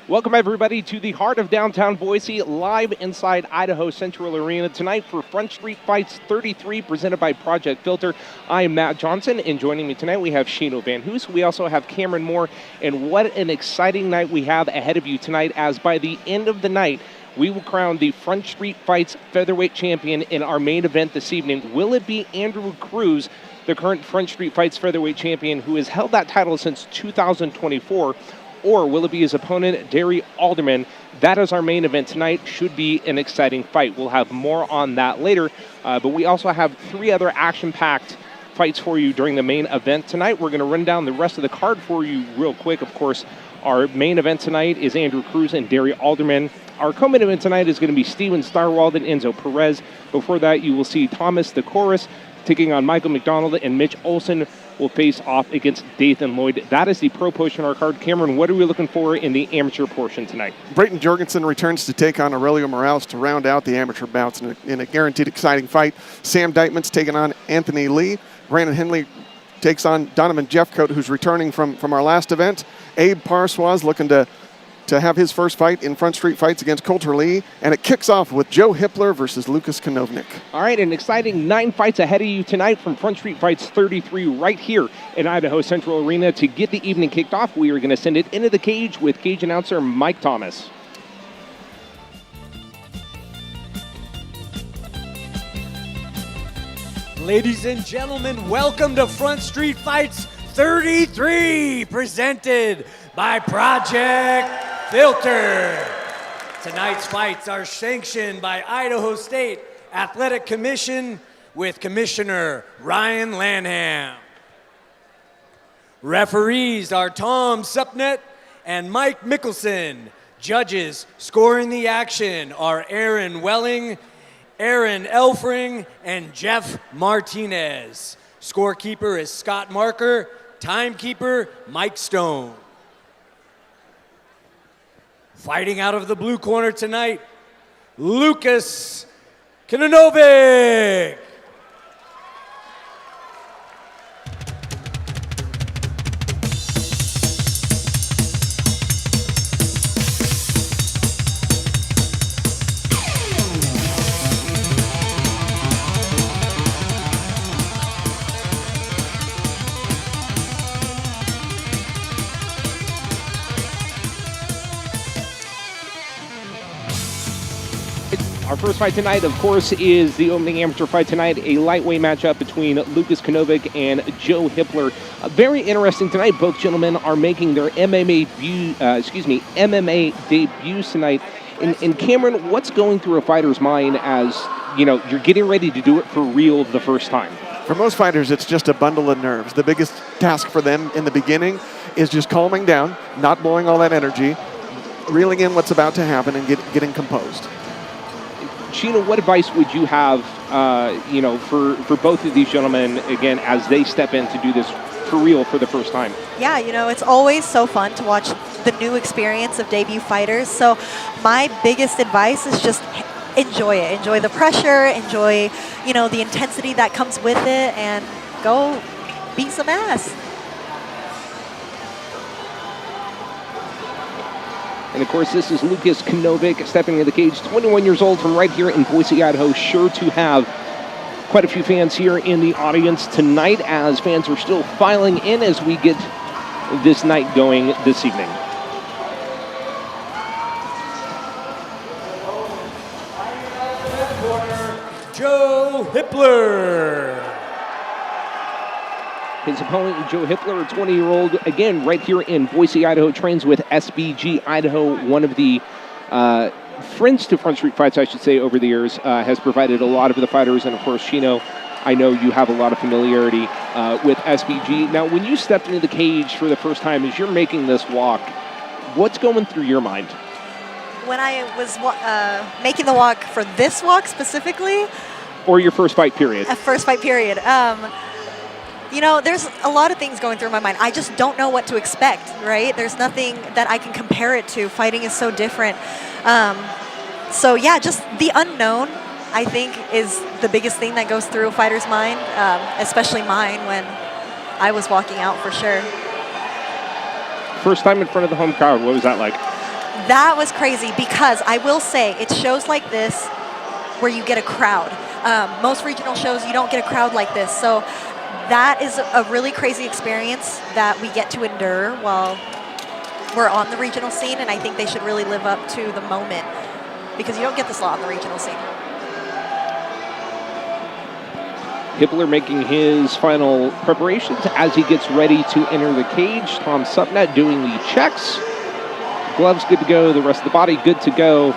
Welcome, everybody, to the heart of downtown Boise, live inside Idaho Central Arena tonight for Front Street Fights 33, presented by Project Filter. I am Matt Johnson, and joining me tonight, we have Shino Van Hoos. We also have Cameron Moore, and what an exciting night we have ahead of you tonight, as by the end of the night, we will crown the Front Street Fights featherweight champion in our main event this evening. Will it be Andrew Cruz, the current Front Street Fights featherweight champion, who has held that title since 2024, or will it be his opponent, Derry Alderman? That is our main event tonight. Should be an exciting fight. We'll have more on that later, but we also have three other action-packed fights for you during the main event tonight. We're going to run down the rest of the card for you real quick. Of course, our main event tonight is Andrew Cruz and Derry Alderman. Our co-main event tonight is going to be Stywalt and Enzo Perez. Before that, you will see Thomas Theocaris taking on Michael McDonald, and Mitch Olsen will face off against Diteman Lloyd. That is the pro portion of our card. Cameron, what are we looking for in the amateur portion tonight? Brayton Jorgensson returns to take on Aurelio Morales to round out the amateur bouts in a guaranteed exciting fight. Sam Diteman's taking on Anthony Lee. Brandon Henley takes on Donovan Jeffcoat, who's returning from our last event. Abe Parswaz looking to have his first fight in Front Street Fights against Coulter Lee. And it kicks off with Joe Hipler versus Lucas Kenovic. All right, an exciting 9 fights ahead of you tonight from Front Street Fights 33 right here in Idaho Central Arena. To get the evening kicked off, we are going to send it into the cage with cage announcer Mike Thomas. Ladies and gentlemen, welcome to Front Street Fights 33, presented by Project Filter. Tonight's fights are sanctioned by Idaho State Athletic Commission with Commissioner Ryan Lanham. Referees are Tom Supnet and Mike Mickelson. Judges scoring the action are Aaron Welling, Aaron Elfring, and Jeff Martinez. Scorekeeper is Scott Marker. Timekeeper, Mike Stone. Fighting out of the blue corner tonight, Lucas Kenovic. Our first fight tonight, of course, is the opening amateur fight tonight, a lightweight matchup between Lucas Kenovic and Joe Hipler. Very interesting tonight. Both gentlemen are making their MMA debuts tonight. And Cameron, what's going through a fighter's mind as, you're getting ready to do it for real the first time? For most fighters, it's just a bundle of nerves. The biggest task for them in the beginning is just calming down, not blowing all that energy, reeling in what's about to happen, and getting composed. Sheena, what advice would you have, for both of these gentlemen, again, as they step in to do this for real for the first time? Yeah, it's always so fun to watch the new experience of debut fighters. So my biggest advice is just enjoy it. Enjoy the pressure, enjoy, the intensity that comes with it, and go beat some ass. And, of course, this is Lucas Kenovic stepping into the cage, 21 years old, from right here in Boise, Idaho. Sure to have quite a few fans here in the audience tonight, as fans are still filing in as we get this night going this evening. Joe Hipler. His opponent, Joe Hipler, a 20-year-old, again, right here in Boise, Idaho, trains with SBG Idaho, one of the friends to Front Street Fights, I should say, over the years, has provided a lot of the fighters. And, of course, Shino, I know you have a lot of familiarity with SBG. Now, when you stepped into the cage for the first time, as you're making this walk, what's going through your mind? When I was making the walk for this walk specifically? Or your first fight period? First fight period. There's a lot of things going through my mind. I just don't know what to expect, right? There's nothing that I can compare it to. Fighting is so different. Just the unknown, I think, is the biggest thing that goes through a fighter's mind, especially mine when I was walking out, for sure. First time in front of the home crowd, what was that like? That was crazy because I will say it's shows like this where you get a crowd. Most regional shows, you don't get a crowd like this. So that is a really crazy experience that we get to endure while we're on the regional scene, and I think they should really live up to the moment because you don't get this a lot on the regional scene. Hipler making his final preparations as he gets ready to enter the cage. Tom Supnet doing the checks. Gloves good to go. The rest of the body good to go.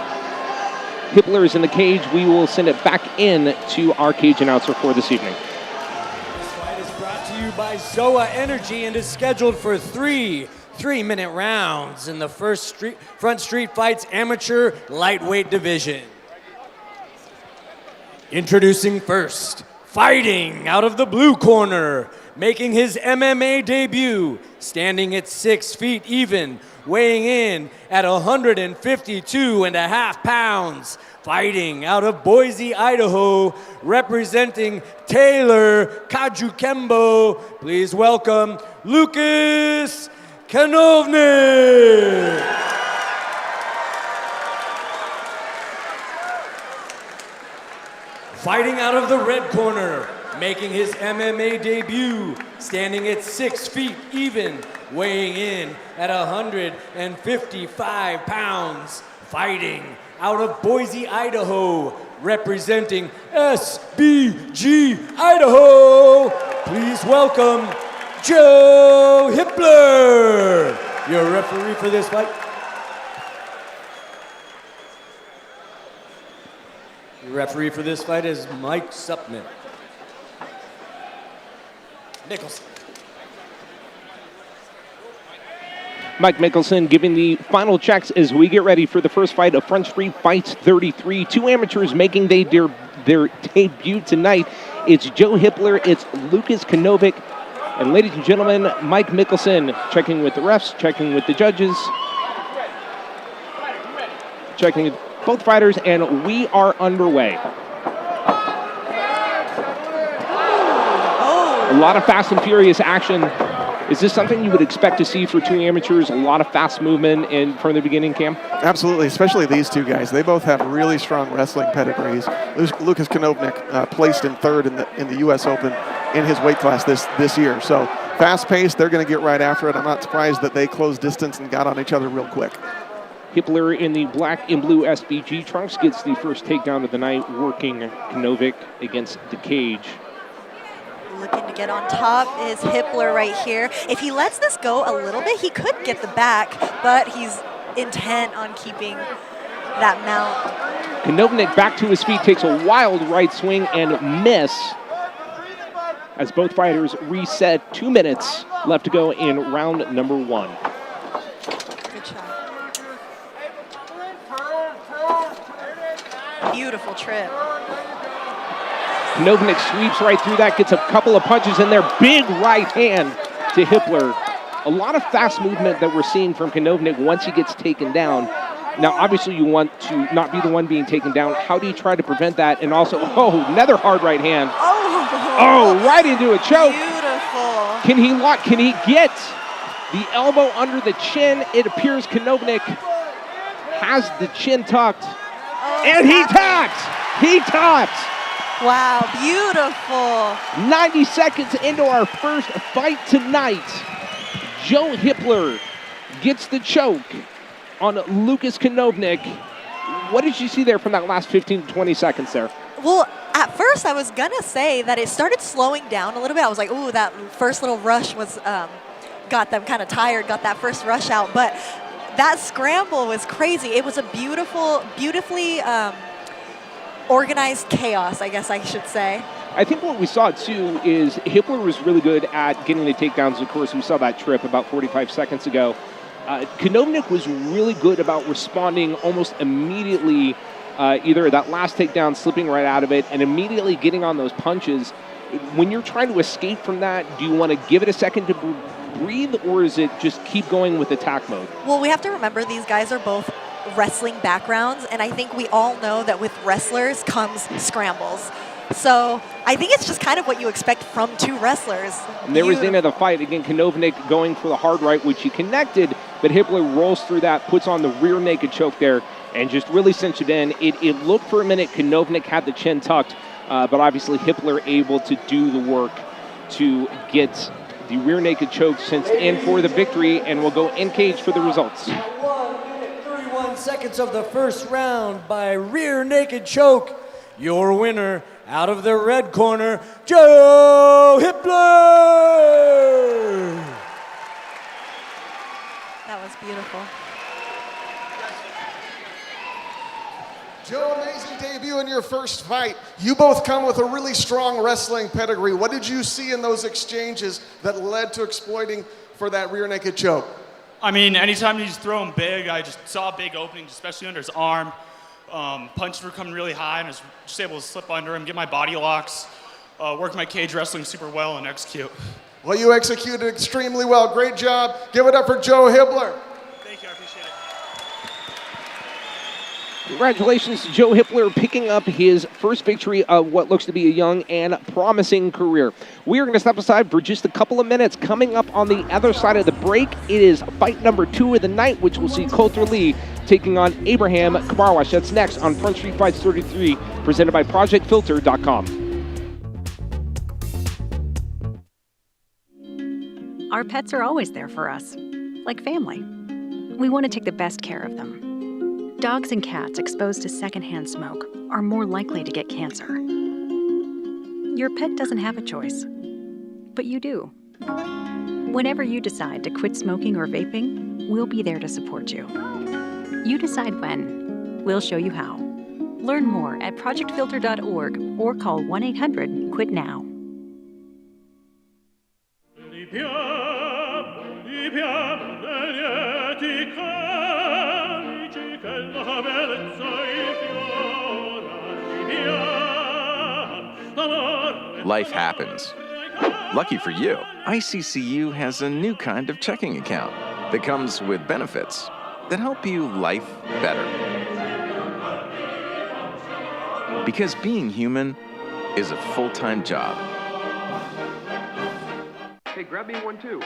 Hipler is in the cage. We will send it back in to our cage announcer for this evening. This fight is brought to you by Zoa Energy and is scheduled for three-minute rounds in the Front Street Fights Amateur Lightweight Division. Introducing first, fighting out of the blue corner, making his MMA debut, standing at 6 feet even, weighing in at 152.5 pounds, fighting out of Boise, Idaho, representing Taylor Kajukembo. Please welcome Lucas Kenovic. Fighting out of the red corner, making his MMA debut, standing at 6 feet even, weighing in at 155 pounds, fighting out of Boise, Idaho, representing SBG Idaho. Please welcome Joe Hipler, your referee for this fight. Your referee for this fight is Mike Supnet. Nicholson. Mike Mickelson giving the final checks as we get ready for the first fight of Front Street Fights 33. Two amateurs making their debut tonight. It's Joe Hipler, it's Lucas Kenovic, and ladies and gentlemen, Mike Mickelson checking with the refs, checking with the judges, checking with both fighters, and we are underway. A lot of fast and furious action. Is this something you would expect to see for two amateurs? A lot of fast movement from the beginning, Cam? Absolutely, especially these two guys. They both have really strong wrestling pedigrees. Lucas Kenovic placed in third in the U.S. Open in his weight class this year. So fast-paced, they're going to get right after it. I'm not surprised that they closed distance and got on each other real quick. Hipler in the black and blue SBG trunks gets the first takedown of the night, working Kenovic against the cage. Looking to get on top is Hipler right here. If he lets this go a little bit, he could get the back, but he's intent on keeping that mount. Kenovic back to his feet, takes a wild right swing and miss as both fighters reset. 2 minutes left to go in round number one. Good shot. Beautiful trip. Kenovic sweeps right through that, gets a couple of punches in there. Big right hand to Hipler. A lot of fast movement that we're seeing from Kenovic once he gets taken down. Now, obviously, you want to not be the one being taken down. How do you try to prevent that? And also, another hard right hand. Oh, right into a choke. Beautiful. Can he lock? Can he get the elbow under the chin? It appears Kenovic has the chin tucked. And he taps. He taps. Wow, beautiful. 90 seconds into our first fight tonight. Joe Hipler gets the choke on Lucas Kenovic. What did you see there from that last 15 to 20 seconds there? Well, at first I was going to say that it started slowing down a little bit. I was like, ooh, that first little rush was got them kind of tired, got that first rush out. But that scramble was crazy. It was a beautifully organized chaos, I guess I should say. I think what we saw, too, is Hipler was really good at getting the takedowns. Of course, we saw that trip about 45 seconds ago. Kenovic was really good about responding almost immediately, either that last takedown, slipping right out of it, and immediately getting on those punches. When you're trying to escape from that, do you want to give it a second to breathe, or is it just keep going with attack mode? Well, we have to remember these guys are both wrestling backgrounds, and I think we all know that with wrestlers comes scrambles. So I think it's just kind of what you expect from two wrestlers. And there was the end of the fight. Again, Kenovic going for the hard right, which he connected, but Hipler rolls through that, puts on the rear naked choke there, and just really cinched it in. It looked for a minute Kenovic had the chin tucked, but obviously Hipler able to do the work to get the rear naked choke cinched in for the victory, and we'll go in cage for the results. 1 minute 31 seconds of the first round by rear naked choke. Your winner out of the red corner, Joe Hipler! That was beautiful. Joe, amazing debut in your first fight. You both come with a really strong wrestling pedigree. What did you see in those exchanges that led to exploiting for that rear naked choke? I mean, anytime he's throwing big, I just saw big openings, especially under his arm. Punches were coming really high, and I was just able to slip under him, get my body locks, work my cage wrestling super well, and execute. Well, you executed extremely well. Great job. Give it up for Joe Hipler. Thank you, I appreciate it. Congratulations to Joe Hipler picking up his first victory of what looks to be a young and promising career. We are going to step aside for just a couple of minutes. Coming up on the other side of the break, it is fight number 2 of the night, which will see Coulter Lee taking on Abraham Kamarwash. That's next on Front Street Fights 33, presented by ProjectFilter.com. Our pets are always there for us, like family. We want to take the best care of them. Dogs and cats exposed to secondhand smoke are more likely to get cancer. Your pet doesn't have a choice, but you do. Whenever you decide to quit smoking or vaping, we'll be there to support you. You decide when. We'll show you how. Learn more at projectfilter.org or call 1-800-QUIT-NOW. Life happens. Lucky for you, ICCU has a new kind of checking account that comes with benefits that help you life better. Because being human is a full-time job. Hey, grab me one too.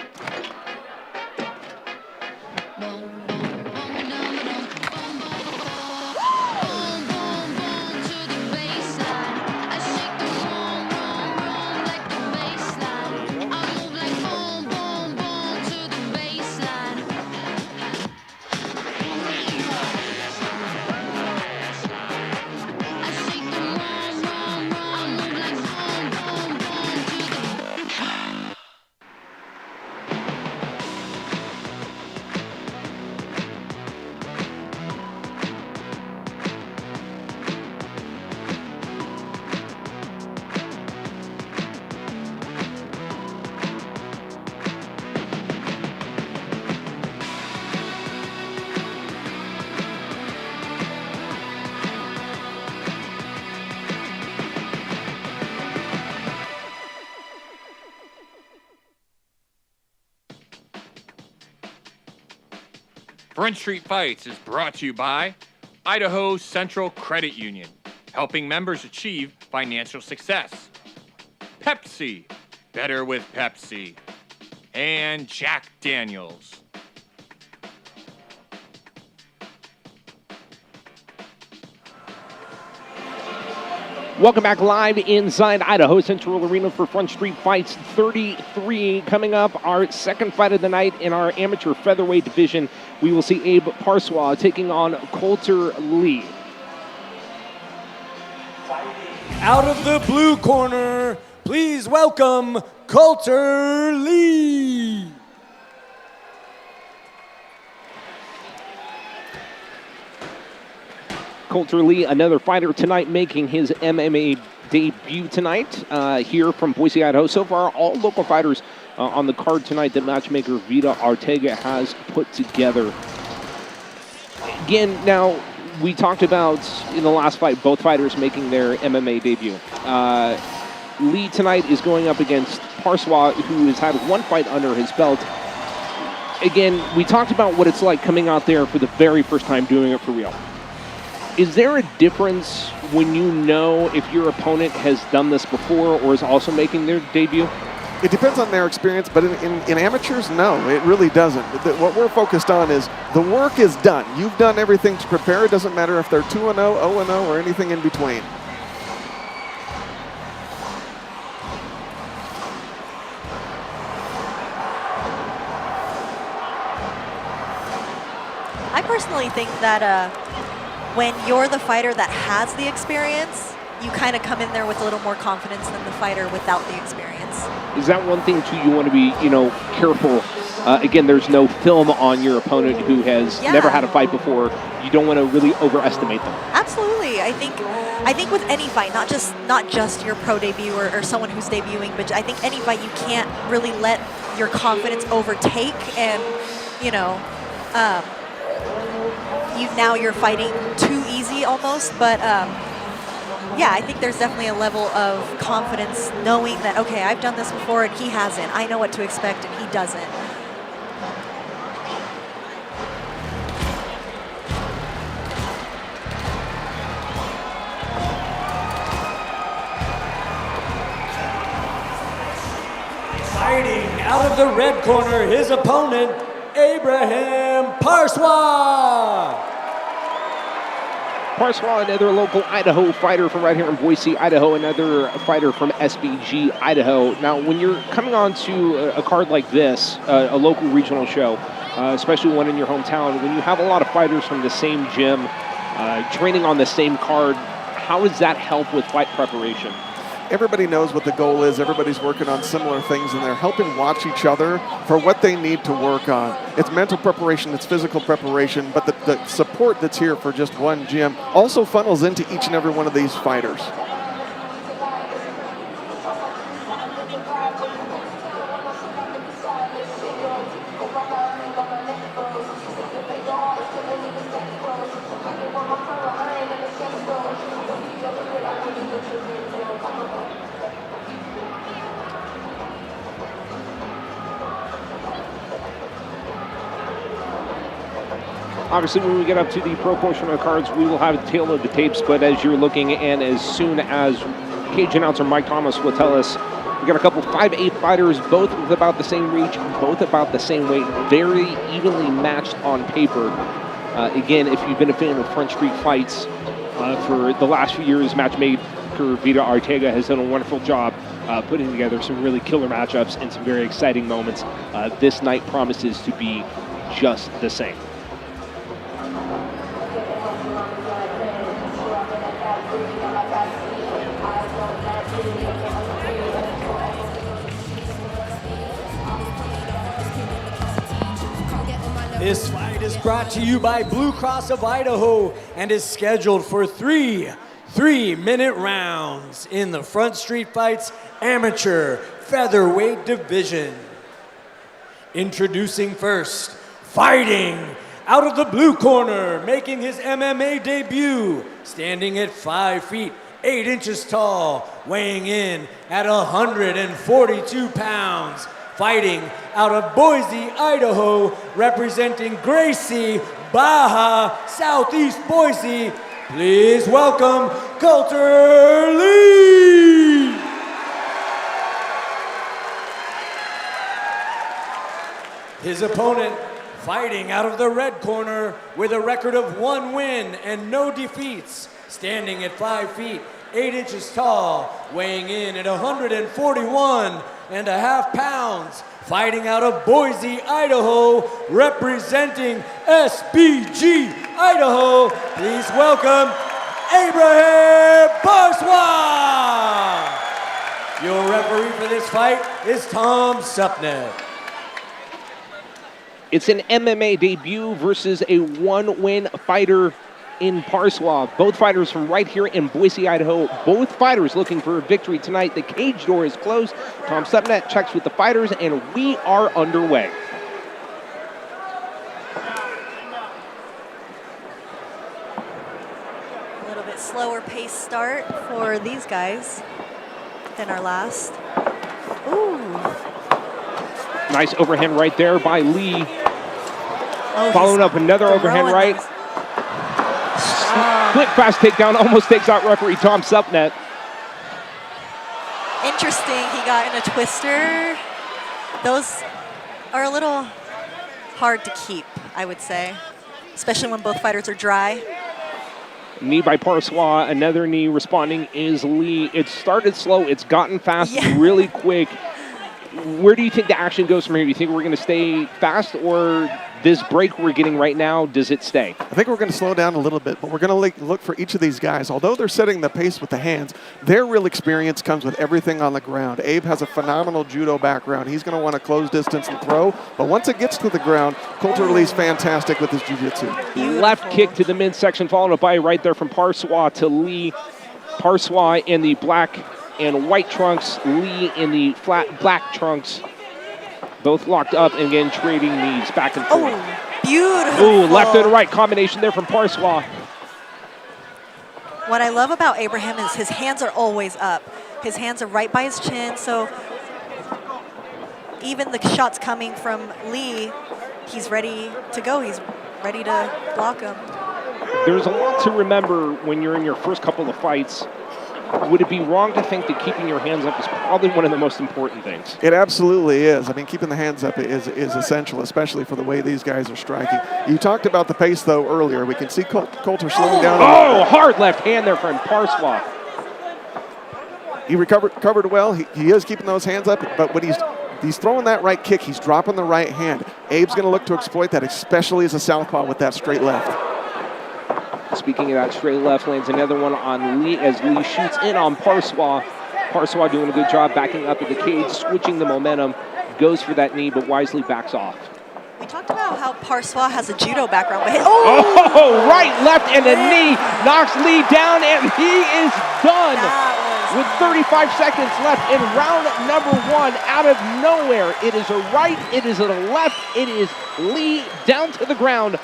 Front Street Fights is brought to you by Idaho Central Credit Union, helping members achieve financial success. Pepsi, better with Pepsi. And Jack Daniels. Welcome back live inside Idaho Central Arena for Front Street Fights 33. Coming up, our second fight of the night in our amateur featherweight division. We will see Abe Parsois taking on Coulter Lee. Out of the blue corner, please welcome Coulter Lee. Coulter Lee, another fighter tonight, making his MMA debut tonight here from Boise, Idaho. So far, all local fighters on the card tonight that matchmaker Vita Ortega has put together. Again, now, we talked about in the last fight, both fighters making their MMA debut. Lee tonight is going up against Parsois, who has had one fight under his belt. Again, we talked about what it's like coming out there for the very first time doing it for real. Is there a difference when you know if your opponent has done this before or is also making their debut? It depends on their experience, but in amateurs, no, it really doesn't. What we're focused on is the work is done. You've done everything to prepare. It doesn't matter if they're 2-0, 0-0, or anything in between. I personally think that when you're the fighter that has the experience, you kind of come in there with a little more confidence than the fighter without the experience. Is that one thing, too, you want to be, careful? Again, there's no film on your opponent who has never had a fight before. You don't want to really overestimate them. Absolutely. I think with any fight, not just your pro debut or someone who's debuting, but I think any fight you can't really let your confidence overtake and, now you're fighting too easy almost, but yeah, I think there's definitely a level of confidence knowing that, okay, I've done this before and he hasn't. I know what to expect and he doesn't. Fighting out of the red corner, his opponent, Abraham Parswa. Parswa, another local Idaho fighter from right here in Boise, Idaho, another fighter from SBG, Idaho. Now, when you're coming on to a card like this, a local regional show, especially one in your hometown, when you have a lot of fighters from the same gym, training on the same card, how does that help with fight preparation? Everybody knows what the goal is. Everybody's working on similar things, and they're helping watch each other for what they need to work on. It's mental preparation, it's physical preparation, but the support that's here for just one gym also funnels into each and every one of these fighters. Obviously, when we get up to the pro portion of the cards, we will have a tail of the tapes, but as you're looking, and as soon as cage announcer Mike Thomas will tell us, we got a couple 5'8" fighters, both with about the same reach, both about the same weight, very evenly matched on paper. Again, if you've been a fan of Front Street Fights for the last few years, matchmaker Vita Arteaga has done a wonderful job putting together some really killer matchups and some very exciting moments. This night promises to be just the same. This fight is brought to you by Blue Cross of Idaho and is scheduled for three 3-minute rounds in the Front Street Fights Amateur Featherweight Division. Introducing first, fighting out of the blue corner, making his MMA debut, standing at 5 feet, 8 inches tall, weighing in at 142 pounds. Fighting out of Boise, Idaho, representing Gracie, Baja, Southeast Boise, please welcome Coulter Lee! His opponent, fighting out of the red corner with a record of 1 win and no defeats, standing at 5 feet, 8 inches tall, weighing in at 141.5 pounds, fighting out of Boise, Idaho, representing SBG, Idaho. Please welcome Abraham Parswa. Your referee for this fight is Tom Supnet. It's an MMA debut versus a 1-win fighter in Parswa. Both fighters from right here in Boise, Idaho. Both fighters looking for a victory tonight. The cage door is closed. Tom Supnet checks with the fighters, and we are underway. A little bit slower pace start for these guys than our last. Ooh. Nice overhand right there by Lee. Oh, following up another overhand right. Strong quick, fast takedown, almost takes out referee Tom Supnet. Interesting, he got in a twister. Those are a little hard to keep, I would say, especially when both fighters are dry. Knee by Parsois, another knee responding is Lee. It started slow, it's gotten fast really quick. Where do you think the action goes from here? Do you think we're going to stay fast, or this break we're getting right now, does it stay? I think we're going to slow down a little bit, but we're going to look for each of these guys. Although they're setting the pace with the hands, their real experience comes with everything on the ground. Abe has a phenomenal judo background. He's going to want to close distance and throw, but once it gets to the ground, Coulter Lee's fantastic with his jiu-jitsu. Left kick to the midsection, followed up by right there from Parsois to Lee. Parsois in the black and white trunks, Lee in the flat black trunks. Both locked up and again trading knees back and forth. Oh, beautiful. Ooh, left and right combination there from Parsois. What I love about Abraham is his hands are always up. His hands are right by his chin, so even the shots coming from Lee, he's ready to go. He's ready to block him. There's a lot to remember when you're in your first couple of fights. Would it be wrong to think that keeping your hands up is probably one of the most important things? It absolutely is. I mean, keeping the hands up is essential, especially for the way these guys are striking. You talked about the pace, though, earlier. We can see Coulter slowing down. Oh, hard left hand there from Parsois. He recovered well. He is keeping those hands up, but when he's throwing that right kick, he's dropping the right hand. Abe's going to look to exploit that, especially as a southpaw with that straight left. Speaking of that straight left, lands another one on Lee as Lee shoots in on Parsois. Parsois doing a good job backing up at the cage, switching the momentum, goes for that knee, but wisely backs off. We talked about how Parsois has a judo background, but oh, right, left, and a knee knocks Lee down, and he is done. With 35 seconds left in round number one, out of nowhere, it is a right, it is a left, it is Lee down to the ground.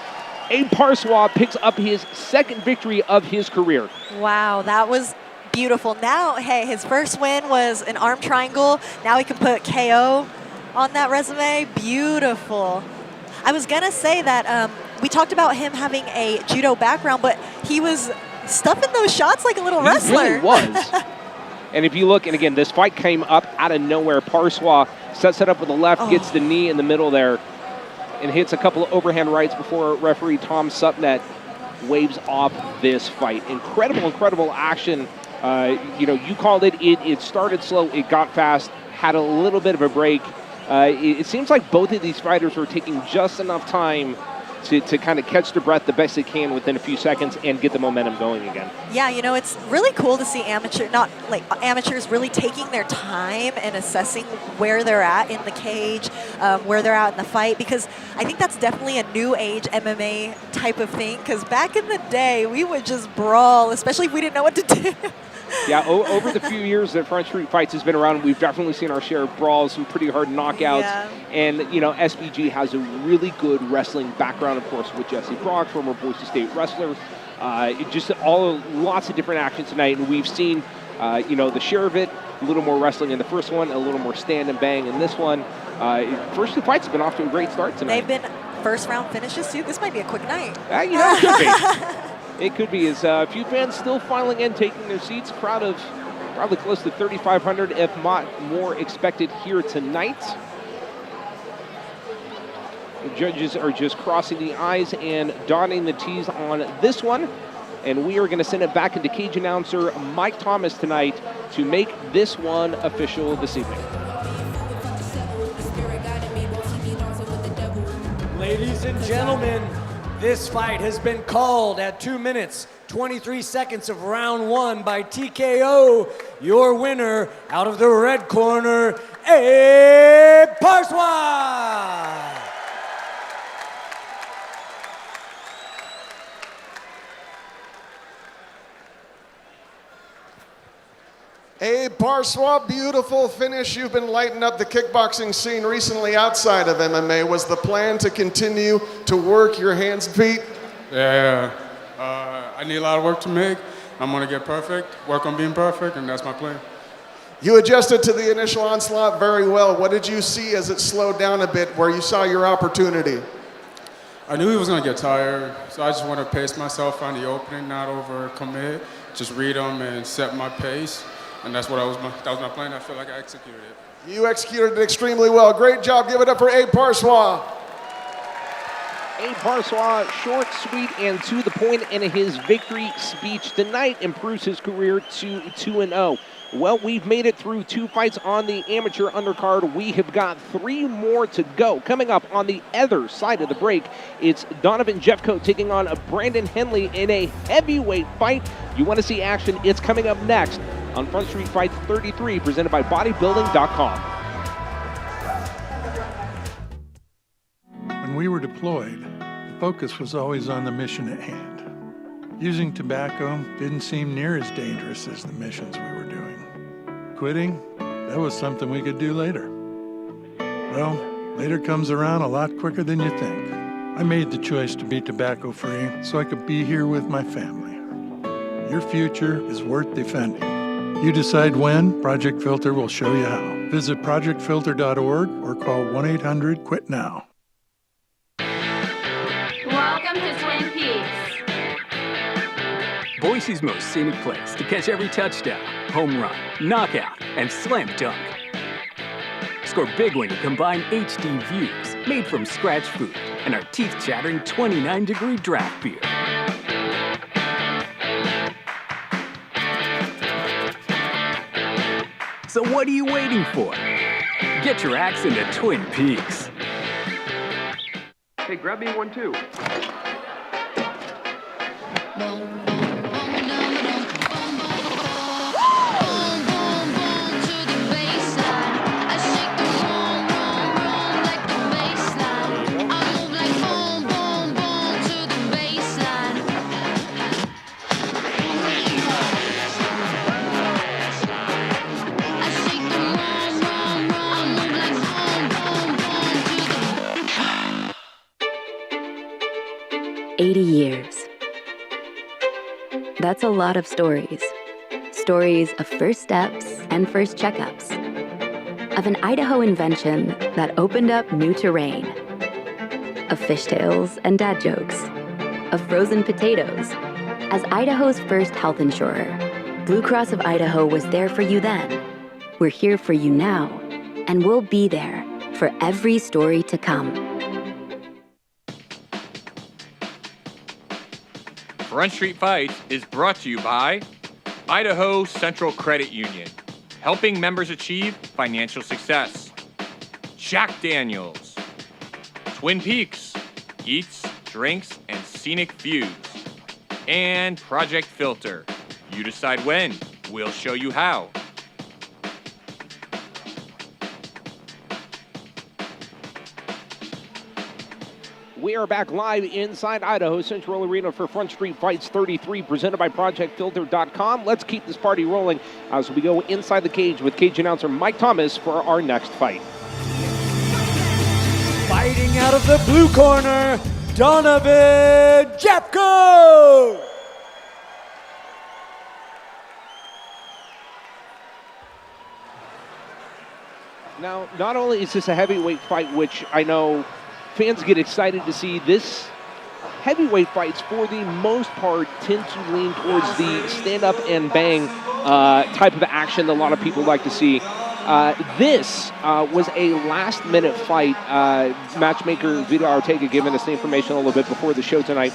Abe Parsois picks up his second victory of his career. Wow, that was beautiful. Now, hey, his first win was an arm triangle. Now he can put KO on that resume. Beautiful. I was going to say that we talked about him having a judo background, but he was stuffing those shots like a little wrestler. He really was. And if you look, and again, this fight came up out of nowhere. Parsois sets it up with the left, gets the knee in the middle there, and hits a couple of overhand rights before referee Tom Supnet waves off this fight. Incredible action. You called it. It started slow, it got fast, had a little bit of a break. It seems like both of these fighters were taking just enough time to kind of catch their breath the best they can within a few seconds and get the momentum going again. Yeah, it's really cool to see amateurs really taking their time and assessing where they're at in the cage, where they're at in the fight, because I think that's definitely a new age MMA type of thing, because back in the day, we would just brawl, especially if we didn't know what to do. Yeah, over the few years that Front Street Fights has been around, we've definitely seen our share of brawls, some pretty hard knockouts. Yeah. And, SBG has a really good wrestling background, of course, with Jesse Brock, former Boise State wrestler. Lots of different action tonight, and we've seen, the share of it, a little more wrestling in the first one, a little more stand and bang in this one. First two fights have been off to a great start tonight. They've been first round finishes, too. This might be a quick night. It could be. It could be. As a few fans still filing in, taking their seats. Crowd of probably close to 3,500, if not more, expected here tonight. The judges are just crossing the I's and dotting the T's on this one. And we are going to send it back into cage announcer Mike Thomas tonight to make this one official this evening. Ladies and gentlemen, this fight has been called at 2 minutes, 23 seconds of round one by TKO. Your winner out of the red corner, Abe Parsois. Abe Parsois, beautiful finish. You've been lighting up the kickboxing scene recently outside of MMA. Was the plan to continue to work your hands and feet? Yeah, I need a lot of work to make. I'm gonna get perfect, work on being perfect, and that's my plan. You adjusted to the initial onslaught very well. What did you see as it slowed down a bit where you saw your opportunity? I knew he was going to get tired, so I just wanted to pace myself on the opening, not overcommit, just read him and set my pace, and that was my plan. I feel like I executed it. You executed it extremely well. Great job. Give it up for Abe Parsois. Abe Parsois, short, sweet, and to the point in his victory speech tonight, improves his career to 2-0. Well, we've made it through 2 fights on the amateur undercard. We have got 3 more to go. Coming up on the other side of the break, it's Donovan Jeffcoat taking on Brandon Henley in a heavyweight fight. You want to see action? It's coming up next on Front Street Fights 33, presented by bodybuilding.com. When we were deployed, the focus was always on the mission at hand. Using tobacco didn't seem near as dangerous as the missions we were doing. Quitting, that was something we could do later. Well, later comes around a lot quicker than you think. I made the choice to be tobacco-free so I could be here with my family. Your future is worth defending. You decide when, Project Filter will show you how. Visit projectfilter.org or call 1-800-QUIT-NOW. Welcome to Twin Peaks. Boise's most scenic place to catch every touchdown, home run, knockout, and slam dunk. Score big when you combine HD views, made from scratch food, and our teeth-chattering 29-degree draft beer. So what are you waiting for? Get your axe into Twin Peaks. Hey, grab me one too. That's a lot of stories. Stories of first steps and first checkups. Of an Idaho invention that opened up new terrain. Of fishtails and dad jokes. Of frozen potatoes. As Idaho's first health insurer, Blue Cross of Idaho was there for you then. We're here for you now, and we'll be there for every story to come. Front Street Fights is brought to you by Idaho Central Credit Union, helping members achieve financial success. Jack Daniels, Twin Peaks, eats, drinks, and scenic views. And Project Filter. You decide when, we'll show you how. We are back live inside Idaho Central Arena for Front Street Fights 33, presented by ProjectFilter.com. Let's keep this party rolling as we go inside the cage with cage announcer Mike Thomas for our next fight. Fighting out of the blue corner, Donovan Jeffcoat! Now, not only is this a heavyweight fight, which I know fans get excited to see, this heavyweight fights, for the most part, tend to lean towards the stand-up and bang type of action that a lot of people like to see. This was a last-minute fight. Matchmaker Vito Ortega giving us the information a little bit before the show tonight.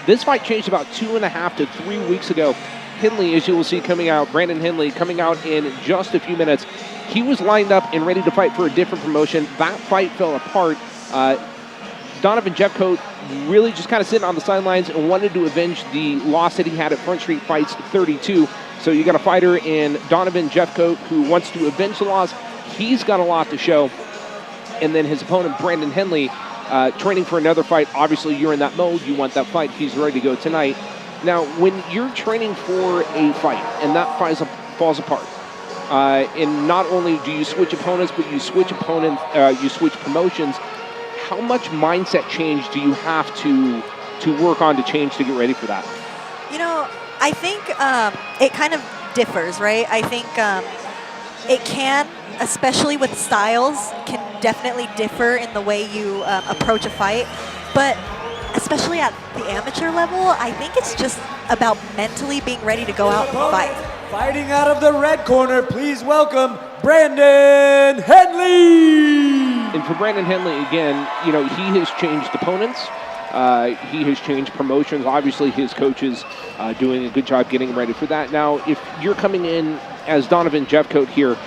This fight changed about 2.5 to 3 weeks ago. Henley, as you will see coming out, Brandon Henley coming out in just a few minutes. He was lined up and ready to fight for a different promotion. That fight fell apart. Donovan Jeffcoat really just kind of sitting on the sidelines and wanted to avenge the loss that he had at Front Street Fights 32. So you got a fighter in Donovan Jeffcoat who wants to avenge the loss. He's got a lot to show. And then his opponent, Brandon Henley, training for another fight. Obviously, you're in that mode. You want that fight. He's ready to go tonight. Now, when you're training for a fight and that fight falls apart, and not only do you switch opponents, but you switch promotions, how much mindset change do you have to work on to change to get ready for that? You know, I think it kind of differs, right? I think it can, especially with styles, can definitely differ in the way you approach a fight. But especially at the amateur level, I think it's just about mentally being ready to go out and fight. Fighting out of the red corner, please welcome Brandon Henley. And for Brandon Henley, again, you know, he has changed opponents. He has changed promotions. Obviously, his coaches doing a good job getting him ready for that. Now, if you're coming in as Donovan Jeffcoat here,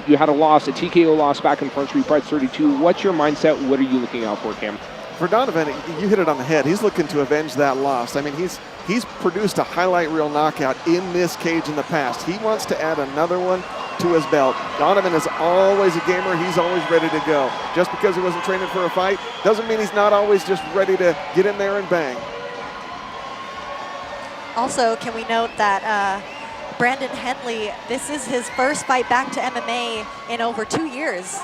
you had a loss, a TKO loss back in Front Street Fights 32. What's your mindset? What are you looking out for, Cam? For Donovan, you hit it on the head. He's looking to avenge that loss. I mean, he's produced a highlight reel knockout in this cage in the past. He wants to add another one to his belt. Donovan is always a gamer. He's always ready to go. Just because he wasn't training for a fight doesn't mean he's not always just ready to get in there and bang. Also, can we note that Brandon Henley, this is his first fight back to MMA in over 2 years.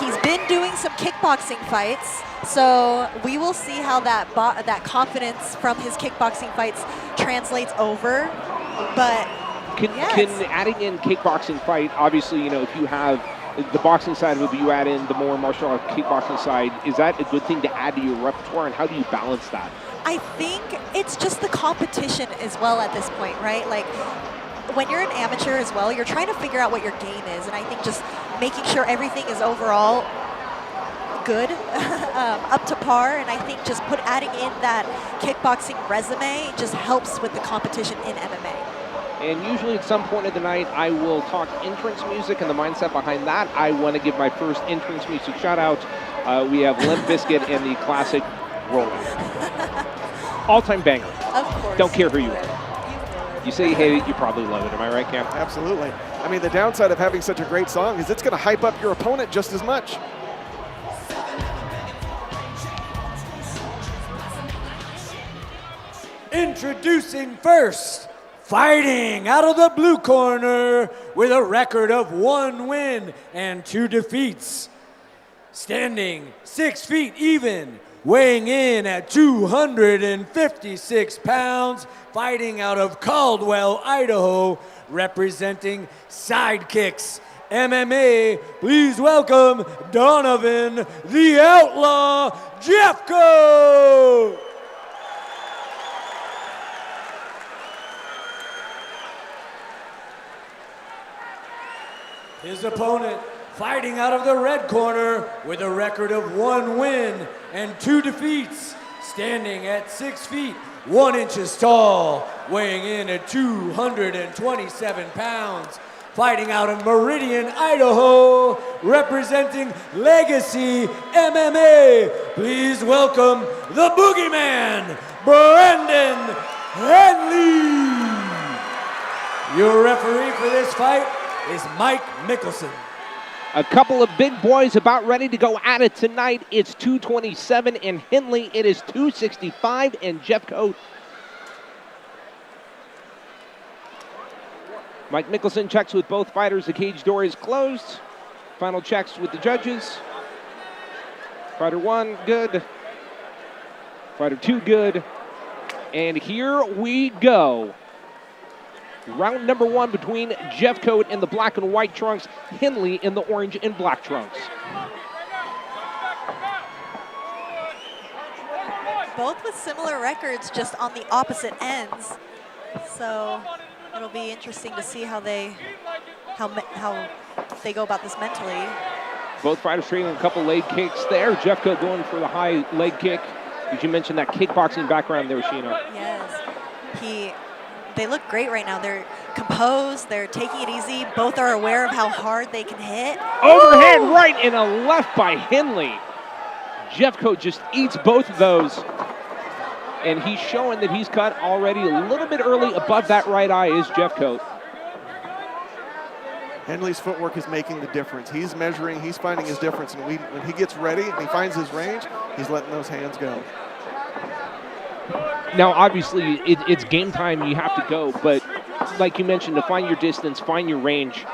He's been doing some kickboxing fights, so we will see how that confidence from his kickboxing fights translates over. But can adding in kickboxing fight, obviously, you know, if you have the boxing side of it, but you add in the more martial art kickboxing side, is that a good thing to add to your repertoire, and how do you balance that? I think it's just the competition as well at this point, right? Like, when you're an amateur as well, you're trying to figure out what your game is, and I think just making sure everything is overall good, up to par, and I think just adding in that kickboxing resume just helps with the competition in MMA. And usually at some point of the night, I will talk entrance music and the mindset behind that. I want to give my first entrance music shout out. We have Limp Bizkit and the classic Rolling. All-time banger. Of course. Don't care who you are. You say you hate it, you probably love it. Am I right, Cam? Absolutely. I mean, the downside of having such a great song is it's going to hype up your opponent just as much. Introducing first, fighting out of the blue corner with a record of 1 win and 2 defeats. Standing 6 feet even, weighing in at 256 pounds, fighting out of Caldwell, Idaho, representing Sidekicks MMA. Please welcome Donovan the Outlaw Jeffcoat. His opponent, fighting out of the red corner with a record of 1 win and 2 defeats, standing at 6 feet, 1 inches tall, weighing in at 227 pounds, fighting out of Meridian, Idaho, representing Legacy MMA. Please welcome the Boogeyman, Brandon Henley. Your referee for this fight is Mike Mickelson. A couple of big boys about ready to go at it tonight. It's 227 in Henley. It is 265 in Jeffcoat. Mike Mickelson checks with both fighters. The cage door is closed. Final checks with the judges. Fighter 1, good. Fighter 2, good. And here we go. Round number 1 between Jeffcoat in the black and white trunks, Henley in the orange and black trunks. Both with similar records, just on the opposite ends. So it'll be interesting to see how they go about this mentally. Both fighters trading a couple leg kicks there. Jeffcoat going for the high leg kick. Did you mention that kickboxing background there, Sheena? Yes. They look great right now. They're composed. They're taking it easy. Both are aware of how hard they can hit. Overhand right and a left by Henley. Jeffcoat just eats both of those. And he's showing that he's cut already a little bit early above that right eye is Jeffcoat. Henley's footwork is making the difference. He's measuring, he's finding his difference. And when he gets ready and he finds his range, he's letting those hands go. Now, obviously, it's game time. You have to go. But like you mentioned, to find your distance, find your range.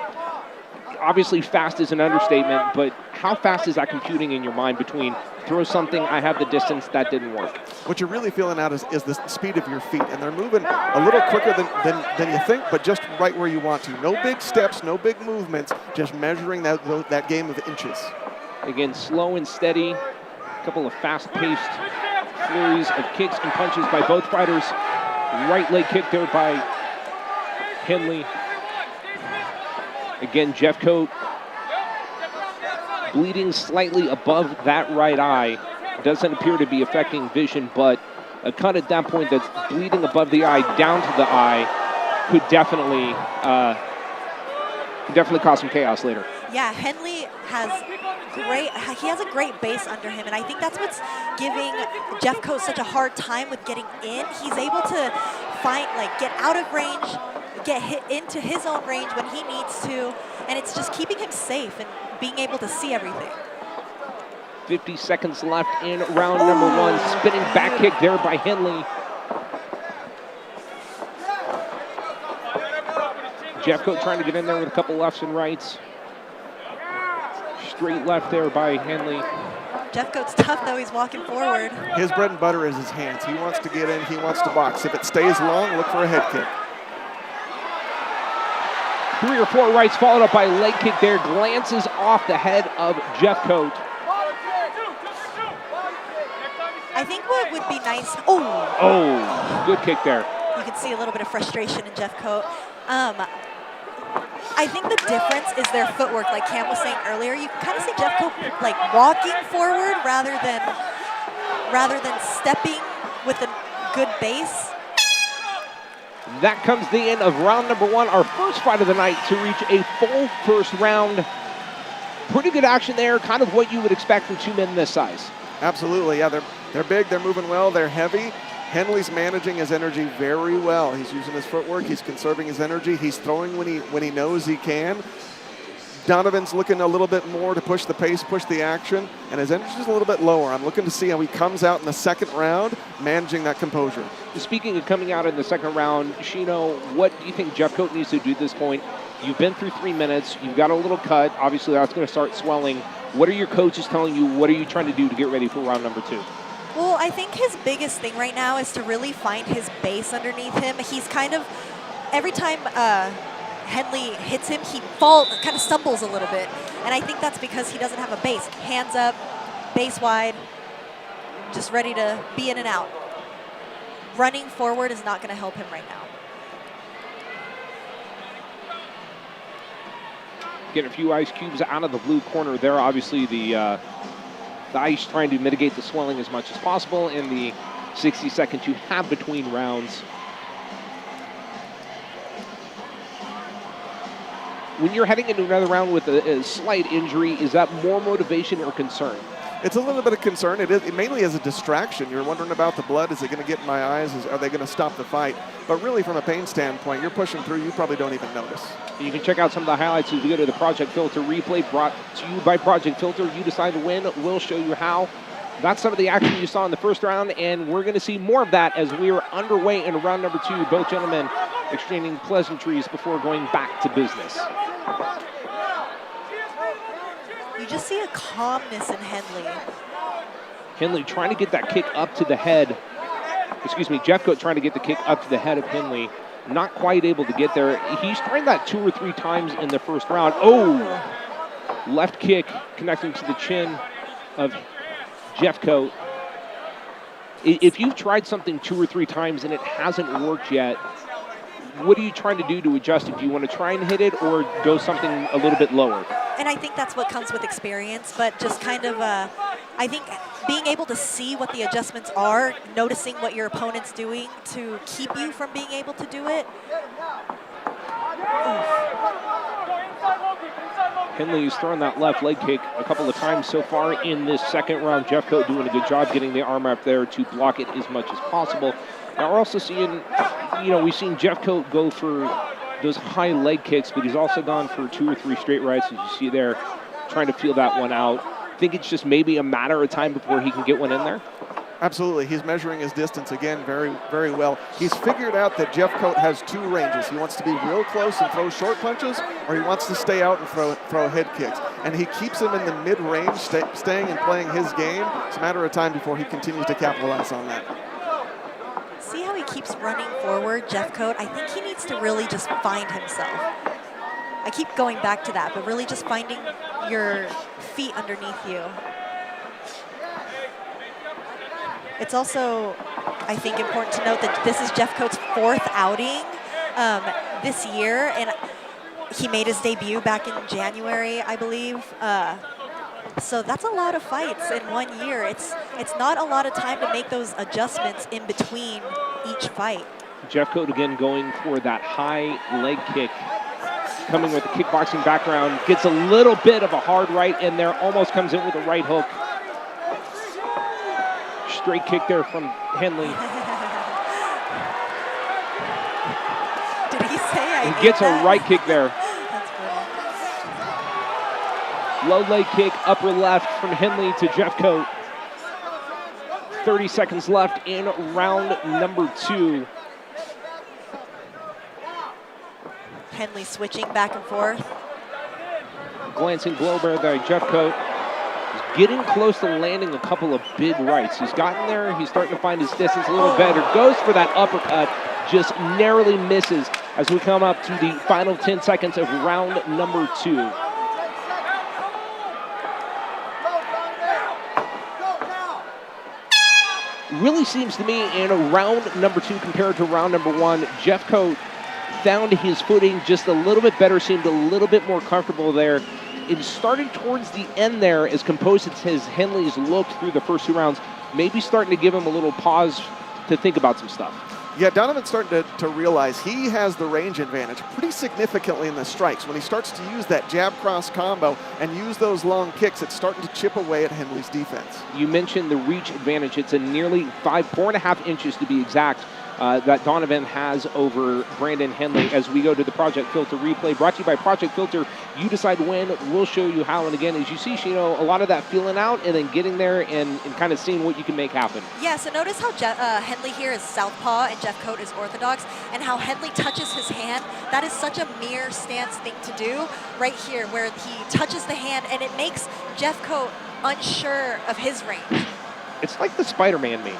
Obviously, fast is an understatement. But how fast is that computing in your mind between throw something, I have the distance, that didn't work? What you're really feeling out is the speed of your feet. And they're moving a little quicker than you think, but just right where you want to. No big steps, no big movements, just measuring that game of inches. Again, slow and steady. couple of fast-paced flurries of kicks and punches by both fighters. Right leg kick there by Henley. Again, Jeffcoat bleeding slightly above that right eye. Doesn't appear to be affecting vision, but a cut at that point that's bleeding above the eye down to the eye could definitely cause some chaos later. Yeah, Henley has a great base under him, and I think that's what's giving Jeffcoat such a hard time with getting in. He's able to get out of range, get hit into his own range when he needs to, and it's just keeping him safe and being able to see everything. 50 seconds left in round number 1. Spinning back kick there by Henley. Jeffcoat trying to get in there with a couple lefts and rights. Straight left there by Henley. Jeffcoat's tough, though. He's walking forward. His bread and butter is his hands. He wants to get in. He wants to box. If it stays long, look for a head kick. 3 or 4 rights followed up by a leg kick there. Glances off the head of Jeffcoat. I think what would be nice... Oh, good kick there. You can see a little bit of frustration in Jeffcoat. I think the difference is their footwork, like Cam was saying earlier. You can kind of see Jeffcoat walking forward rather than stepping with a good base. That comes the end of round number 1, our first fight of the night to reach a full first round. Pretty good action there, kind of what you would expect from 2 men this size. Absolutely, yeah, they're big, they're moving well, they're heavy. Henley's managing his energy very well. He's using his footwork, he's conserving his energy, he's throwing when he knows he can. Donovan's looking a little bit more to push the pace, push the action, and his energy's a little bit lower. I'm looking to see how he comes out in the second round, managing that composure. Speaking of coming out in the second round, Shino, what do you think Jeffcoat needs to do at this point? You've been through 3 minutes, you've got a little cut, obviously that's going to start swelling. What are your coaches telling you? What are you trying to do to get ready for round number 2? Well, I think his biggest thing right now is to really find his base underneath him. He's kind of, every time Henley hits him, he kind of stumbles a little bit. And I think that's because he doesn't have a base. Hands up, base wide, just ready to be in and out. Running forward is not going to help him right now. Getting a few ice cubes out of the blue corner there. Obviously the ice trying to mitigate the swelling as much as possible in the 60 seconds you have between rounds. When you're heading into another round with a slight injury, is that more motivation or concern? It's a little bit of concern. It mainly is a distraction. You're wondering about the blood. Is it going to get in my eyes? Are they going to stop the fight? But really, from a pain standpoint, you're pushing through. You probably don't even notice. You can check out some of the highlights as we go to the Project Filter replay brought to you by Project Filter. You decide to win. We'll show you how. That's some of the action you saw in the first round, and we're going to see more of that as we are underway in round number 2. Both gentlemen exchanging pleasantries before going back to business. You just see a calmness in Henley. Henley trying to get that kick up to the head. Excuse me, Jeffcoat trying to get the kick up to the head of Henley. Not quite able to get there. He's tried that 2 or 3 times in the first round. Oh! Left kick connecting to the chin of Jeffcoat. If you've tried something 2 or 3 times and it hasn't worked yet, what are you trying to do to adjust it? Do you want to try and hit it or go something a little bit lower? And I think that's what comes with experience, but just kind of, I think being able to see what the adjustments are, noticing what your opponent's doing to keep you from being able to do it. Henley's thrown that left leg kick a couple of times so far in this second round. Jeffcoat doing a good job getting the arm up there to block it as much as possible. Now we're also seeing, we've seen Jeffcoat go for those high leg kicks, but he's also gone for 2 or 3 straight rights, as you see there, trying to feel that one out. Think it's just maybe a matter of time before he can get one in there? Absolutely. He's measuring his distance again very, very well. He's figured out that Jeffcoat has 2 ranges. He wants to be real close and throw short punches, or he wants to stay out and throw head kicks. And he keeps him in the mid-range, staying and playing his game. It's a matter of time before he continues to capitalize on that. See how he keeps running forward, Jeffcoat? I think he needs to really just find himself. I keep going back to that, but really just finding your feet underneath you. It's also, I think, important to note that this is Jeffcoat's 4th outing this year, and he made his debut back in January, I believe. So that's a lot of fights in 1 year. It's not a lot of time to make those adjustments in between each fight. Jeffcoat again going for that high leg kick, coming with a kickboxing background, gets a little bit of a hard right in there, almost comes in with a right hook. Straight kick there from Henley. Did he say He gets a right kick there. That's funny. Low leg kick, upper left from Henley to Jeffcoat. 30 seconds left in round number 2. Henley switching back and forth. Glancing blow by Jeffcoat. He's getting close to landing a couple of big rights. He's gotten there. He's starting to find his distance a little better. Goes for that uppercut. Just narrowly misses as we come up to the final 10 seconds of round number 2. Really seems to me in round number 2 compared to round number 1, Jeffcoat found his footing just a little bit better, seemed a little bit more comfortable there. It started towards the end there, as composed as Henley's looked through the first 2 rounds, maybe starting to give him a little pause to think about some stuff. Yeah, Donovan's starting to realize he has the range advantage pretty significantly in the strikes. When he starts to use that jab-cross combo and use those long kicks, it's starting to chip away at Henley's defense. You mentioned the reach advantage. It's a nearly 4.5 inches to be exact, that Donovan has over Brandon Henley as we go to the Project Filter replay. Brought to you by Project Filter. You decide when, we'll show you how. And again, as you see, Shino, a lot of that feeling out and then getting there and kind of seeing what you can make happen. Yeah, so notice how Henley here is southpaw and Jeffcoat is orthodox, and how Henley touches his hand. That is such a mirror stance thing to do right here, where he touches the hand and it makes Jeffcoat unsure of his range. It's like the Spider-Man meme.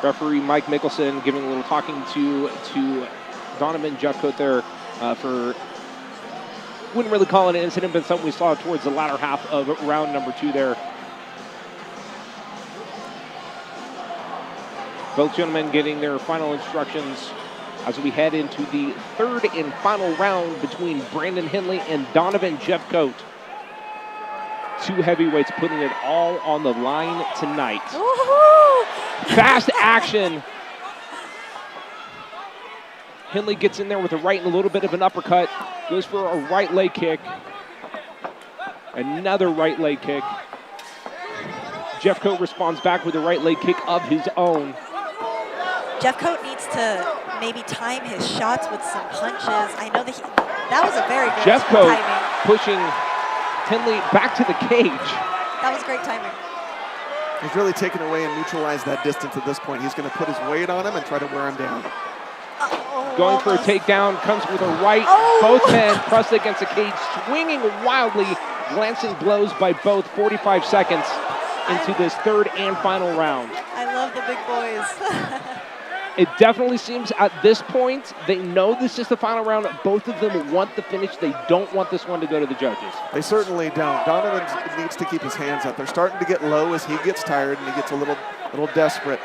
Referee Mike Mickelson giving a little talking to Donovan Jeffcoat there for, wouldn't really call it an incident, but something we saw towards the latter half of round number 2 there. Both gentlemen getting their final instructions as we head into the 3rd and final round between Brandon Henley and Donovan Jeffcoat. 2 heavyweights putting it all on the line tonight. Fast action. Henley gets in there with a right and a little bit of an uppercut. Goes for a right leg kick. Another right leg kick. Jeffcoat responds back with a right leg kick of his own. Jeffcoat needs to maybe time his shots with some punches. I know that was a very good Jeffcoat timing. Pushing Henley back to the cage. That was great timing. He's really taken away and neutralized that distance at this point. He's going to put his weight on him and try to wear him down. Going for a takedown, comes with a right. Both men pressed against the cage, swinging wildly, glancing blows by both. 45 seconds into this 3rd and final round. I love the big boys. It definitely seems at this point, they know this is the final round. Both of them want the finish. They don't want this one to go to the judges. They certainly don't. Donovan needs to keep his hands up. They're starting to get low as he gets tired and he gets a little desperate.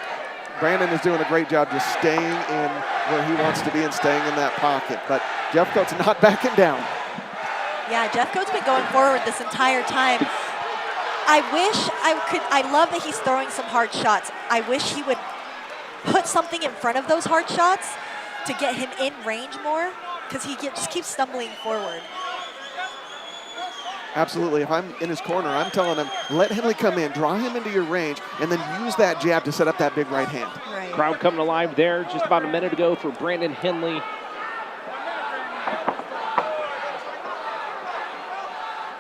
Brandon is doing a great job just staying in where he wants to be and staying in that pocket. But Jeffcoat's not backing down. Yeah, Jeffcoat's been going forward this entire time. I love that he's throwing some hard shots. I wish he would put something in front of those hard shots to get him in range more, because he just keeps stumbling forward. Absolutely. If I'm in his corner, I'm telling him, let Henley come in, draw him into your range, and then use that jab to set up that big right hand. Right. Crowd coming alive there just about a minute ago for Brandon Henley.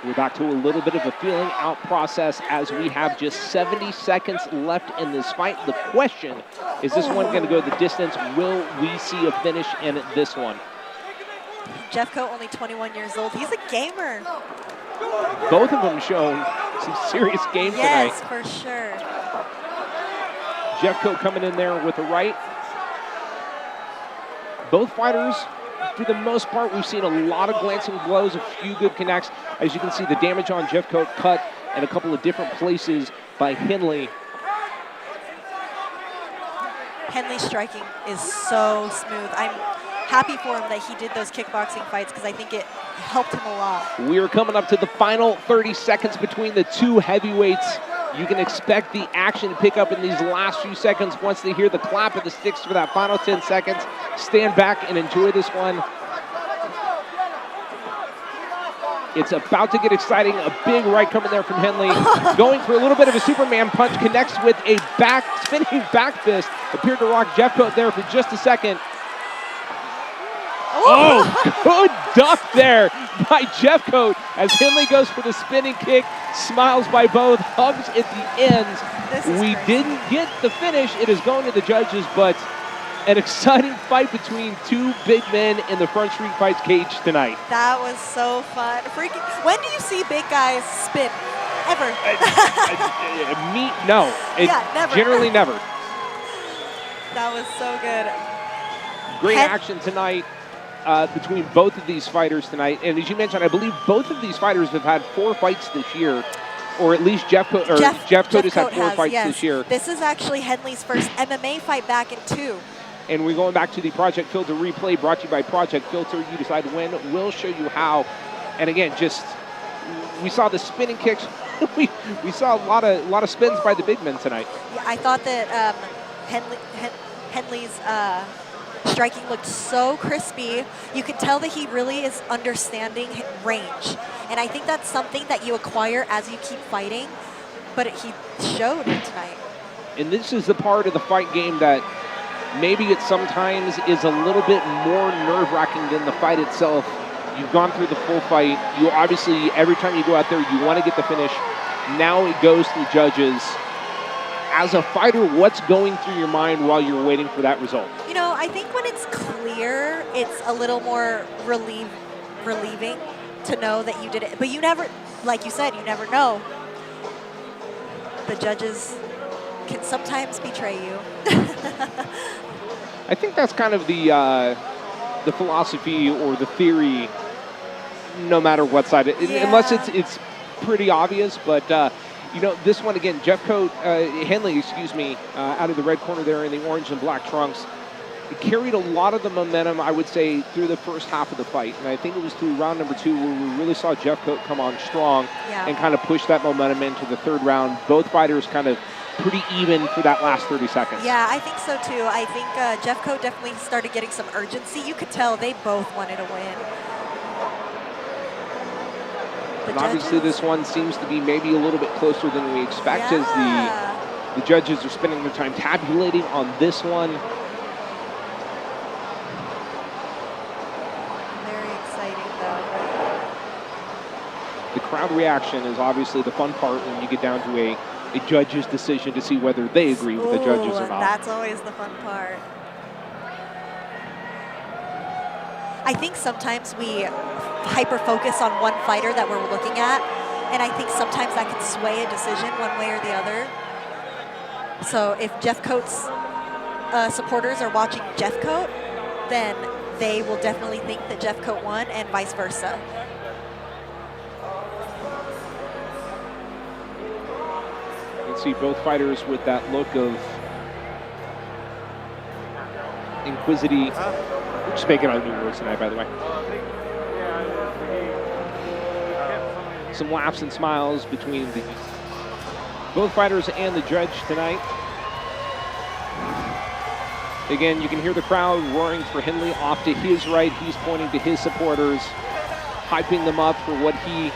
We're back to a little bit of a feeling out process as we have just 70 seconds left in this fight. The question, is this one going to go the distance? Will we see a finish in this one? Jeffcoat, only 21 years old. He's a gamer. Both of them showing some serious game tonight. Yes, for sure. Jeffcoat coming in there with a right. Both fighters for the most part, we've seen a lot of glancing blows, a few good connects. As you can see, the damage on Jeffcoat cut in a couple of different places by Henley. Henley's striking is so smooth. I'm happy for him that he did those kickboxing fights because I think it helped him a lot. We are coming up to the final 30 seconds between the two heavyweights. You can expect the action to pick up in these last few seconds once they hear the clap of the sticks for that final 10 seconds. Stand back and enjoy this one. It's about to get exciting. A big right coming there from Henley. Going for a little bit of a Superman punch. Connects with a spinning back fist. Appeared to rock Jeffcoat there for just a second. Oh, good duck there by Jeffcoat as Henley goes for the spinning kick. Smiles by both. Hugs at the ends. We didn't get the finish. It is going to the judges, but an exciting fight between two big men in the Front Street Fights cage tonight. That was so fun. Freaking! When do you see big guys spin? Ever? No. Yeah, never. Generally never. That was so good. Great action tonight between both of these fighters tonight. And as you mentioned, I believe both of these fighters have had 4 fights this year. Or at least Jeffcoat has had 4 fights this year. This is actually Henley's first MMA fight back in 2. And we're going back to the Project Filter replay brought to you by Project Filter. You decide when. We'll show you how. And again, we saw the spinning kicks. we saw a lot of spins by the big men tonight. Yeah, I thought that Henley's striking looked so crispy. You can tell that he really is understanding range. And I think that's something that you acquire as you keep fighting. But he showed it tonight. And this is the part of the fight game that maybe it sometimes is a little bit more nerve-wracking than the fight itself. You've gone through the full fight. You obviously, every time you go out there, you want to get the finish. Now it goes to the judges. As a fighter, what's going through your mind while you're waiting for that result? You know, I think when it's clear, it's a little more relieving to know that you did it. But you never, like you said, you never know. The judges can sometimes betray you. I think that's kind of the philosophy or the theory, no matter what side, unless it's pretty obvious. But you know, this one again, Henley, out of the red corner there in the orange and black trunks, it carried a lot of the momentum, I would say, through the first half of the fight. And I think it was through round number 2 where we really saw Jeffcoat come on strong and kind of push that momentum into the third round. Both fighters kind of pretty even for that last 30 seconds. Yeah, I think so too. I think Jeffcoat definitely started getting some urgency. You could tell they both wanted to win. And obviously this one seems to be maybe a little bit closer than we expect as the judges are spending their time tabulating on this one. Very exciting though. The crowd reaction is obviously the fun part when you get down to a judge's decision to see whether they agree with the judges or not. That's always the fun part. I think sometimes we hyper-focus on one fighter that we're looking at, and I think sometimes that can sway a decision one way or the other. So if Jeffcoat's supporters are watching Jeffcoat, then they will definitely think that Jeffcoat won and vice versa. You can see both fighters with that look of inquisitive. We're just making out new words tonight, by the way. Some laughs and smiles between both fighters and the judge tonight. Again, you can hear the crowd roaring for Henley off to his right. He's pointing to his supporters, hyping them up for what he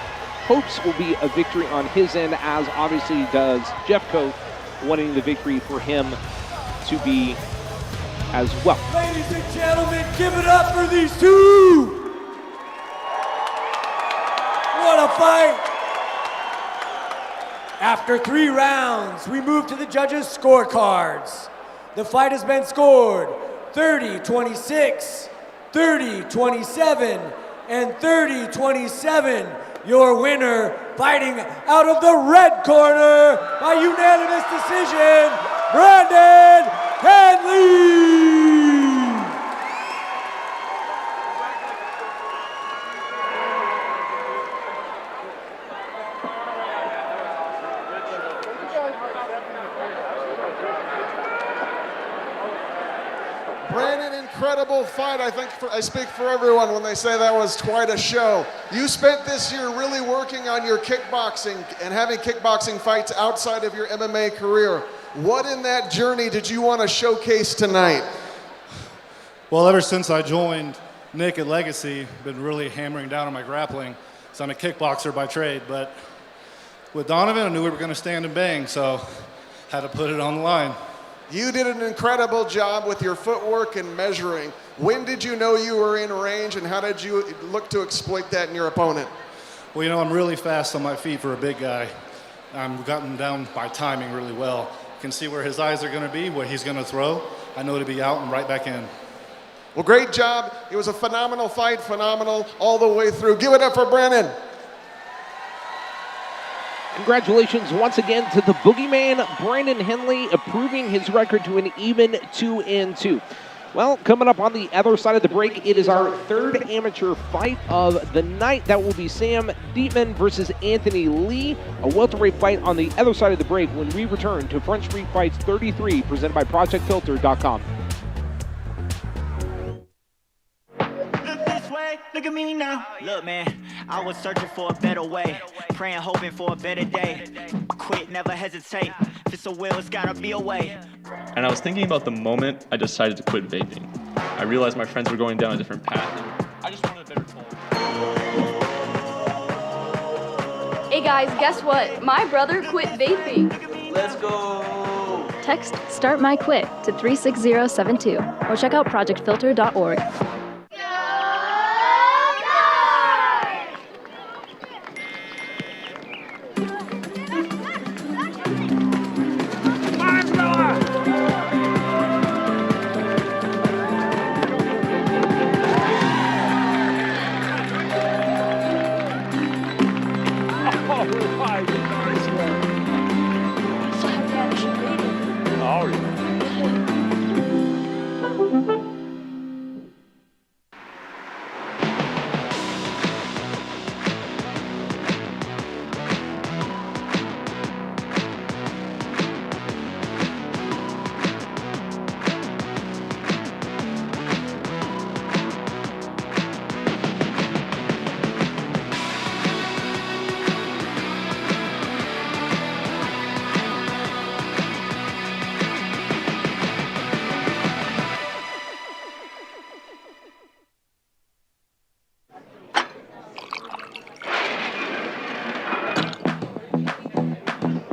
hopes will be a victory on his end, as obviously does Jeffcoat, wanting the victory for him to be as well. Ladies and gentlemen, give it up for these two! What a fight! After 3 rounds, we move to the judges' scorecards. The fight has been scored 30-26, 30-27, and 30-27. Your winner, fighting out of the red corner by unanimous decision, Brandon Henley! incredible fight. I think I speak for everyone when they say that was quite a show. You spent this year really working on your kickboxing and having kickboxing fights outside of your MMA career. What in that journey did you want to showcase tonight? Well, ever since I joined Nick at Legacy, been really hammering down on my grappling. So I'm a kickboxer by trade, but with Donovan, I knew we were going to stand and bang, so had to put it on the line. You did an incredible job with your footwork and measuring. When did you know you were in range, and how did you look to exploit that in your opponent? Well, you know, I'm really fast on my feet for a big guy. I'm gotten down by timing really well. You can see where his eyes are going to be, what he's going to throw. I know to be out and right back in. Well, great job. It was a phenomenal fight, phenomenal all the way through. Give it up for Brandon. Congratulations once again to the boogeyman, Brandon Henley, improving his record to an even 2-2. Well, coming up on the other side of the break, it is our third amateur fight of the night. That will be Sam Diteman versus Anthony Lee, a welterweight fight on the other side of the break when we return to Front Street Fights 33, presented by ProjectFilter.com. Look at me now. Look, man, I was searching for a better way, praying, hoping for a better day. Quit, never hesitate. If it's a will, it's gotta be a way. And I was thinking about the moment I decided to quit vaping. I realized my friends were going down a different path. I just wanted a better tool. Hey guys, guess what? My brother quit vaping. Let's go. Text Start My Quit to 36072 or check out projectfilter.org.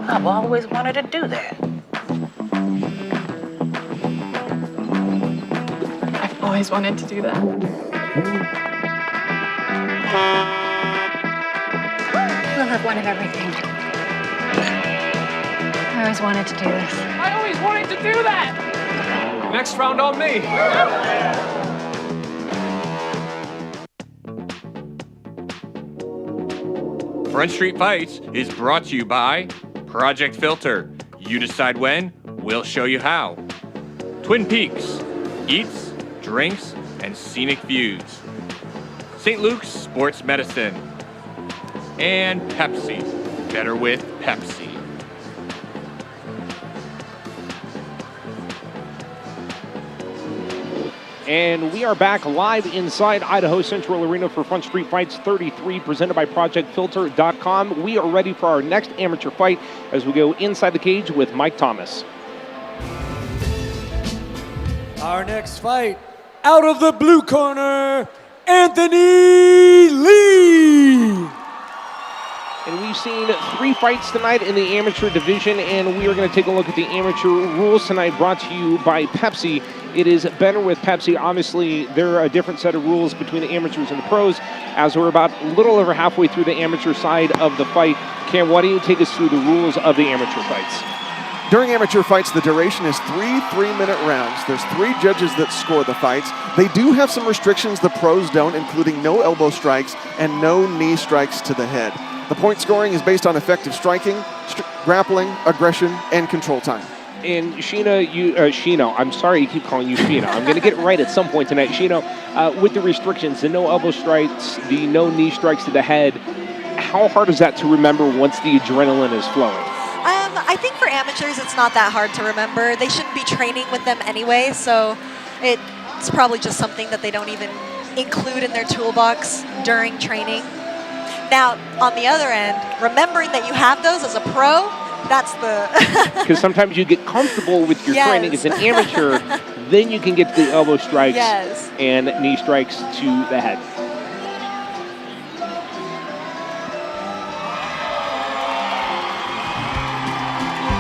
I've always wanted to do that. I've always wanted to do that. Well, I've wanted everything. I always wanted to do this. I always wanted to do that! Next round on me. Front Street Fights is brought to you by Project Filter. You decide when, we'll show you how. Twin Peaks, eats, drinks, and scenic views. St. Luke's Sports Medicine. And Pepsi, better with Pepsi. And we are back live inside Idaho Central Arena for Front Street Fights 33, presented by ProjectFilter.com. We are ready for our next amateur fight as we go inside the cage with Mike Thomas. Our next fight, out of the blue corner, Anthony Lee. And we've seen 3 fights tonight in the amateur division, and we are going to take a look at the amateur rules tonight, brought to you by Pepsi. It is better with Pepsi. Obviously, there are a different set of rules between the amateurs and the pros, as we're about a little over halfway through the amateur side of the fight. Cam, why don't you take us through the rules of the amateur fights? During amateur fights, the duration is 3 3-minute rounds. There's 3 judges that score the fights. They do have some restrictions the pros don't, including no elbow strikes and no knee strikes to the head. The point scoring is based on effective striking, grappling, aggression, and control time. And Sheena, I'm sorry you keep calling you Sheena. I'm going to get it right at some point tonight. Sheena, with the restrictions, the no elbow strikes, the no knee strikes to the head, how hard is that to remember once the adrenaline is flowing? I think for amateurs, it's not that hard to remember. They shouldn't be training with them anyway, so it's probably just something that they don't even include in their toolbox during training. Now, on the other end, remembering that you have those as a pro, that's the... Because sometimes you get comfortable with your training as an amateur, then you can get to the elbow strikes and knee strikes to the head.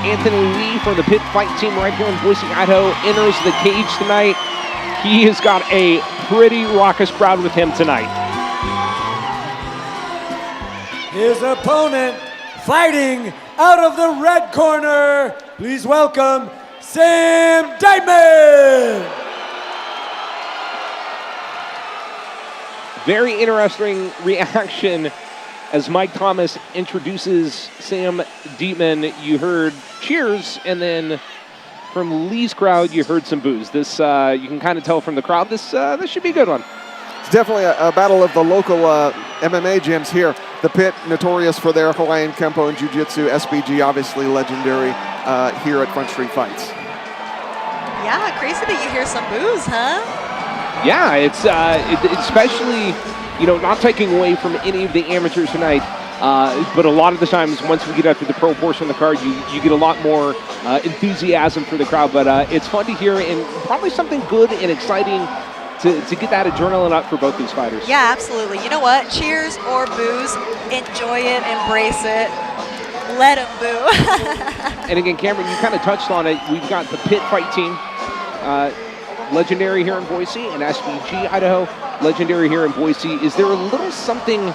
Anthony Lee from the Pit Fight Team right here in Boise, Idaho, enters the cage tonight. He has got a pretty raucous crowd with him tonight. His opponent fighting out of the red corner. Please welcome Sam Diteman. Very interesting reaction as Mike Thomas introduces Sam Diteman. You heard cheers, and then from Lee's crowd, you heard some boos. This, you can kind of tell from the crowd, this should be a good one. It's definitely a battle of the local MMA gyms here. The Pit, notorious for their Hawaiian Kempo and Jiu-Jitsu. SBG, obviously legendary here at Front Street Fights. Yeah, crazy that you hear some boos, huh? Yeah, it's especially, you know, not taking away from any of the amateurs tonight, but a lot of the times once we get up to the pro portion of the card, you get a lot more enthusiasm for the crowd. But it's fun to hear, and probably something good and exciting to get that adrenaline up for both these fighters. Yeah, absolutely. You know what? Cheers or boos, enjoy it, embrace it. Let them boo. And again, Cameron, you kind of touched on it. We've got the Pit Fight Team, legendary here in Boise, and SBG Idaho, legendary here in Boise. Is there a little something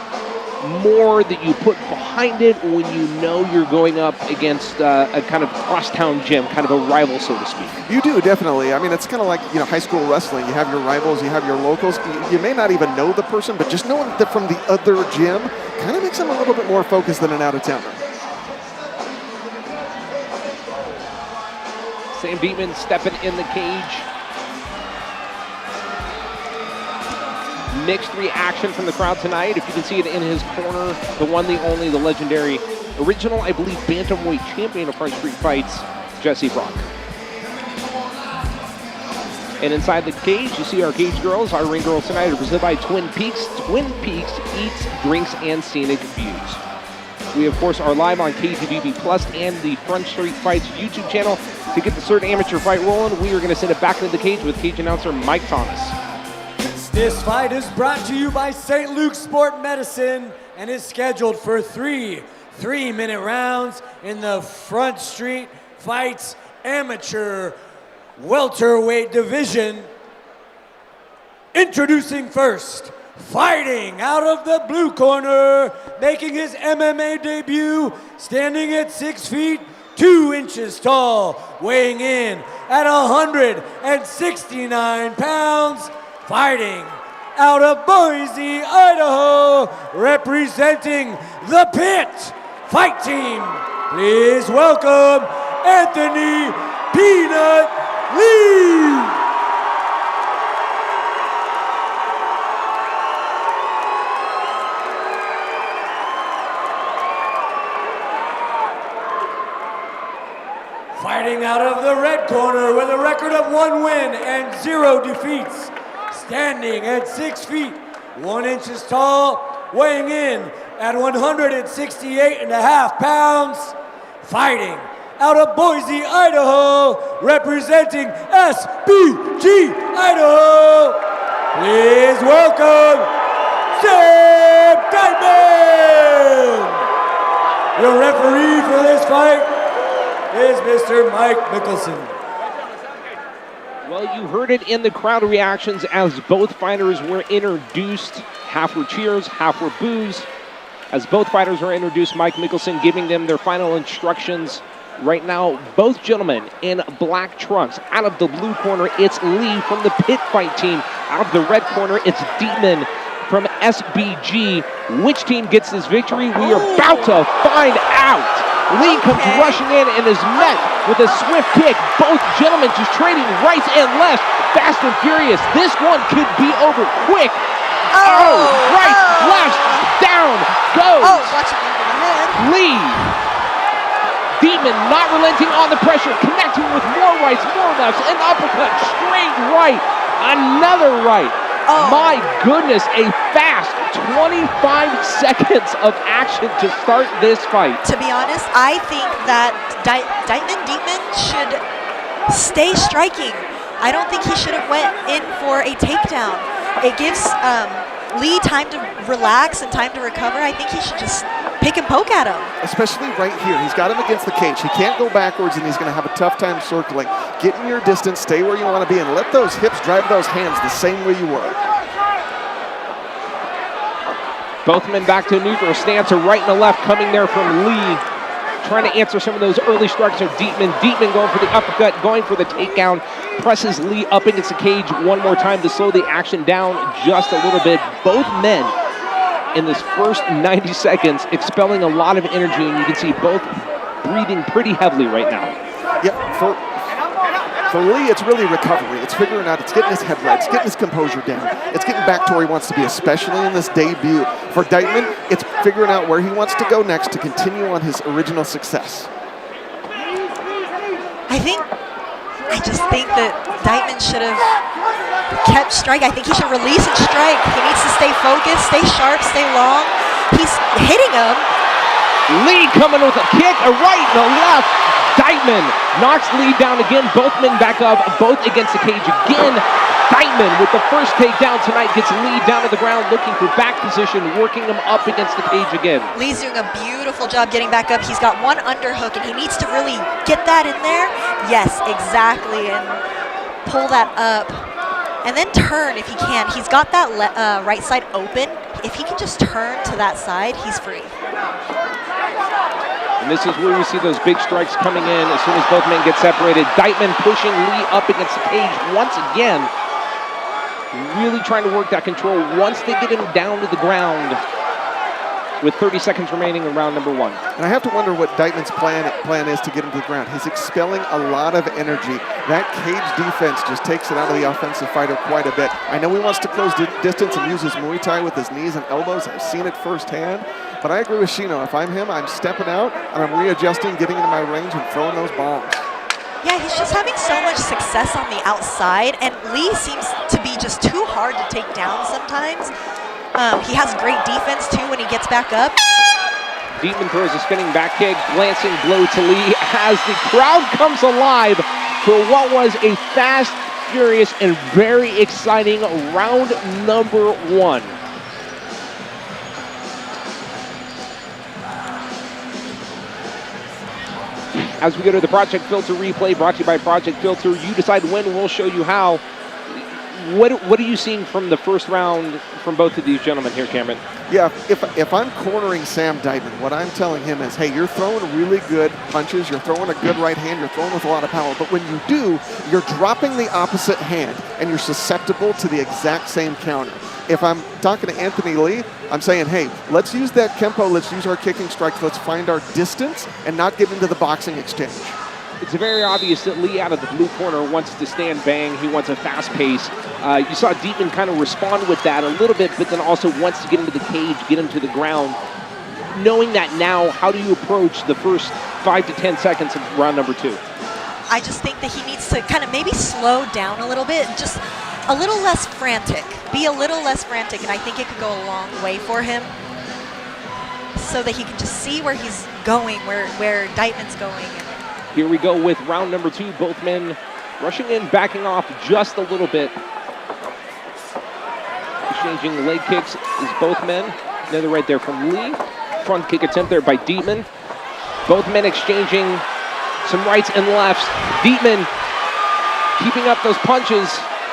more that you put behind it when you know you're going up against a kind of crosstown gym, kind of a rival, so to speak? You do, definitely. I mean, it's kind of like, you know, high school wrestling. You have your rivals, you have your locals. You may not even know the person, but just knowing that from the other gym kind of makes them a little bit more focused than an out-of-towner. Sam Diteman stepping in the cage. Mixed reaction from the crowd tonight. If you can see it in his corner, the one, the only, the legendary, original, I believe, bantamweight champion of Front Street Fights, Jesse Brock. And inside the cage, you see our cage girls. Our ring girls tonight are presented by Twin Peaks. Twin Peaks eats, drinks, and scenic views. We, of course, are live on KTVB Plus and the Front Street Fights YouTube channel. To get the third amateur fight rolling, we are going to send it back into the cage with cage announcer Mike Thomas. This fight is brought to you by St. Luke's Sport Medicine and is scheduled for three 3-minute rounds in the Front Street Fights Amateur Welterweight Division. Introducing first, fighting out of the blue corner, making his MMA debut, standing at 6 feet, 2 inches tall, weighing in at 169 pounds, fighting out of Boise, Idaho, representing the Pit Fight Team. Please welcome Anthony Peanut Lee. Fighting out of the red corner with a record of 1 win and 0 defeats. Standing at 6 feet, 1 inches tall, weighing in at 168.5 pounds, fighting out of Boise, Idaho, representing SBG Idaho. Please welcome Sam Diteman. Your referee for this fight is Mr. Mike Mickelson. Well, you heard it in the crowd reactions as both fighters were introduced. Half were cheers, half were boos. As both fighters were introduced, Mike Mickelson giving them their final instructions. Right now, both gentlemen in black trunks. Out of the blue corner, it's Lee from the Pit Fight Team. Out of the red corner, it's Diteman from SBG. Which team gets this victory? We are about to find out. Lee comes rushing in and is met with a swift kick. Both gentlemen just trading right and left, fast and furious. This one could be over quick. Right, left, down goes. Watch him over the head. Lee. Diteman not relenting on the pressure, connecting with more rights, more lefts, an uppercut, straight right. Another right. Oh. My goodness, a fast 25 seconds of action to start this fight. To be honest, I think that Diteman should stay striking. I don't think he should have went in for a takedown. It gives Lee time to relax and time to recover. I think he should just pick and poke at him. Especially right here. He's got him against the cage. He can't go backwards, and he's going to have a tough time circling. Get in your distance, stay where you want to be, and let those hips drive those hands the same way you were. Both men back to a neutral stance, a right and a left coming there from Lee. Trying to answer some of those early strikes of Diteman. Diteman going for the uppercut, going for the takedown. Presses Lee up against the cage one more time to slow the action down just a little bit. Both men in this first 90 seconds expelling a lot of energy, and you can see both breathing pretty heavily right now. Yep, for Lee, it's really recovery. It's figuring out, it's getting his head right, it's getting his composure down. It's getting back to where he wants to be, especially in this debut. For Diteman, it's figuring out where he wants to go next to continue on his original success. I just think that Diteman should have kept striking. I think he should release and strike. He needs to stay focused, stay sharp, stay long. He's hitting him. Lee coming with a kick, a right and a left. Diteman knocks Lee down again. Both men back up, both against the cage again. Diteman with the first takedown tonight gets Lee down to the ground, looking for back position, working him up against the cage again. Lee's doing a beautiful job getting back up. He's got one underhook, and he needs to really get that in there. Yes, exactly, and pull that up. And then turn if he can. He's got that right side open. If he can just turn to that side, he's free. And this is where we see those big strikes coming in as soon as both men get separated. Diteman pushing Lee up against the cage once again. Really trying to work that control once they get him down to the ground with 30 seconds remaining in round number one. And I have to wonder what Diteman's plan is to get him to the ground. He's expelling a lot of energy. That cage defense just takes it out of the offensive fighter quite a bit. I know he wants to close distance and use his Muay Thai with his knees and elbows. I've seen it firsthand. But I agree with Shino. If I'm him, I'm stepping out and I'm readjusting, getting into my range and throwing those bombs. Yeah, he's just having so much success on the outside, and Lee seems to be just too hard to take down sometimes. He has great defense, too, when he gets back up. Diteman throws a spinning back kick, glancing blow to Lee as the crowd comes alive for what was a fast, furious, and very exciting round number one. As we go to the Project Filter replay, brought to you by Project Filter, you decide when, we'll show you how. What are you seeing from the first round from both of these gentlemen here, Cameron? Yeah, if I'm cornering Sam Diteman, what I'm telling him is, hey, you're throwing really good punches, you're throwing a good right hand, you're throwing with a lot of power, but when you do, you're dropping the opposite hand, and you're susceptible to the exact same counter. If I'm talking to Anthony Lee, I'm saying, hey, let's use that Kempo, let's use our kicking strikes, let's find our distance and not get into the boxing exchange. It's very obvious that Lee out of the blue corner wants to stand bang. He wants a fast pace. You saw Diteman kind of respond with that a little bit, but then also wants to get into the cage, get him to the ground. Knowing that now, how do you approach the first 5 to 10 seconds of round number two? I just think that he needs to kind of maybe slow down a little bit, just a little less frantic. Be a little less frantic, and I think it could go a long way for him so that he can just see where he's going, where Diteman's going. Here we go with round number two. Both men rushing in, backing off just a little bit. Exchanging leg kicks is both men. Another right there from Lee. Front kick attempt there by Diteman. Both men exchanging some rights and lefts. Diteman keeping up those punches,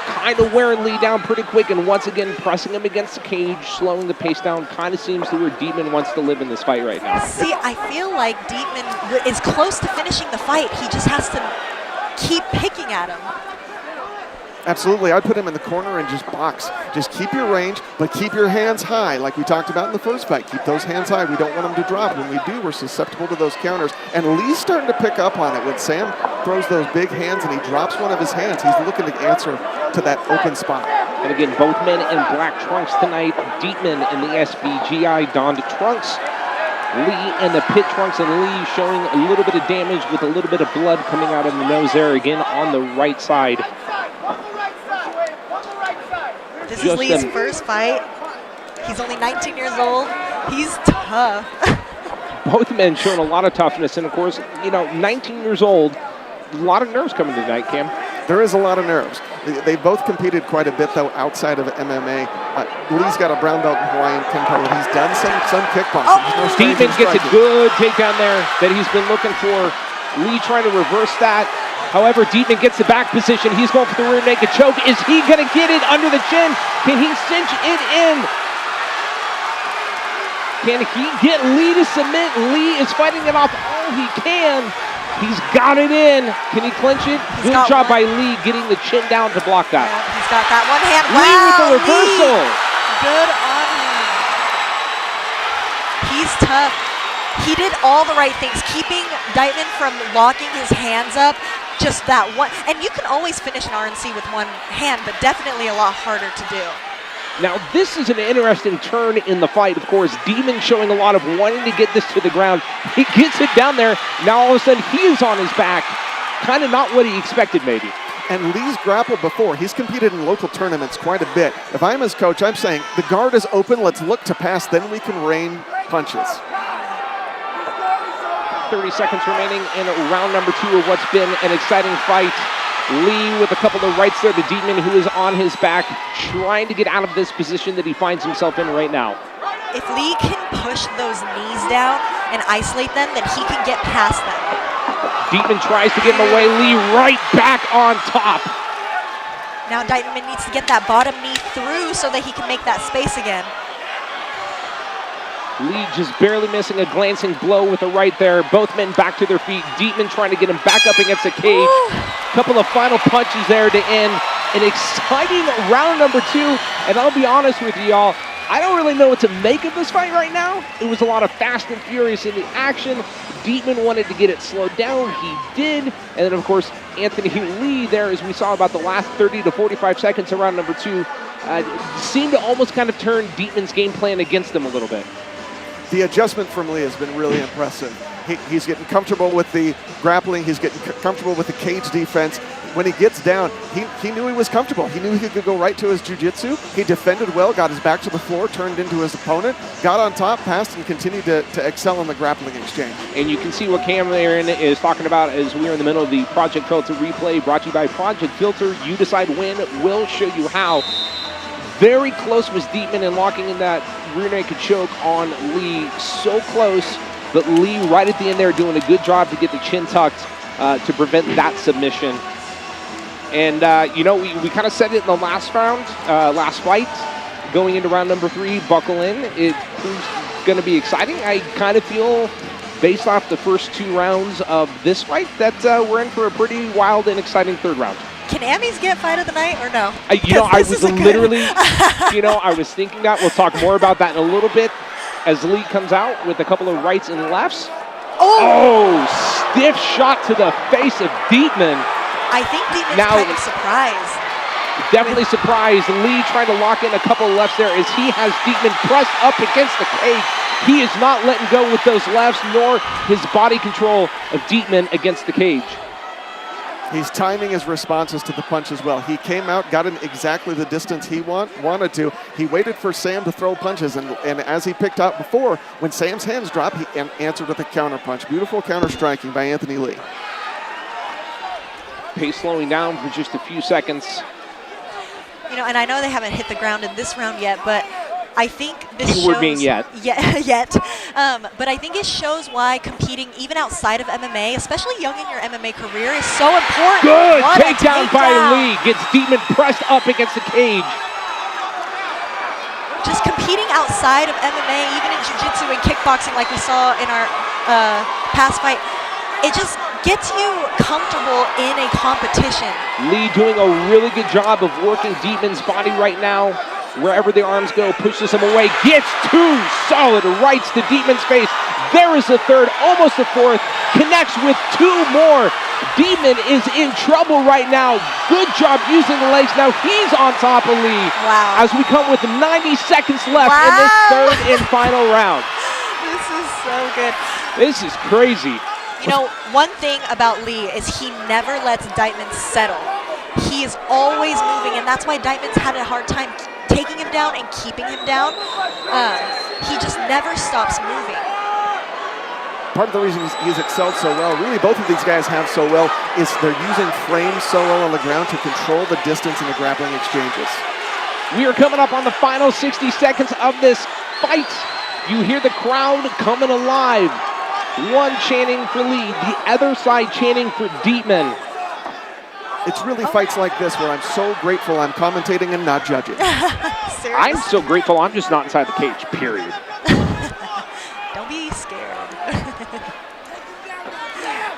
kind of wearing Lee down pretty quick, and once again pressing him against the cage, slowing the pace down. Kind of seems to where Diteman wants to live in this fight right now. See, I feel like Diteman is close to finishing the fight. He just has to keep picking at him. Absolutely, I'd put him in the corner and just box. Just keep your range, but keep your hands high, like we talked about in the first fight. Keep those hands high. We don't want them to drop. When we do, we're susceptible to those counters. And Lee's starting to pick up on it. When Sam throws those big hands and he drops one of his hands, he's looking to answer to that open spot. And again, both men in black trunks tonight. Diteman in the SBGI donned trunks. Lee in the pit trunks, and Lee showing a little bit of damage with a little bit of blood coming out of the nose there again on the right side. is Lee's first fight. He's only 19 years old. He's tough. Both men showing a lot of toughness, and of course, 19 years old, a lot of nerves coming tonight, Cam. There is a lot of nerves. They both competed quite a bit, though, outside of MMA. Lee's got a brown belt in Hawaiian Kempo. He's done some kickboxing. Diteman gets a good takedown there that he's been looking for. Lee trying to reverse that. However, Diteman gets the back position. He's going for the rear naked choke. Is he going to get it under the chin? Can he cinch it in? Can he get Lee to submit? Lee is fighting it off all he can. He's got it in. Can he clinch it? Good job by Lee getting the chin down to block that. Yeah, he's got that one hand. Lee with the reversal. Good on him. He's tough. He did all the right things, keeping Diteman from locking his hands up. Just that one. And you can always finish an RNC with one hand, but definitely a lot harder to do. Now, this is an interesting turn in the fight. Of course, Diteman showing a lot of wanting to get this to the ground. He gets it down there. Now, all of a sudden, he is on his back. Kind of not what he expected, maybe. And Lee's grappled before. He's competed in local tournaments quite a bit. If I'm his coach, I'm saying the guard is open. Let's look to pass. Then we can rain punches. 30 seconds remaining in round number 2 of what's been an exciting fight. Lee with a couple of rights there to Diteman, who is on his back, trying to get out of this position that he finds himself in right now. If Lee can push those knees down and isolate them, then he can get past them. Diteman tries to get him away. Lee right back on top. Now Diteman needs to get that bottom knee through so that he can make that space again. Lee just barely missing a glancing blow with a right there. Both men back to their feet. Diteman trying to get him back up against the cage. Couple of final punches there to end an exciting round number 2. And I'll be honest with you, y'all, I don't really know what to make of this fight right now. It was a lot of fast and furious in the action. Diteman wanted to get it slowed down. He did. And then, of course, Anthony Lee there, as we saw about the last 30 to 45 seconds of round number 2, seemed to almost kind of turn Diteman's game plan against him a little bit. The adjustment from Lee has been really impressive. He's getting comfortable with the grappling. He's getting comfortable with the cage defense. When he gets down, he knew he was comfortable. He knew he could go right to his jiu-jitsu. He defended well, got his back to the floor, turned into his opponent, got on top, passed, and continued to excel in the grappling exchange. And you can see what Cameron is talking about as we are in the middle of the Project Filter replay, brought to you by Project Filter. You decide when, we'll show you how. Very close was Diteman in locking in that rear naked choke on Lee. So close, but Lee right at the end there doing a good job to get the chin tucked to prevent that submission. And, we kind of said it in the last round, last fight. Going into round number 3, buckle in. It's going to be exciting. I kind of feel, based off the first 2 rounds of this fight, that we're in for a pretty wild and exciting 3rd round. Can Amis get fight of the night or no? I was literally, I was thinking that. We'll talk more about that in a little bit as Lee comes out with a couple of rights and lefts. Oh, stiff shot to the face of Diteman. I think Diteman's kind of surprised. Definitely surprised. Lee trying to lock in a couple of lefts there as he has Diteman pressed up against the cage. He is not letting go with those lefts, nor his body control of Diteman against the cage. He's timing his responses to the punch as well. He came out, got in exactly the distance he wanted to. He waited for Sam to throw punches, and as he picked up before, when Sam's hands dropped, he answered with a counter punch. Beautiful counter striking by Anthony Lee. Pace slowing down for just a few seconds. And I know they haven't hit the ground in this round yet, but I think this shows... being yet. But I think it shows why competing even outside of MMA, especially young in your MMA career, is so important. Good takedown by Lee. Gets Diteman pressed up against the cage. Just competing outside of MMA, even in jiu-jitsu and kickboxing like we saw in our past fight, it just gets you comfortable in a competition. Lee doing a really good job of working Diteman's body right now. Wherever the arms go, pushes him away, gets 2 solid rights to Diteman's face. There is a 3rd, almost a 4th, connects with 2 more. Diteman is in trouble right now. Good job using the legs. Now he's on top of Lee. Wow. As we come with 90 seconds left in this 3rd and final round. This is so good. This is crazy. One thing about Lee is he never lets Diteman settle. He is always moving, and that's why Diteman's had a hard time taking him down and keeping him down. He just never stops moving. Part of the reason he's excelled so well, really both of these guys have so well, is they're using frames so well on the ground to control the distance in the grappling exchanges. We are coming up on the final 60 seconds of this fight. You hear the crowd coming alive. One chanting for Lee, the other side chanting for Diteman. It's really fights like this where I'm so grateful I'm commentating and not judging. I'm so grateful I'm just not inside the cage, period. Don't be scared.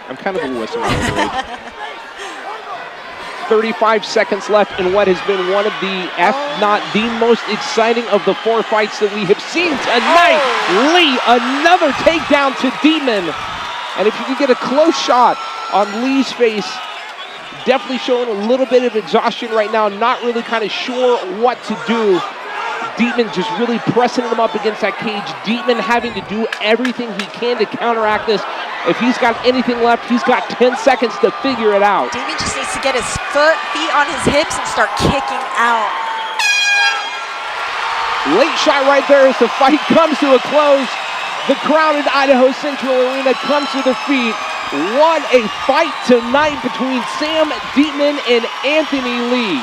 I'm kind of a wuss. 35 seconds left in what has been one of the, if not the most exciting of the 4 fights that we have seen tonight. Lee, another takedown to Diteman. And if you could get a close shot on Lee's face, definitely showing a little bit of exhaustion right now, not really kind of sure what to do. Diteman just really pressing him up against that cage. Diteman having to do everything he can to counteract this. If he's got anything left, he's got 10 seconds to figure it out. Diteman just needs to get his feet on his hips and start kicking out. Late shot right there as the fight comes to a close. The crowded Idaho Central Arena comes to their feet. What a fight tonight between Sam Diteman and Anthony Lee.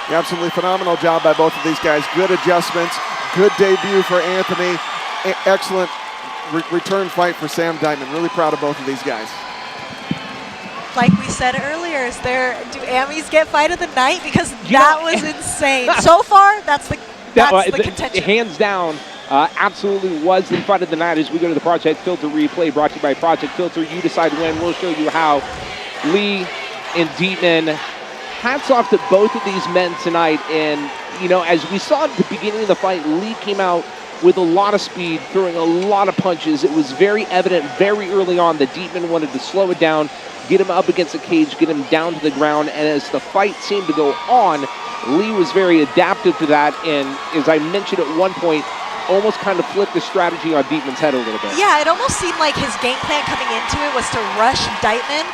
Absolutely phenomenal job by both of these guys. Good adjustments, good debut for Anthony. Excellent return fight for Sam Diteman. Really proud of both of these guys. Like we said earlier, do Amis get fight of the night? Because that was insane. So far, that's the contention. Hands down, absolutely was the fight of the night as we go to the Project Filter replay brought to you by Project Filter. You decide when. We'll show you how. Lee and Diteman. Hats off to both of these men tonight. And, you know, as we saw at the beginning of the fight, Lee came out with a lot of speed, throwing a lot of punches. It was very evident very early on that Diteman wanted to slow it down, get him up against the cage, get him down to the ground. And as the fight seemed to go on, Lee was very adaptive to that. And as I mentioned at one point, almost kind of flipped the strategy on Diteman's head a little bit. Yeah, it almost seemed like his game plan coming into it was to rush Diteman.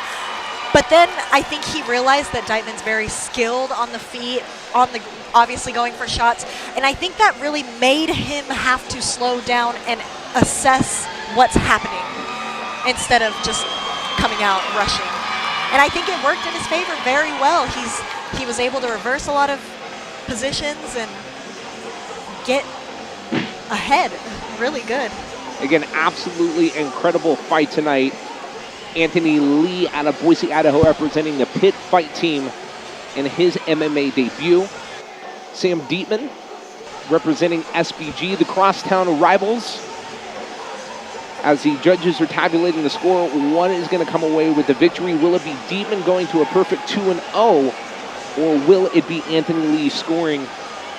But then I think he realized that Diteman's very skilled on the feet, obviously going for shots. And I think that really made him have to slow down and assess what's happening instead of just coming out rushing. And I think it worked in his favor very well. He was able to reverse a lot of positions and get ahead really good. Again, absolutely incredible fight tonight. Anthony Lee out of Boise, Idaho, representing the Pit Fight Team in his MMA debut. Sam Diteman representing SBG, the crosstown rivals. As the judges are tabulating the score, one is going to come away with the victory. Will it be Diteman going to a perfect 2-0, or will it be Anthony Lee scoring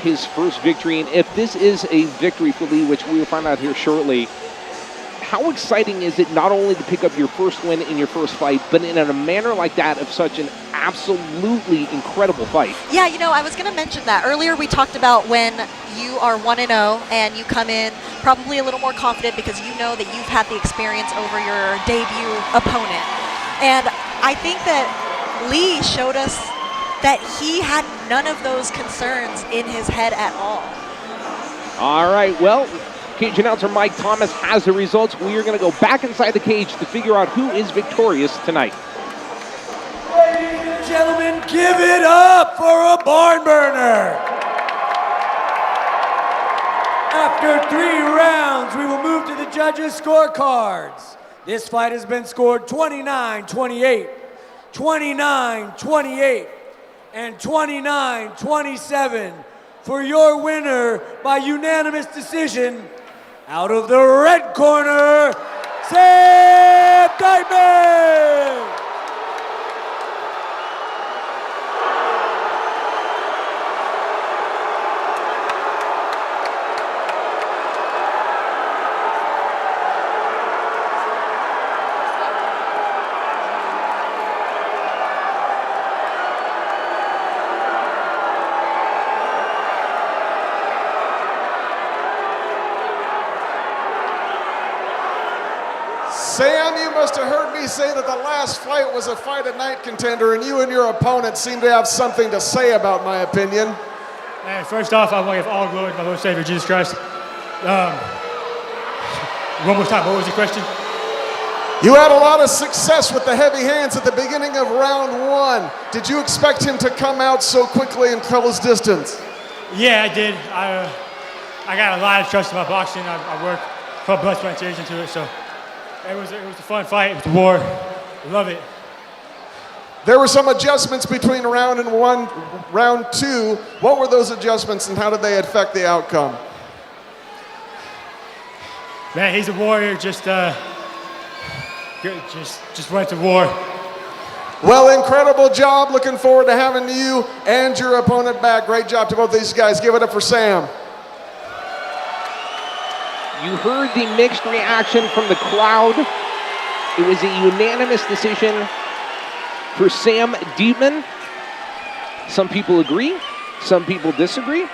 his first victory? And if this is a victory for Lee, which we will find out here shortly, how exciting is it not only to pick up your first win in your first fight, but in a manner like that of such an absolutely incredible fight? Yeah, you know, I was going to mention that. Earlier we talked about when you are 1-0 and you come in probably a little more confident because you know that you've had the experience over your debut opponent. And I think that Lee showed us that he had none of those concerns in his head at all. All right, well, cage announcer Mike Thomas has the results. We are going to go back inside the cage to figure out who is victorious tonight. Ladies and gentlemen, give it up for a barn burner. After 3 rounds, we will move to the judges' scorecards. This fight has been scored 29-28, 29-28, and 29-27 for your winner by unanimous decision. Out of the red corner, Sam Diteman! Sam, you must have heard me say that the last fight was a fight of night contender, and you and your opponent seem to have something to say about my opinion. And first off, I want to give all glory to my Lord Savior, Jesus Christ. One more time, what was the question? You had a lot of success with the heavy hands at the beginning of round one. Did you expect him to come out so quickly and cut his distance? Yeah, I did. I got a lot of trust in my boxing. I work put blood, sweat, and tears into it, so it was a fun fight. It was a war. Love it. There were some adjustments between round two. What were those adjustments and how did they affect the outcome? Man, he's a warrior. Just went to war. Well, incredible job. Looking forward to having you and your opponent back. Great job to both these guys. Give it up for Sam. You heard the mixed reaction from the crowd. It was a unanimous decision for Sam Diteman. Some people agree, some people disagree.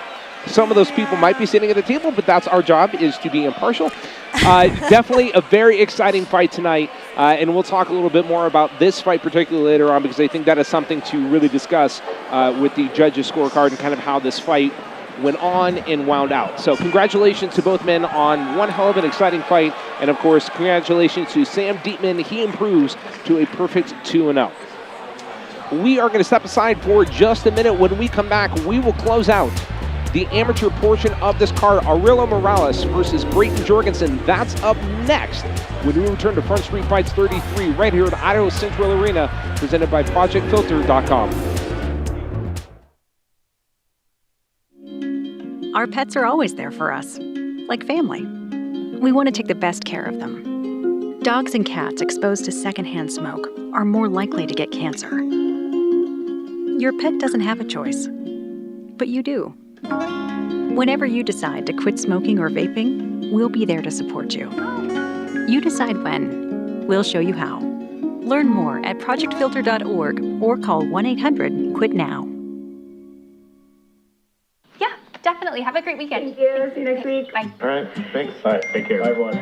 Some of those people might be sitting at the table, but that's our job, is to be impartial. Definitely a very exciting fight tonight, and we'll talk a little bit more about this fight particularly later on, because I think that is something to really discuss with the judges' scorecard and kind of how this fight went on and wound out. So congratulations to both men on one hell of an exciting fight, and of course, congratulations to Sam Diteman. He improves to a perfect 2-0. We are going to step aside for just a minute. When we come back, we will close out the amateur portion of this card. Aurelio Morales versus Brayton Jorgensson. That's up next when we return to Front Street Fights 33 right here at Idaho Central Arena, presented by ProjectFilter.com. Our pets are always there for us, like family. We want to take the best care of them. Dogs and cats exposed to secondhand smoke are more likely to get cancer. Your pet doesn't have a choice, but you do. Whenever you decide to quit smoking or vaping, we'll be there to support you. You decide when. We'll show you how. Learn more at projectfilter.org or call 1-800-QUIT-NOW. Yeah, definitely. Have a great weekend. Thank you. See you next week. Bye. All right. Thanks. All right. Take care. Bye, everyone.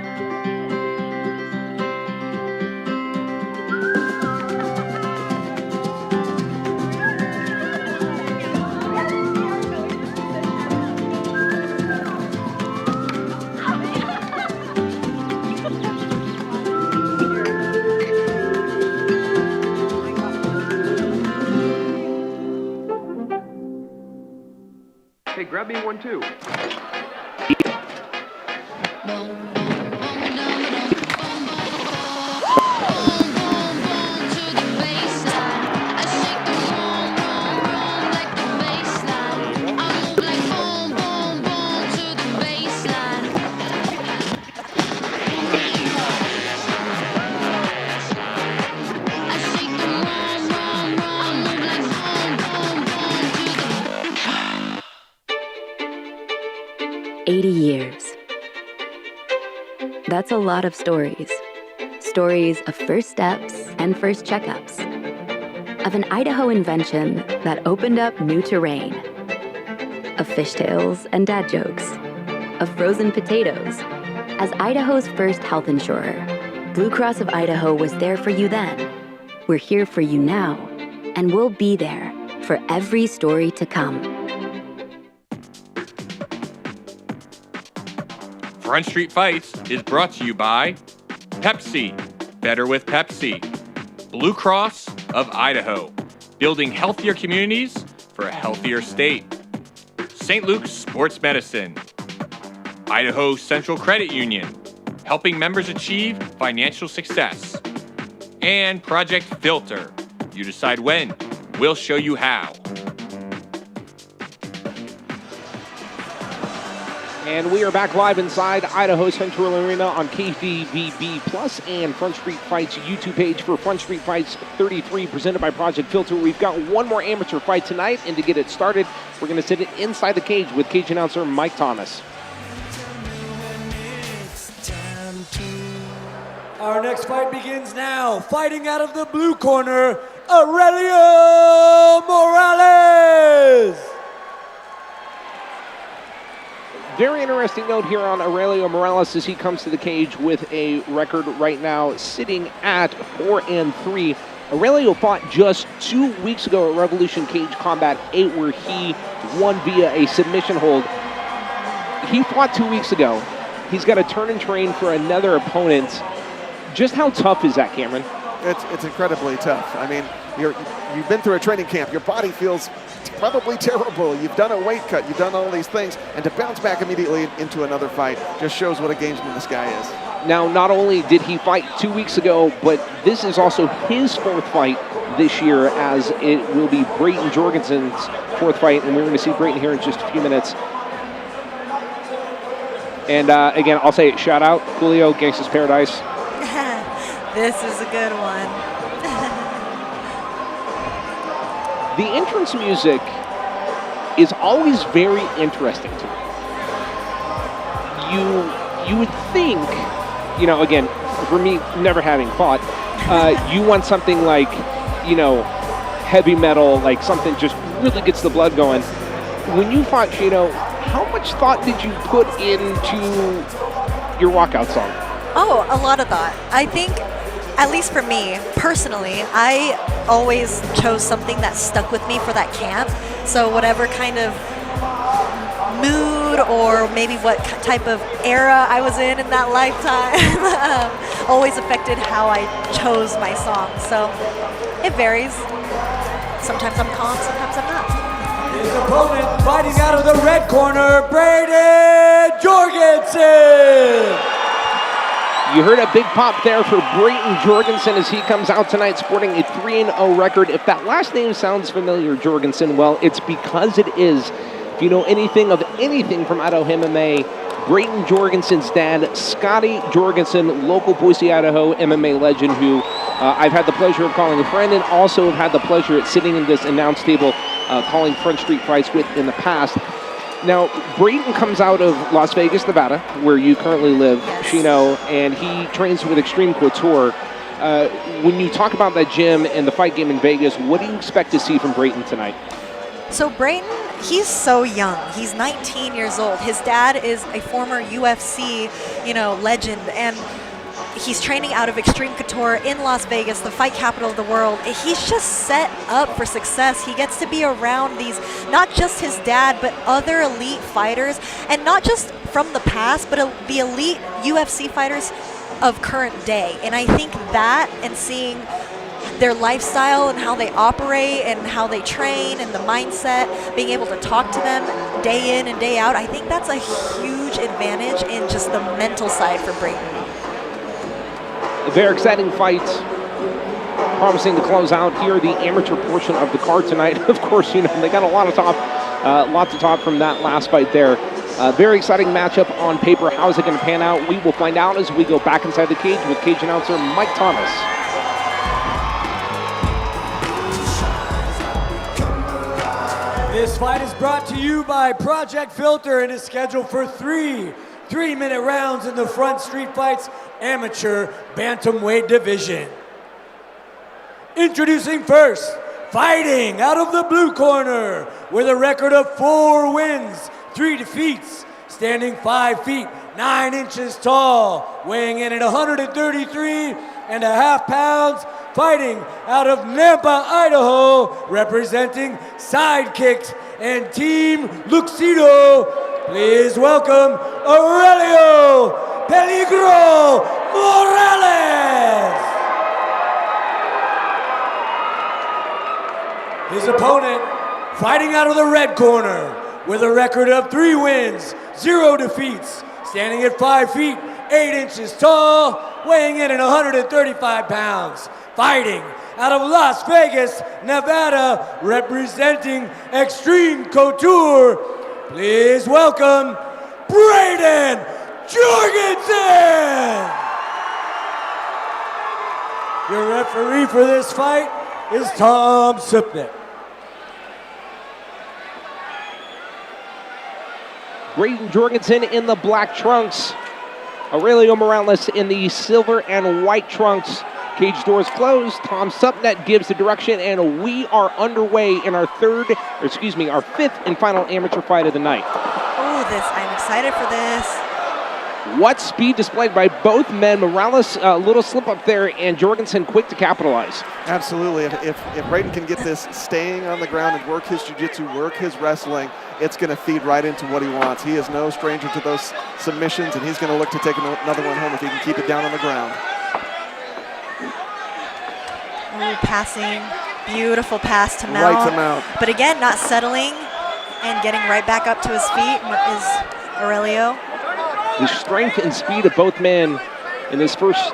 Hey, grab me one too. That's a lot of stories. Stories of first steps and first checkups. Of an Idaho invention that opened up new terrain. Of fishtails and dad jokes. Of frozen potatoes. As Idaho's first health insurer, Blue Cross of Idaho was there for you then. We're here for you now, and we'll be there for every story to come. Front Street Fights is brought to you by Pepsi, better with Pepsi. Blue Cross of Idaho, building healthier communities for a healthier state. St. Luke's Sports Medicine. Idaho Central Credit Union, helping members achieve financial success. And Project Filter. You decide when, we'll show you how. And we are back live inside Idaho Central Arena on KVVB Plus and Front Street Fights YouTube page for Front Street Fights 33, presented by Project Filter. We've got one more amateur fight tonight, and to get it started, we're going to sit it inside the cage with cage announcer Mike Thomas. Our next fight begins now. Fighting out of the blue corner, Aurelio Morales. Very interesting note here on Aurelio Morales as he comes to the cage with a record right now sitting at 4-3. Aurelio fought just 2 weeks ago at Revolution Cage Combat 8, where he won via a submission hold. He fought 2 weeks ago. He's got to turn and train for another opponent. Just how tough is that, Cameron? It's incredibly tough. I mean, you've been through a training camp. Your body feels probably terrible. You've done a weight cut. You've done all these things. And to bounce back immediately into another fight just shows what a gamesman this guy is. Now, not only did he fight 2 weeks ago, but this is also his fourth fight this year, as it will be Brayton Jorgensen's fourth fight. And we're going to see Brayton here in just a few minutes. And again, I'll say shout out, Julio, Gangsta's Paradise. This is a good one. The entrance music is always very interesting to me. You would think, you know, again, for me, never having fought, you want something like, you know, heavy metal, like something just really gets the blood going. When you fought Chino, how much thought did you put into your walkout song? Oh, a lot of thought. I think, at least for me, personally, I always chose something that stuck with me for that camp. So whatever kind of mood or maybe what type of era I was in that lifetime always affected how I chose my song. So it varies. Sometimes I'm calm, sometimes I'm not. His opponent fighting out of the red corner, Brayton Jorgensson. You heard a big pop there for Brayton Jorgensson as he comes out tonight sporting a 3-0 record. If that last name sounds familiar, Jorgensson, well, it's because it is. If you know anything of anything from Idaho MMA, Brayton Jorgensen's dad, Scotty Jorgensson, local Boise, Idaho MMA legend who I've had the pleasure of calling a friend and also have had the pleasure at sitting in this announce table calling Front Street fights with in the past. Now, Brayton comes out of Las Vegas, Nevada, where you currently live, Chino, and he trains with Extreme Couture. When you talk about that gym and the fight game in Vegas, what do you expect to see from Brayton tonight? So Brayton, he's so young. He's 19 years old. His dad is a former UFC, legend, and he's training out of Extreme Couture in Las Vegas, the fight capital of the world. He's just set up for success. He gets to be around these, not just his dad, but other elite fighters, and not just from the past, but the elite UFC fighters of current day. And I think that, and seeing their lifestyle and how they operate and how they train and the mindset, being able to talk to them day in and day out, I think that's a huge advantage in just the mental side for Brayton. A very exciting fight, promising to close out here the amateur portion of the card tonight. Of course, they got a lot to top from that last fight there. Very exciting matchup on paper. How is it going to pan out? We will find out as we go back inside the cage with cage announcer Mike Thomas. This fight is brought to you by Project Filter and is scheduled for three-minute rounds in the Front Street Fights Amateur Bantamweight Division. Introducing first, fighting out of the blue corner with a record of 4 wins, 3 defeats, standing 5 feet, 9 inches tall, weighing in at 133.5 pounds, fighting out of Nampa, Idaho, representing Sidekicks and Team Luxido. Please welcome Aurelio Peligro Morales. His opponent, fighting out of the red corner with a record of 3 wins, 0 defeats, standing at 5 feet, 8 inches tall, weighing in at 135 pounds, fighting out of Las Vegas, Nevada, representing Extreme Couture. Please welcome Brayton Jorgensson. Your referee for this fight is Tom Sipnick. Brayton Jorgensson in the black trunks. Aurelio Morales in the silver and white trunks. Cage doors closed. Tom Supnet gives the direction, and we are underway in our fifth and final amateur fight of the night. Oh, I'm excited for this. What speed displayed by both men. Morales, a little slip up there, and Jorgensson quick to capitalize. Absolutely. If Braden can get this staying on the ground and work his jiu-jitsu, work his wrestling, it's going to feed right into what he wants. He is no stranger to those submissions, and he's going to look to take another one home if he can keep it down on the ground. Ooh, passing. Beautiful pass to Mount. Right to Mount. But again, not settling and getting right back up to his feet is Aurelio. The strength and speed of both men in this first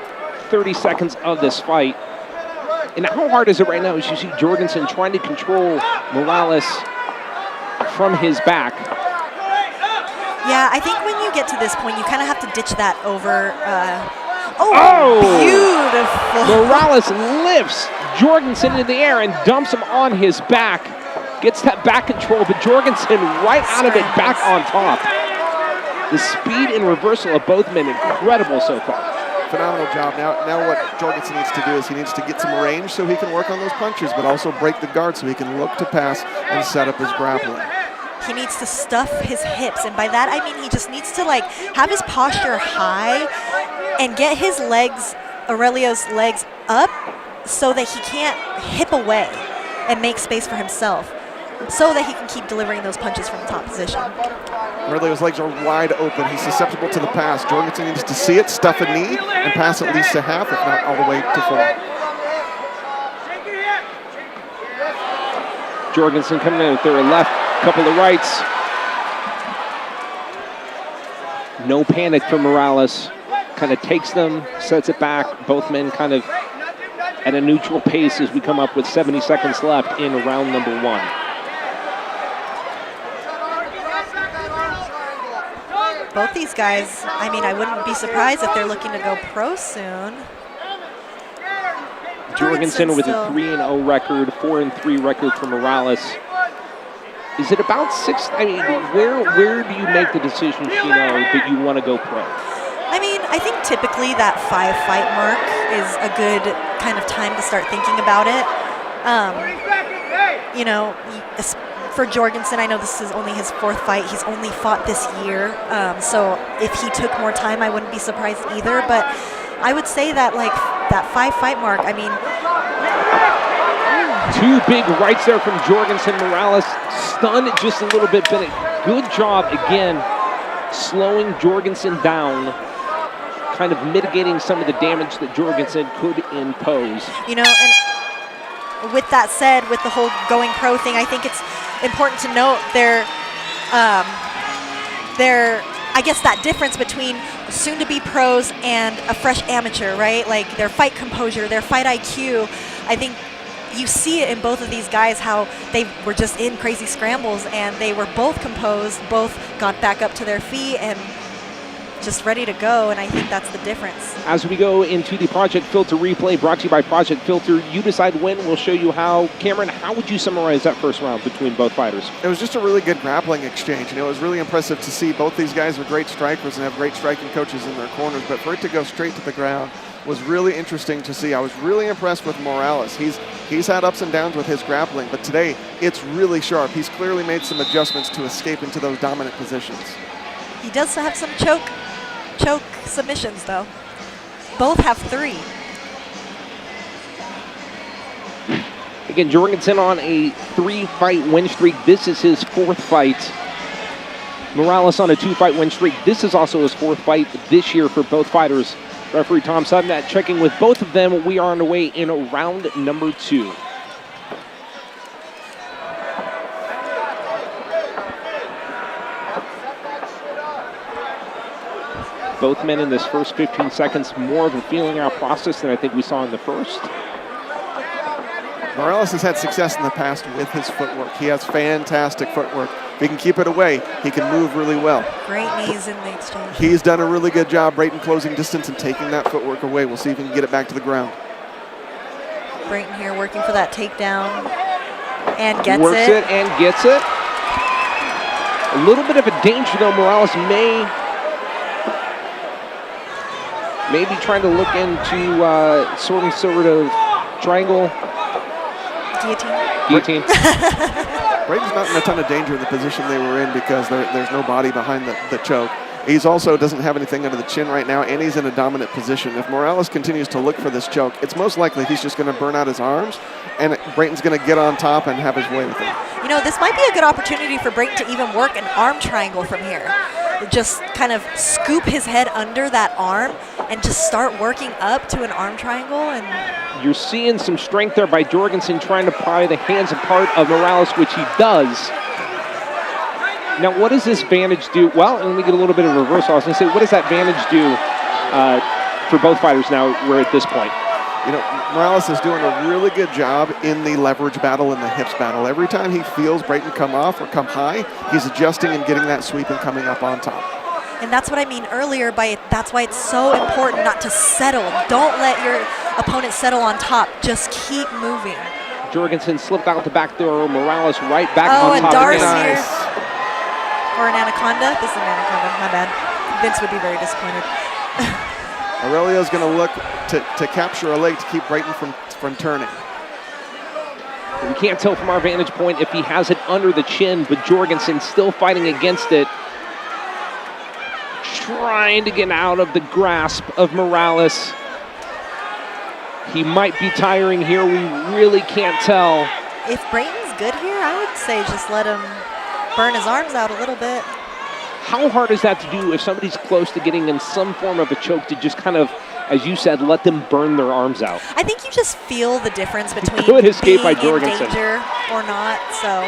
30 seconds of this fight. And how hard is it right now as you see Jorgensson trying to control Morales from his back? Yeah, I think when you get to this point, you kind of have to ditch that over. Beautiful. Morales lifts Jorgensson into the air and dumps him on his back. Gets that back control, but Jorgensson right out of it, back on top. The speed and reversal of both men, incredible so far. Phenomenal job. Now what Jorgensson needs to do is he needs to get some range so he can work on those punches, but also break the guard so he can look to pass and set up his grappling. He needs to stuff his hips, and by that I mean he just needs to have his posture high and get his legs, Aurelio's legs, up so that he can't hip away and make space for himself, so that he can keep delivering those punches from the top position. Aurelio's legs are wide open. He's susceptible to the pass. Jorgensson needs to see it, stuff a knee, and pass at least to half, if not all the way to full. Jorgensson coming in with their left, couple of rights. No panic for Morales. Kind of takes them, sets it back. Both men kind of at a neutral pace as we come up with 70 seconds left in round number 1. Both these guys, I mean, I wouldn't be surprised if they're looking to go pro soon. Jorgensson with a 3-0 record, 4-3 record for Morales. Is it about 6? I mean, where do you make the decision, Shino, that you want to go pro? I mean, I think typically that 5-fight mark is a good kind of time to start thinking about it. You know, for Jorgensson, I know this is only his 4th fight. He's only fought this year. So if he took more time, I wouldn't be surprised either. But I would say that, that 5-fight mark, I mean... 2 big rights there from Jorgensson. Morales stunned just a little bit, but a good job, again, slowing Jorgensson down, kind of mitigating some of the damage that Jorgensson could impose. You know, and with that said, with the whole going pro thing, I think it's important to note I guess that difference between soon-to-be pros and a fresh amateur, right? Like their fight composure, their fight IQ. I think you see it in both of these guys, how they were just in crazy scrambles and they were both composed, both got back up to their feet and just ready to go, and I think that's the difference. As we go into the Project Filter replay brought to you by Project Filter, you decide when, we'll show you how. Cameron, how would you summarize that first round between both fighters? It was just a really good grappling exchange, and it was really impressive to see. Both these guys are great strikers and have great striking coaches in their corners, but for it to go straight to the ground was really interesting to see. I was really impressed with Morales. He's had ups and downs with his grappling, but today it's really sharp. He's clearly made some adjustments to escape into those dominant positions. He does have some choke submissions, though. Both have 3. Again, Jorgensson on a 3-fight win streak. This is his 4th fight. Morales on a 2-fight win streak. This is also his 4th fight this year for both fighters. Referee Tom Sudnett checking with both of them. We are on the way in round number 2. Both men in this first 15 seconds, more of a feeling out process than I think we saw in the first. Morales has had success in the past with his footwork. He has fantastic footwork. If he can keep it away, he can move really well. Great knees in the exchange. He's done a really good job, Brayton closing distance and taking that footwork away. We'll see if he can get it back to the ground. Brayton here working for that takedown and gets Works it and gets it. A little bit of a danger though. Morales may be trying to look into sort of triangle. Guillotine. Brayton's not in a ton of danger in the position they were in because there's no body behind the choke. He's also doesn't have anything under the chin right now, and he's in a dominant position. If Morales continues to look for this choke, it's most likely he's just going to burn out his arms, and Brayton's going to get on top and have his way with it. You know, this might be a good opportunity for Brayton to even work an arm triangle from here. Just kind of scoop his head under that arm and just start working up to an arm triangle. And you're seeing some strength there by Jorgensson trying to pry the hands apart of Morales, which he does. Now, what does this Vantage do? Well, and we get a little bit of reversal. I was going to say, what does that Vantage do for both fighters now we're at this point? You know, Morales is doing a really good job in the leverage battle and the hips battle. Every time he feels Brayton come off or come high, he's adjusting and getting that sweep and coming up on top. And that's what I mean earlier by that's why it's so important not to settle. Don't let your opponent settle on top. Just keep moving. Jorgensson slipped out the back door. Morales right back Oh, on top. a Darce again. here. Or an Anaconda. This is an Anaconda. My bad. Vince would be very disappointed. Aurelio's going to look to capture a leg to keep Brayton from turning. We can't tell from our vantage point if he has it under the chin, but Jorgensson still fighting against it. Trying to get out of the grasp of Morales. He might be tiring here. We really can't tell. If Brayton's good here, I would say just let him burn his arms out a little bit. How hard is that to do if somebody's close to getting in some form of a choke to just kind of, as you said, let them burn their arms out? I think you just feel the difference between Good escape by being in Jorgensson. danger or not, so.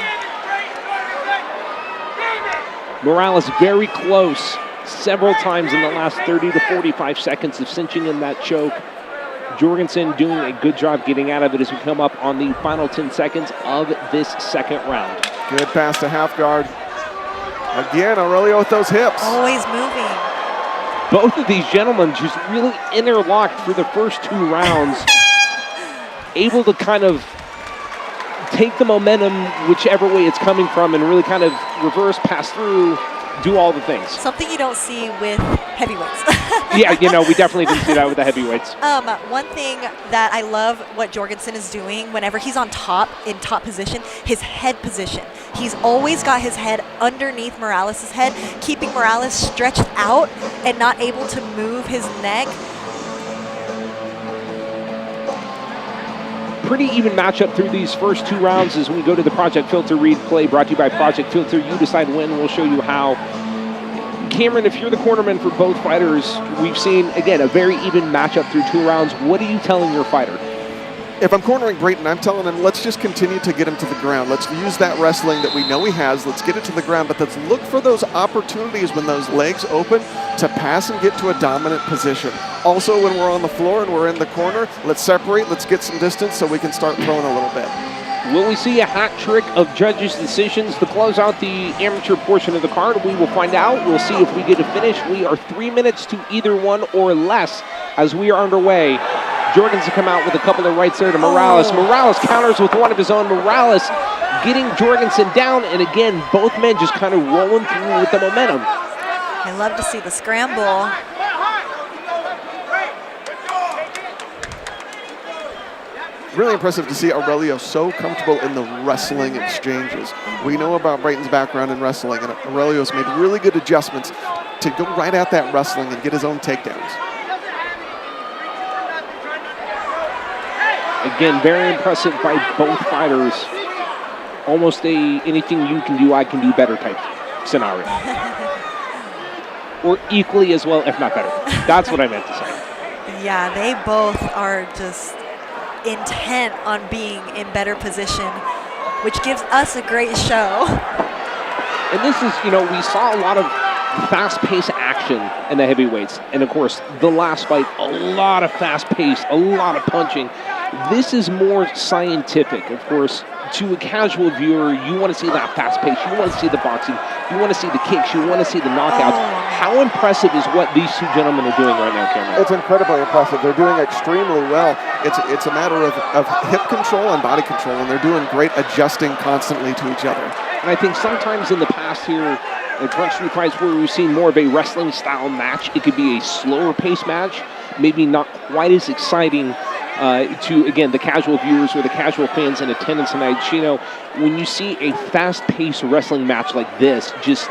Morales very close several times in the last 30 to 45 seconds of cinching in that choke. Jorgensson doing a good job getting out of it as we come up on the final 10 seconds of this second round. Good pass to half guard. Again, Aurelio with those hips. Always moving. Both of these gentlemen just really interlocked for the first 2 rounds. Able to kind of take the momentum whichever way it's coming from and really kind of reverse, pass through, do all the things. Something you don't see with heavyweights. Yeah, you know, we definitely didn't see that with the heavyweights. One thing that I love what Jorgensson is doing whenever he's on top, in top position, his head position. He's always got his head underneath Morales' head, keeping Morales stretched out and not able to move his neck. Pretty even matchup through these first 2 rounds as we go to the Project Filter replay brought to you by Project Filter. You decide when, we'll show you how. Cameron, if you're the cornerman for both fighters, we've seen, again, a very even matchup through 2 rounds. What are you telling your fighter? If I'm cornering Brayton, I'm telling him, let's just continue to get him to the ground. Let's use that wrestling that we know he has. Let's get it to the ground, but let's look for those opportunities when those legs open to pass and get to a dominant position. Also, when we're on the floor and we're in the corner, let's separate, let's get some distance so we can start throwing a little bit. Will we see a hat trick of judges' decisions to close out the amateur portion of the card? We will find out. We'll see if we get a finish. We are 3 minutes to either one or less as we are underway. Jorgensson come out with a couple of rights there to Morales. Morales counters with one of his own. Morales getting Jorgensson down, and again, both men just kind of rolling through with the momentum. I love to see the scramble. Really impressive to see Aurelio so comfortable in the wrestling exchanges. We know about Brayton's background in wrestling, and Aurelio's made really good adjustments to go right at that wrestling and get his own takedowns. Again, very impressive by both fighters. Almost a anything you can do, I can do better type scenario. Or equally as well, if not better. That's what I meant to say. Yeah, they both are just intent on being in better position, which gives us a great show. And this is, you know, we saw a lot of fast-paced action in the heavyweights. And of course, the last fight, a lot of fast-paced, a lot of punching. This is more scientific. Of course, to a casual viewer, you want to see that fast pace, you want to see the boxing, you want to see the kicks, you want to see the knockouts. How impressive is what these 2 gentlemen are doing right now, Cameron? It's incredibly impressive. They're doing extremely well. It's a matter of hip control and body control, and they're doing great adjusting constantly to each other. And I think sometimes in the past here, in Crunch Street fights where we've seen more of a wrestling style match, it could be a slower pace match, maybe not quite as exciting to, again, the casual viewers or the casual fans in attendance tonight. You know, when you see a fast-paced wrestling match like this, just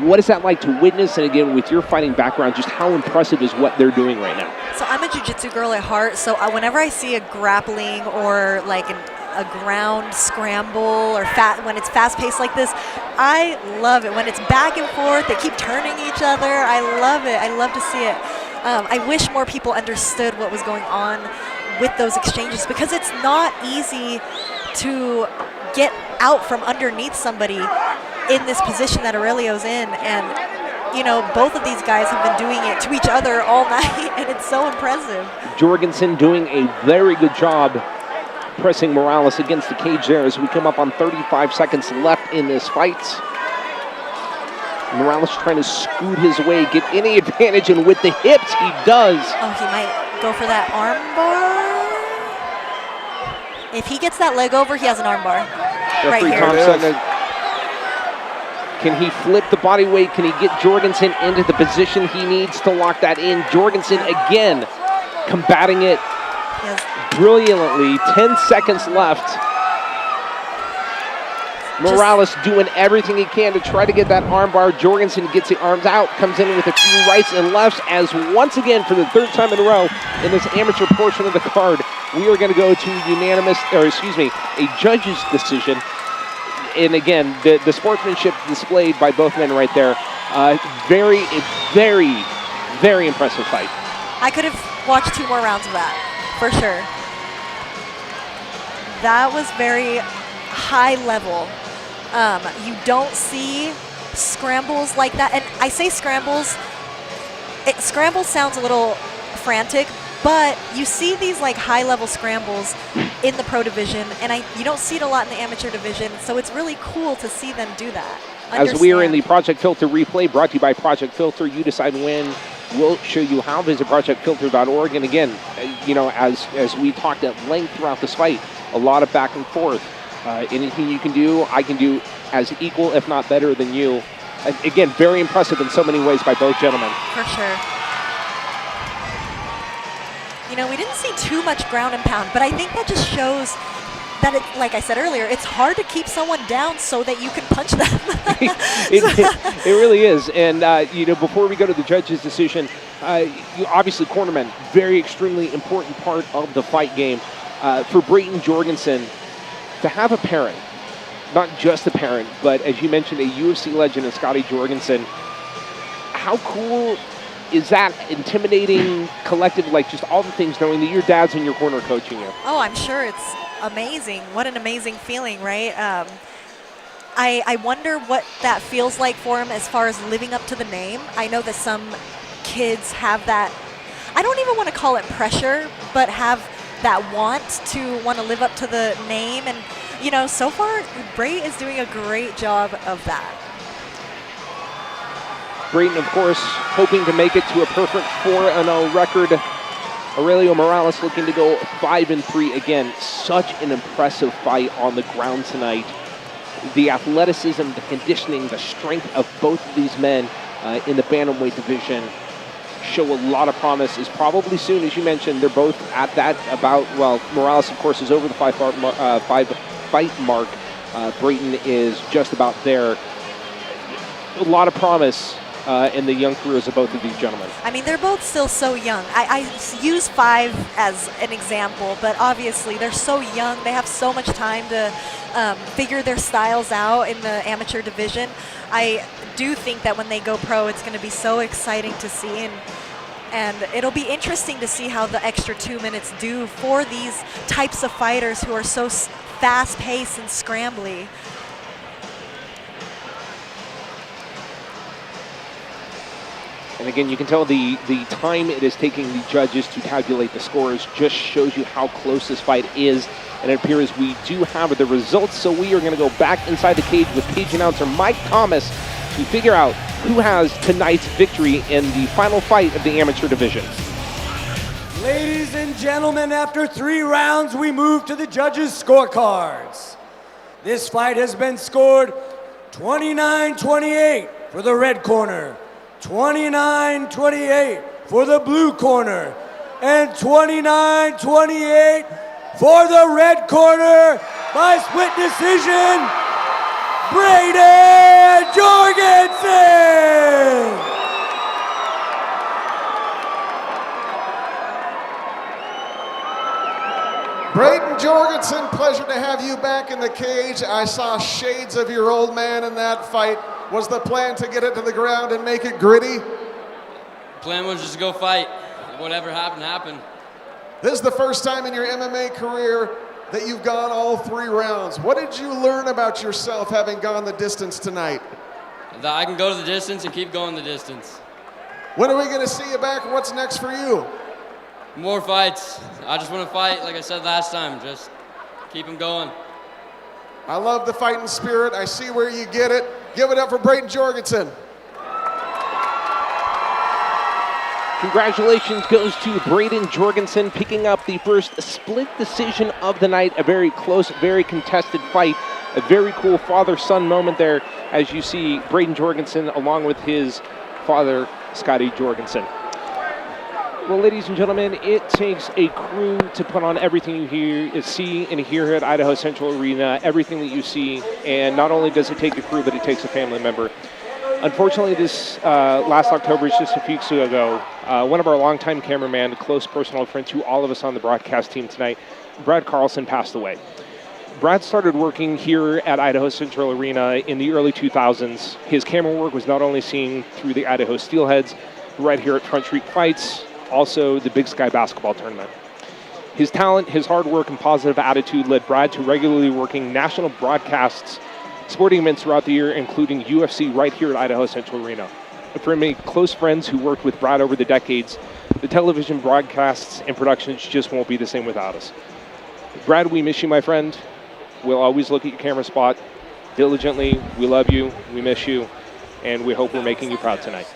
What is that like to witness? And again, with your fighting background, just how impressive is what they're doing right now? So I'm a jiu-jitsu girl at heart, so whenever I see a grappling or like a ground scramble or when it's fast-paced like this, I love it. When it's back and forth, they keep turning each other. I love it. I love to see it. I wish more people understood what was going on with those exchanges, because it's not easy to get out from underneath somebody in this position that Aurelio's in. And, you know, both of these guys have been doing it to each other all night, and it's so impressive. Jorgensson doing a very good job pressing Morales against the cage there as we come up on 35 seconds left in this fight. Morales trying to scoot his way, get any advantage, and with the hips, he does. Oh, he might go for that arm bar. If he gets that leg over, he has an arm bar. Right here. Thompson, can he flip the body weight? Can he get Jorgensson into the position he needs to lock that in? Jorgensson again combating it brilliantly. 10 seconds left. Morales doing everything he can to try to get that armbar. Jorgensson gets the arms out, comes in with a few rights and lefts, as once again, for the third time in a row in this amateur portion of the card, we are going to go to a judge's decision. And again, the sportsmanship displayed by both men right there. Very, very, very impressive fight. I could have watched 2 more rounds of that, for sure. That was very high level. You don't see scrambles like that. And I say scrambles, scrambles sounds a little frantic, but you see these like high level scrambles in the pro division, and you don't see it a lot in the amateur division, so it's really cool to see them do that. As we are in the Project Filter replay, brought to you by Project Filter, you decide when. We'll show you how. Visit projectfilter.org. And again, you know, as we talked at length throughout this fight, a lot of back and forth. Anything you can do, I can do as equal, if not better than you. Again, very impressive in so many ways by both gentlemen. For sure. You know, we didn't see too much ground and pound, but I think that just shows that, like I said earlier, it's hard to keep someone down so that you can punch them. it really is. And, you know, before we go to the judge's decision, obviously cornermen, very extremely important part of the fight game. For Brayton Jorgensson, to have a parent, not just a parent, but as you mentioned, a UFC legend in Scotty Jorgensson, how cool is that? Intimidating, collective, like just all the things, knowing that your dad's in your corner coaching you? Oh, I'm sure it's amazing. What an amazing feeling, right? I wonder what that feels like for him as far as living up to the name. I know that some kids have that, I don't even want to call it pressure, but have that want to live up to the name. And, you know, so far, Bray is doing a great job of that. Brayton, of course, hoping to make it to a perfect 4-0 record. Aurelio Morales looking to go 5-3 again. Such an impressive fight on the ground tonight. The athleticism, the conditioning, the strength of both of these men in the bantamweight division show a lot of promise. Is probably soon, as you mentioned, they're both at that about, well, Morales, of course, is over the 5 fight mark. Brayton is just about there. A lot of promise in the young careers of both of these gentlemen. I mean, they're both still so young. I use 5 as an example, but obviously they're so young. They have so much time to figure their styles out in the amateur division. I do think that when they go pro, it's going to be so exciting to see, and it'll be interesting to see how the extra 2 minutes do for these types of fighters who are so fast-paced and scrambly. And again, you can tell the time it is taking the judges to calculate the scores just shows you how close this fight is. And it appears we do have the results, so we are going to go back inside the cage with cage announcer Mike Thomas to figure out who has tonight's victory in the final fight of the amateur division. Ladies and gentlemen, after 3 rounds, we move to the judges' scorecards. This fight has been scored 29-28 for the red corner, 29-28 for the blue corner, and 29-28 for the red corner by split decision. Brayden Jorgensson! Brayden Jorgensson, pleasure to have you back in the cage. I saw shades of your old man in that fight. Was the plan to get it to the ground and make it gritty? The plan was just to go fight. Whatever happened, happened. This is the first time in your MMA career that you've gone all 3 rounds. What did you learn about yourself having gone the distance tonight? That I can go to the distance and keep going the distance. When are we going to see you back? What's next for you? More fights. I just want to fight, like I said last time. Just keep them going. I love the fighting spirit. I see where you get it. Give it up for Brayden Jorgensson. Congratulations goes to Brayden Jorgensson, picking up the first split decision of the night. A very close, very contested fight. A very cool father-son moment there as you see Brayden Jorgensson along with his father, Scotty Jorgensson. Well, ladies and gentlemen, it takes a crew to put on everything you see and hear here at Idaho Central Arena, everything that you see, and not only does it take a crew, but it takes a family member. Unfortunately, this last October, just a few weeks ago, one of our longtime cameraman, a close personal friend to all of us on the broadcast team tonight, Brad Carlson, passed away. Brad started working here at Idaho Central Arena in the early 2000s. His camera work was not only seen through the Idaho Steelheads, right here at Front Street Fights, also the Big Sky basketball tournament. His talent, his hard work, and positive attitude led Brad to regularly working national broadcasts, sporting events throughout the year, including UFC right here at Idaho Central Arena. And for many close friends who worked with Brad over the decades, the television broadcasts and productions just won't be the same without us. Brad, we miss you, my friend. We'll always look at your camera spot diligently. We love you, we miss you, and we hope we're making you proud tonight.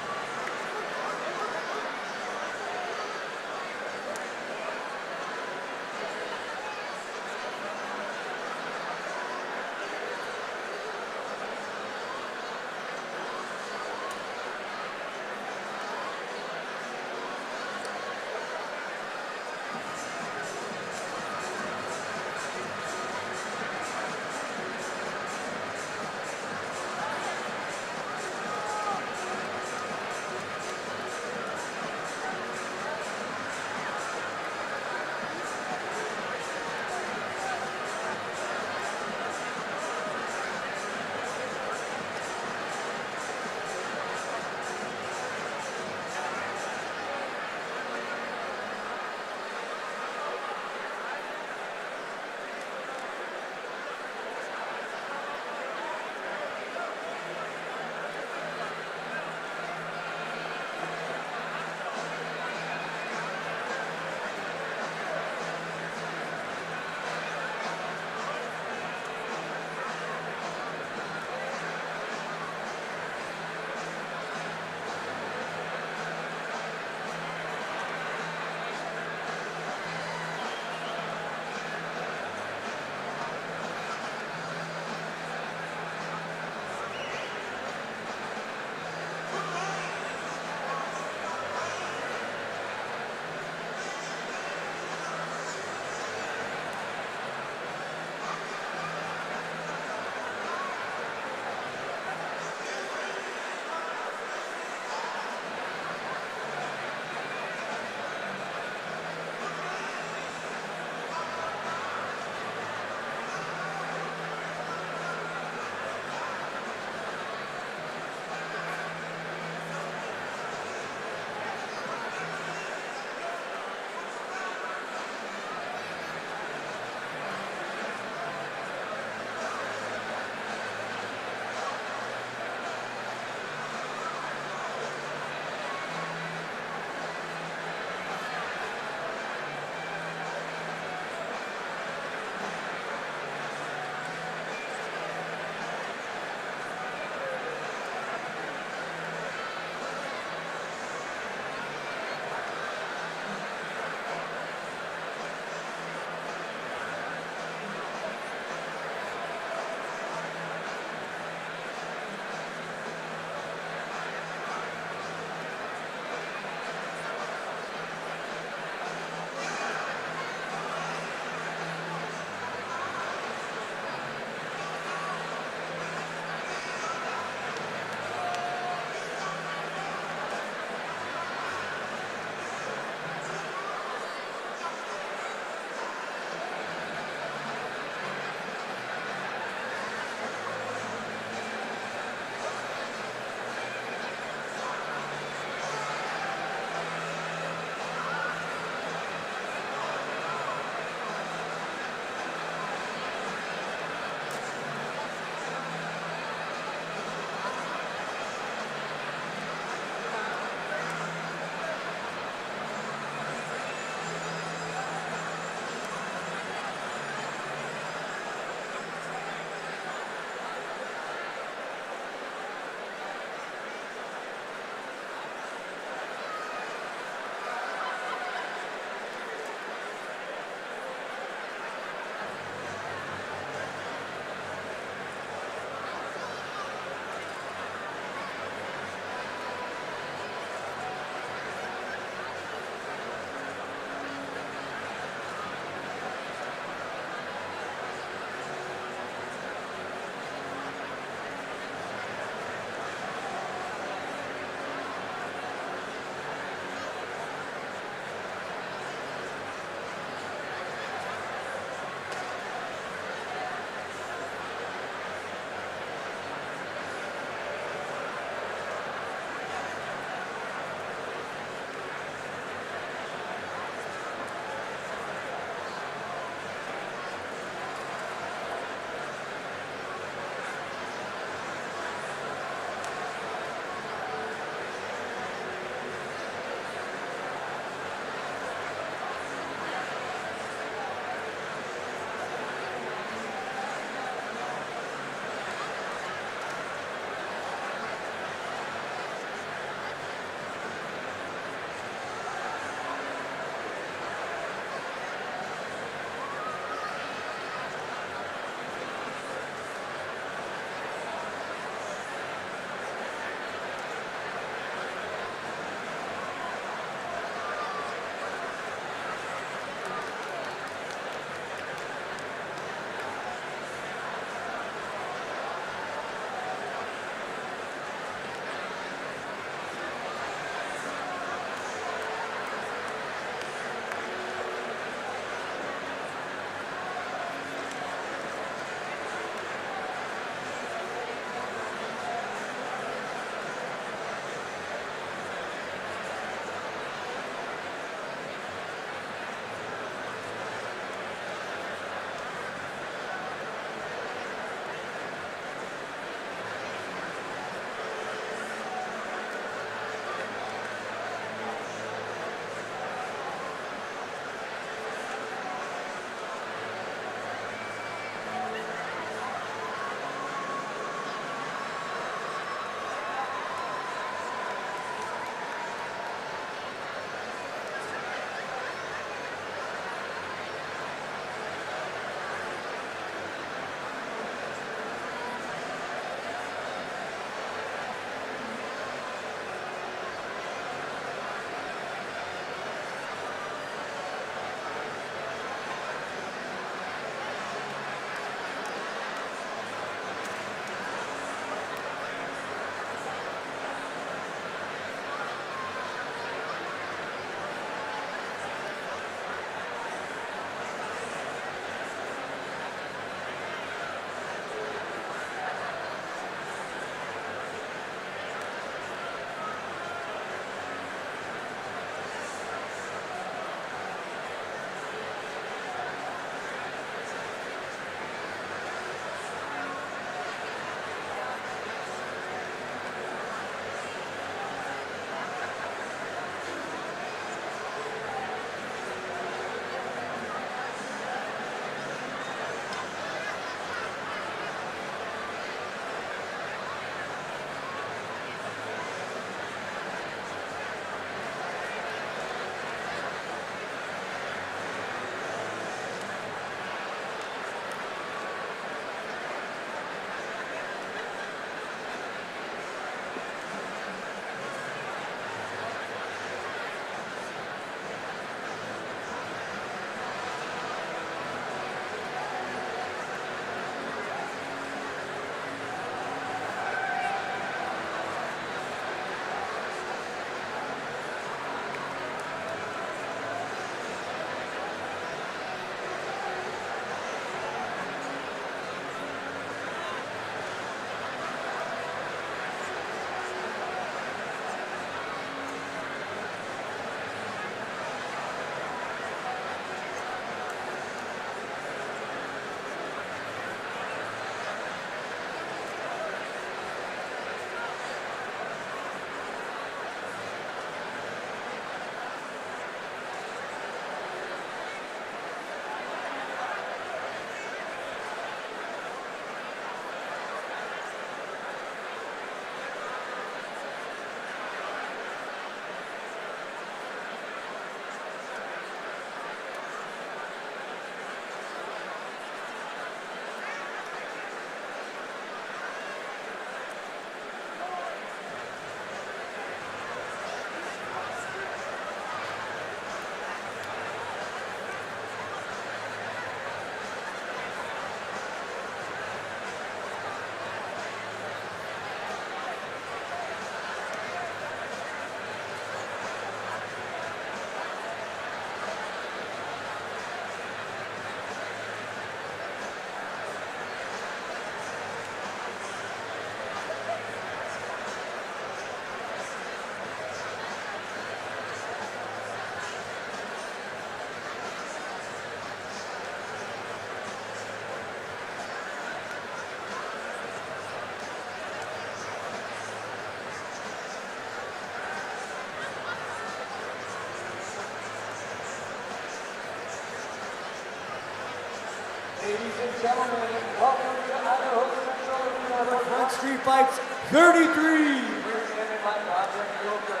Ladies and gentlemen, welcome to Idaho Central Arena, Front Street Fights 33. Presented by Project Filter.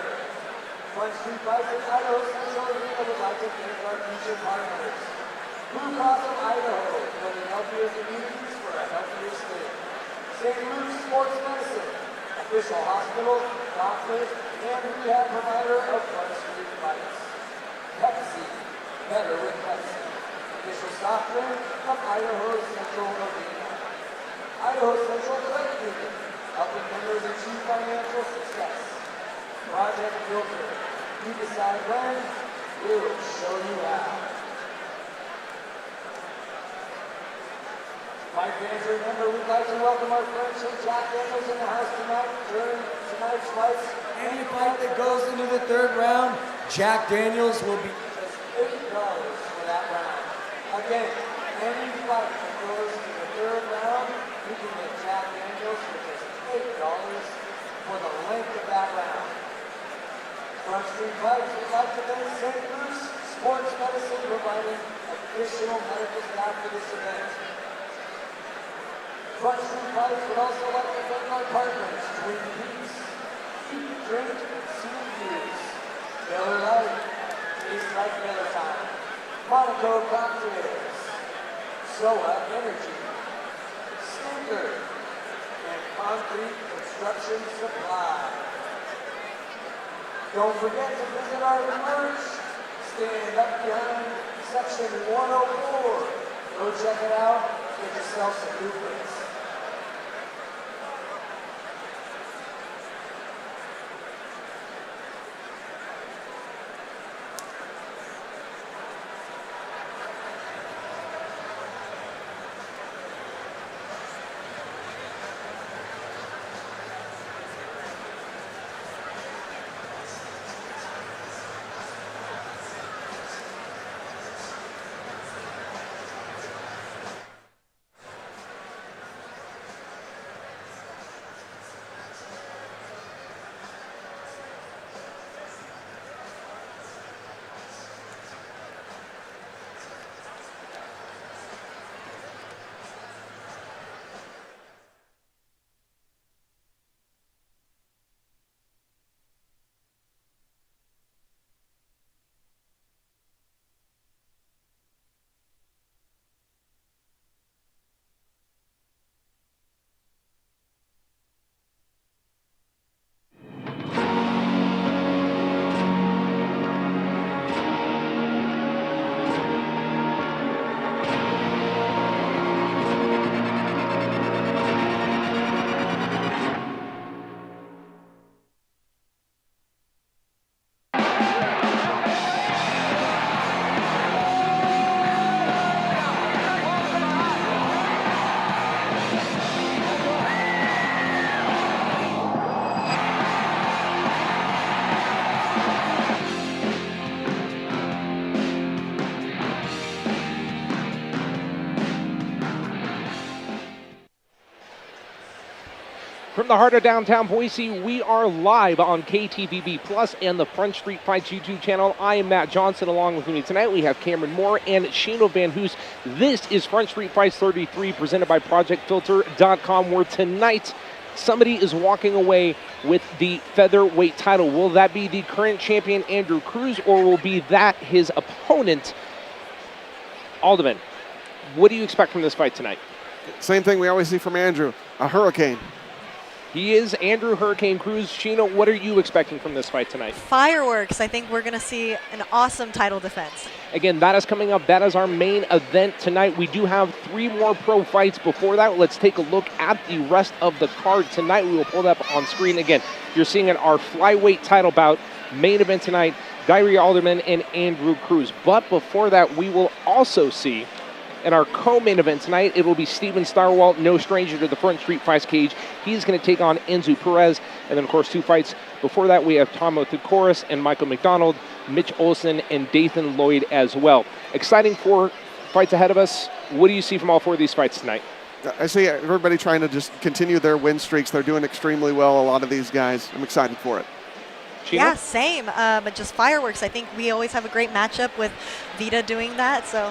Front Street Fights at Idaho Central Arena would like to thank our future partners. Blue Cross of Idaho, building healthier communities for a healthier state. St. Luke's Sports Medicine, official hospital, doctor, and rehab provider of Front Street Fights. Pepsi, better with Pepsi. Official soft drink of Idaho Central Arena. Idaho Central Credit Union, helping members achieve financial success. Project Filter, you decide when, we'll show you how. My fans, remember, we'd like to welcome our friends from Jack Daniels in the house tonight during tonight's fights. Any fight that goes into the third round, Jack Daniels will be just $8 for that round. Again, any fight that goes into the third round, you can get Jack Daniels for just $8 for the length of that round. Front Street Fights would like to thank St. Luke's Sports Medicine providing additional medical staff for this event. Front Street Fights would also like to thank our partners, Twin Peaks, Eat, Drink, See Views, Miller Lite, Tastes Like Miller Time, Monaco Cocktails, SOA Energy, Stinker, and Concrete Construction Supply. Don't forget to visit our merch. Stand up behind section 104. Go check it out. Get yourself some new prints. From the heart of downtown Boise, we are live on KTVB Plus and the Front Street Fights YouTube channel. I am Matt Johnson. Along with me tonight, we have Cameron Moore and Shino Van Hoos. This is Front Street Fights 33, presented by ProjectFilter.com, where tonight somebody is walking away with the featherweight title. Will that be the current champion, Andrew Cruz, or will be that his opponent, Alderman? What do you expect from this fight tonight? Same thing we always see from Andrew, a hurricane. He is Andrew Hurricane Cruz. Sheena, what are you expecting from this fight tonight? Fireworks. I think we're going to see an awesome title defense. Again, that is coming up. That is our main event tonight. We do have 3 more pro fights before that. Let's take a look at the rest of the card tonight. We will pull that up on screen. Again, you're seeing it, our flyweight title bout, main event tonight, Gary Alderman and Andrew Cruz. But before that, we will also see in our co-main event tonight, it will be Steven Stywalt, no stranger to the Front Street Fights cage. He's going to take on Enzo Perez. And then, of course, 2 fights before that, we have Theocaris and Michael McDonald, Mitch Olsen, and Diteman Lloyd as well. Exciting 4 fights ahead of us. What do you see from all 4 of these fights tonight? I see everybody trying to just continue their win streaks. They're doing extremely well, a lot of these guys. I'm excited for it. Sheena? Yeah, same. But just fireworks. I think we always have a great matchup with Vita doing that, so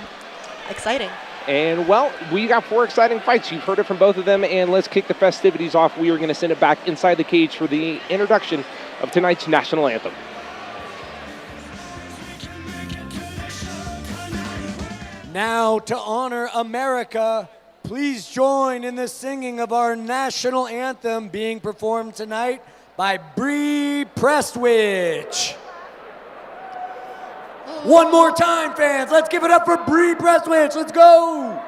exciting. And, well, we got 4 exciting fights. You've heard it from both of them, and let's kick the festivities off. We are going to send it back inside the cage for the introduction of tonight's national anthem. Now, to honor America, please join in the singing of our national anthem being performed tonight by Bree Prestwich. One more time, fans. Let's give it up for Bree Prestwich. Let's go.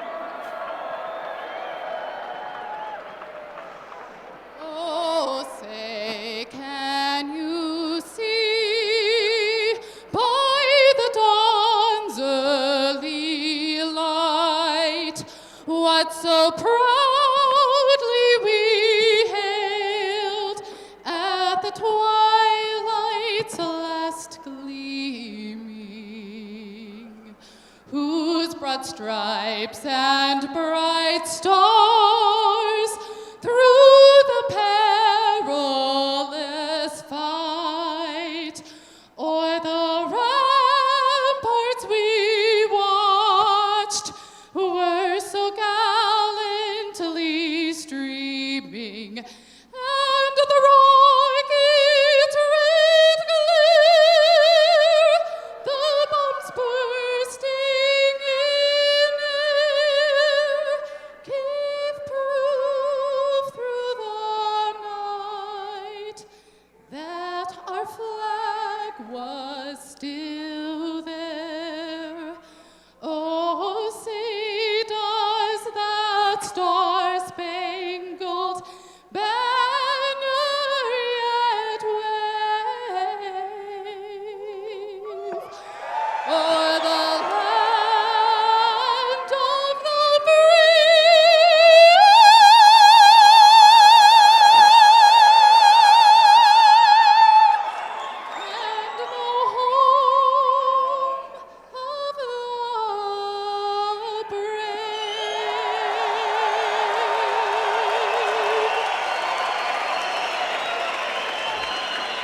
Oh, say, can you see by the dawn's early light what so proudly we hailed at the twilight's last gleaming, whose broad stripes and bright stars through the perilous fight o'er the ramparts we watched were so gallantly streaming, and the rocket's red glare, the bombs bursting in air, gave proof through the night that our flag was still there. Oh, say does that star-spangled banner yet wave o'er the land of the brave? And the home of the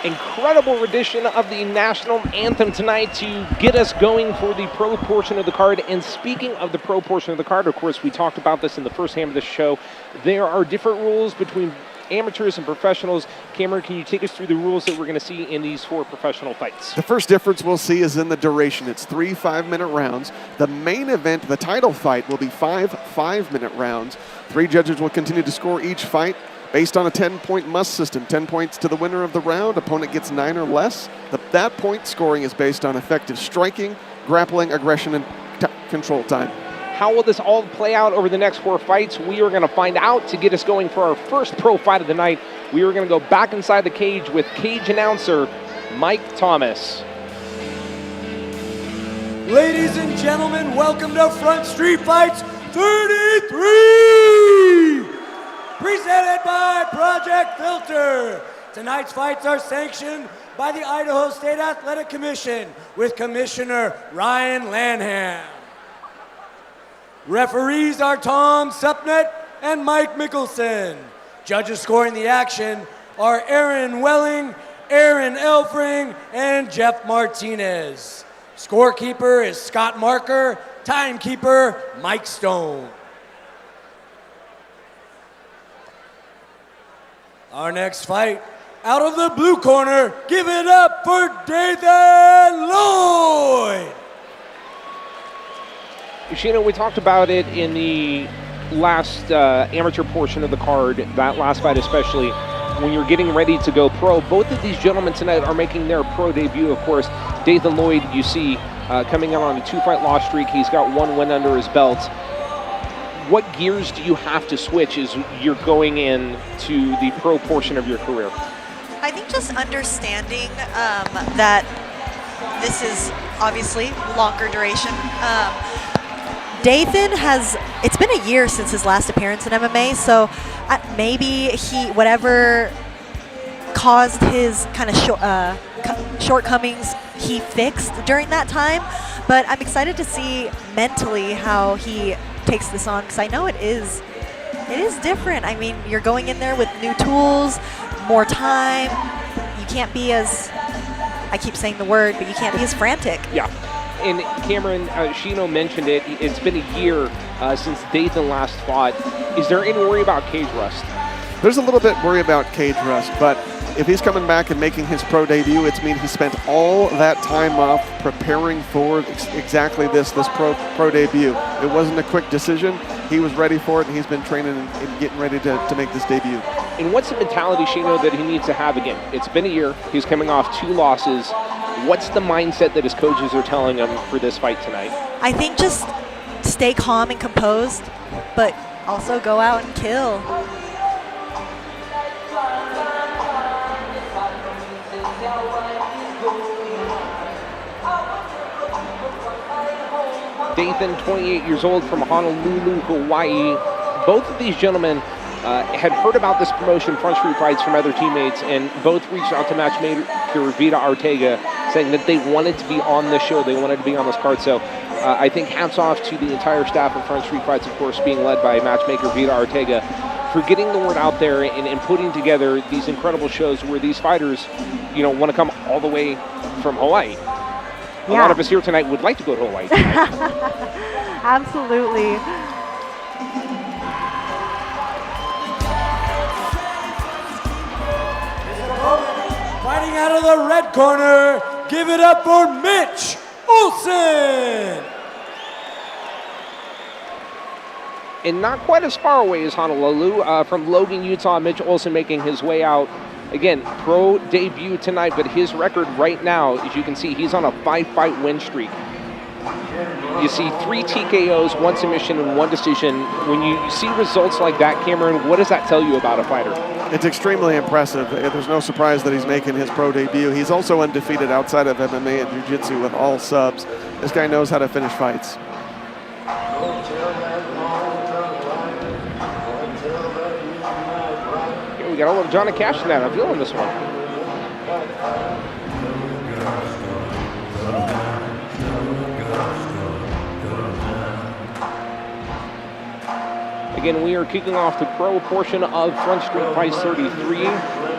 Incredible rendition of the national anthem tonight to get us going for the pro portion of the card. And speaking of the pro portion of the card, of course, we talked about this in the first half of the show. There are different rules between amateurs and professionals. Cameron, can you take us through the rules that we're going to see in these 4 professional fights? The first difference we'll see is in the duration. It's 3 5-minute rounds. The main event, the title fight, will be 5 5-minute rounds. 3 judges will continue to score each fight based on a 10-point must system. 10 points to the winner of the round. Opponent gets 9 or less. That point scoring is based on effective striking, grappling, aggression, and control time. How will this all play out over the next 4 fights? We are going to find out. To get us going for our first pro fight of the night, we are going to go back inside the cage with cage announcer Mike Thomas. Ladies and gentlemen, welcome to Front Street Fights 33! Presented by Project Filter. Tonight's fights are sanctioned by the Idaho State Athletic Commission with Commissioner Ryan Lanham. Referees are Tom Supnet and Mike Mickelson. Judges scoring the action are Aaron Welling, Aaron Elfring, and Jeff Martinez. Scorekeeper is Scott Marker, timekeeper Mike Stone. Our next fight, out of the blue corner, give it up for Dathan Lloyd. Sheena, we talked about it in the last amateur portion of the card, that last fight especially, when you're getting ready to go pro. Both of these gentlemen tonight are making their pro debut, of course. Dathan Lloyd, you see, coming out on a 2-fight loss streak. He's got 1 win under his belt. What gears do you have to switch as you're going into the pro portion of your career? I think just understanding that this is obviously longer duration. Dathan it's been a year since his last appearance in MMA, so maybe whatever caused his kind of shortcomings, he fixed during that time. But I'm excited to see mentally how he takes this on, because I know it is different. I mean, you're going in there with new tools, more time. You can't be as, I keep saying the word, but you can't be as frantic. Yeah. And Cameron, Shino mentioned it. It's been a year since Diteman last fought. Is there any worry about cage rust? There's a little bit worry about cage rust, but if he's coming back and making his pro debut, it's mean he spent all that time off preparing for exactly this pro debut. It wasn't a quick decision. He was ready for it, and he's been training and getting ready to make this debut. And what's the mentality, Shino, that he needs to have again? It's been a year. He's coming off 2 losses. What's the mindset that his coaches are telling him for this fight tonight? I think just stay calm and composed, but also go out and kill. Dathan, 28 years old, from Honolulu, Hawaii. Both of these gentlemen had heard about this promotion, Front Street Fights, from other teammates, and both reached out to matchmaker Vida Ortega, saying that they wanted to be on this show, they wanted to be on this card. So I think hats off to the entire staff of Front Street Fights, of course, being led by matchmaker Vida Ortega, for getting the word out there and putting together these incredible shows where these fighters, want to come all the way from Hawaii. A lot of us here tonight would like to go to Hawaii tonight. Absolutely. Fighting out of the red corner, give it up for Mitch Olsen. And not quite as far away as Honolulu, from Logan, Utah, Mitch Olsen making his way out. Again, pro debut tonight, but his record right now, as you can see, he's on a 5-fight win streak. You see 3 TKOs, 1 submission, and 1 decision. When you see results like that, Cameron, what does that tell you about a fighter? It's extremely impressive. There's no surprise that he's making his pro debut. He's also undefeated outside of MMA and Jiu-Jitsu with all subs. This guy knows how to finish fights. We got a little Johnny Cash tonight. I'm feeling this one. Again, we are kicking off the pro portion of Front Street Fights 33.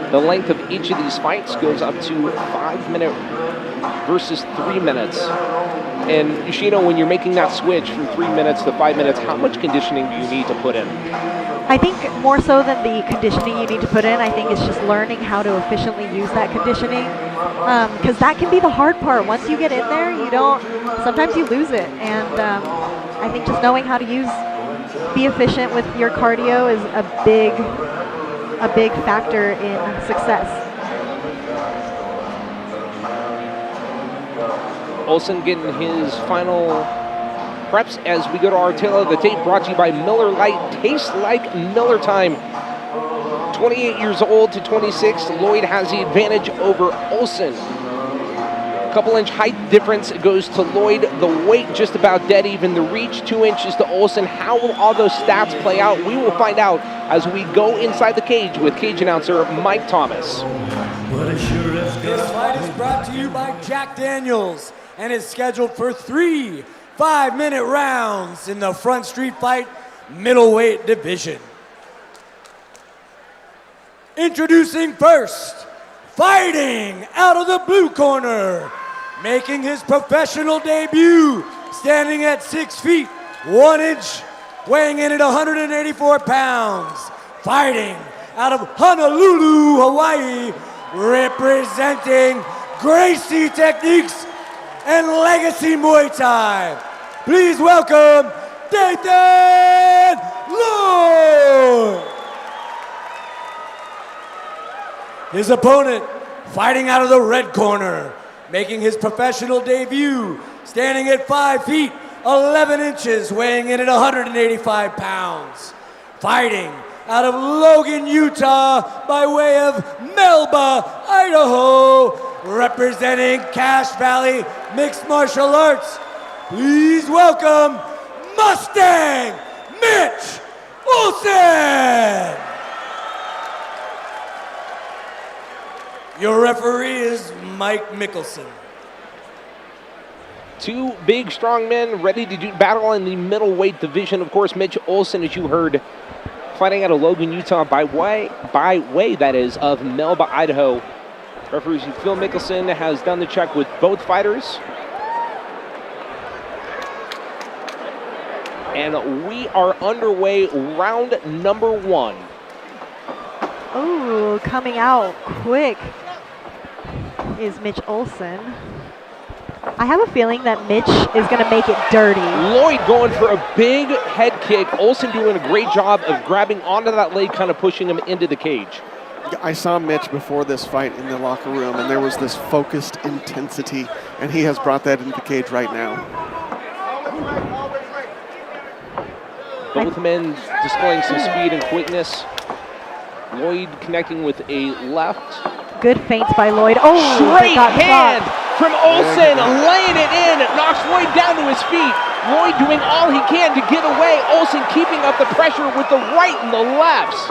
The length of each of these fights goes up to 5 minutes versus 3 minutes. And Shino, when you're making that switch from 3 minutes to 5 minutes, how much conditioning do you need to put in? I think more so than the conditioning you need to put in, I think it's just learning how to efficiently use that conditioning, because that can be the hard part. Once you get in there, sometimes you lose it. And I think just knowing how to be efficient with your cardio is a big factor in success. Olsen getting his final preps as we go to our tail of the tape, brought to you by Miller Lite. Tastes like Miller time. 28 years old to 26. Lloyd has the advantage over Olsen. Couple-inch height difference goes to Lloyd. The weight just about dead even. The reach 2 inches to Olsen. How will all those stats play out? We will find out as we go inside the cage with cage announcer Mike Thomas. This fight is brought to you by Jack Daniels and is scheduled for 3 5-minute rounds in the Front Street Fight middleweight division. Introducing first, fighting out of the blue corner, making his professional debut, standing at 6 feet 1 inch, weighing in at 184 pounds, fighting out of Honolulu, Hawaii, representing Gracie Techniques and Legacy Muay Thai. Please welcome Diteman Lloyd. His opponent, fighting out of the red corner, making his professional debut, standing at 5 feet 11 inches, weighing in at 185 pounds, fighting out of Logan, Utah, by way of Melba, Idaho, representing Cache Valley Mixed Martial Arts. Please welcome Mustang Mitch Olsen. Your referee is Mike Mickelson. 2 big, strong men ready to do battle in the middleweight division. Of course, Mitch Olsen, as you heard, fighting out of Logan, Utah, by way that is, of Melba, Idaho. Referee Phil Mickelson has done the check with both fighters. And we are underway, round number 1. Oh, coming out quick is Mitch Olsen. I have a feeling that Mitch is going to make it dirty. Lloyd going for a big head kick. Olsen doing a great job of grabbing onto that leg, kind of pushing him into the cage. I saw Mitch before this fight in the locker room, and there was this focused intensity, and he has brought that into the cage right now. Both men displaying some speed and quickness. Lloyd connecting with a left. Good feints by Lloyd. Oh, straight hand from Olsen, laying it in. Knocks Lloyd down to his feet. Lloyd doing all he can to get away. Olsen keeping up the pressure with the right and the lefts.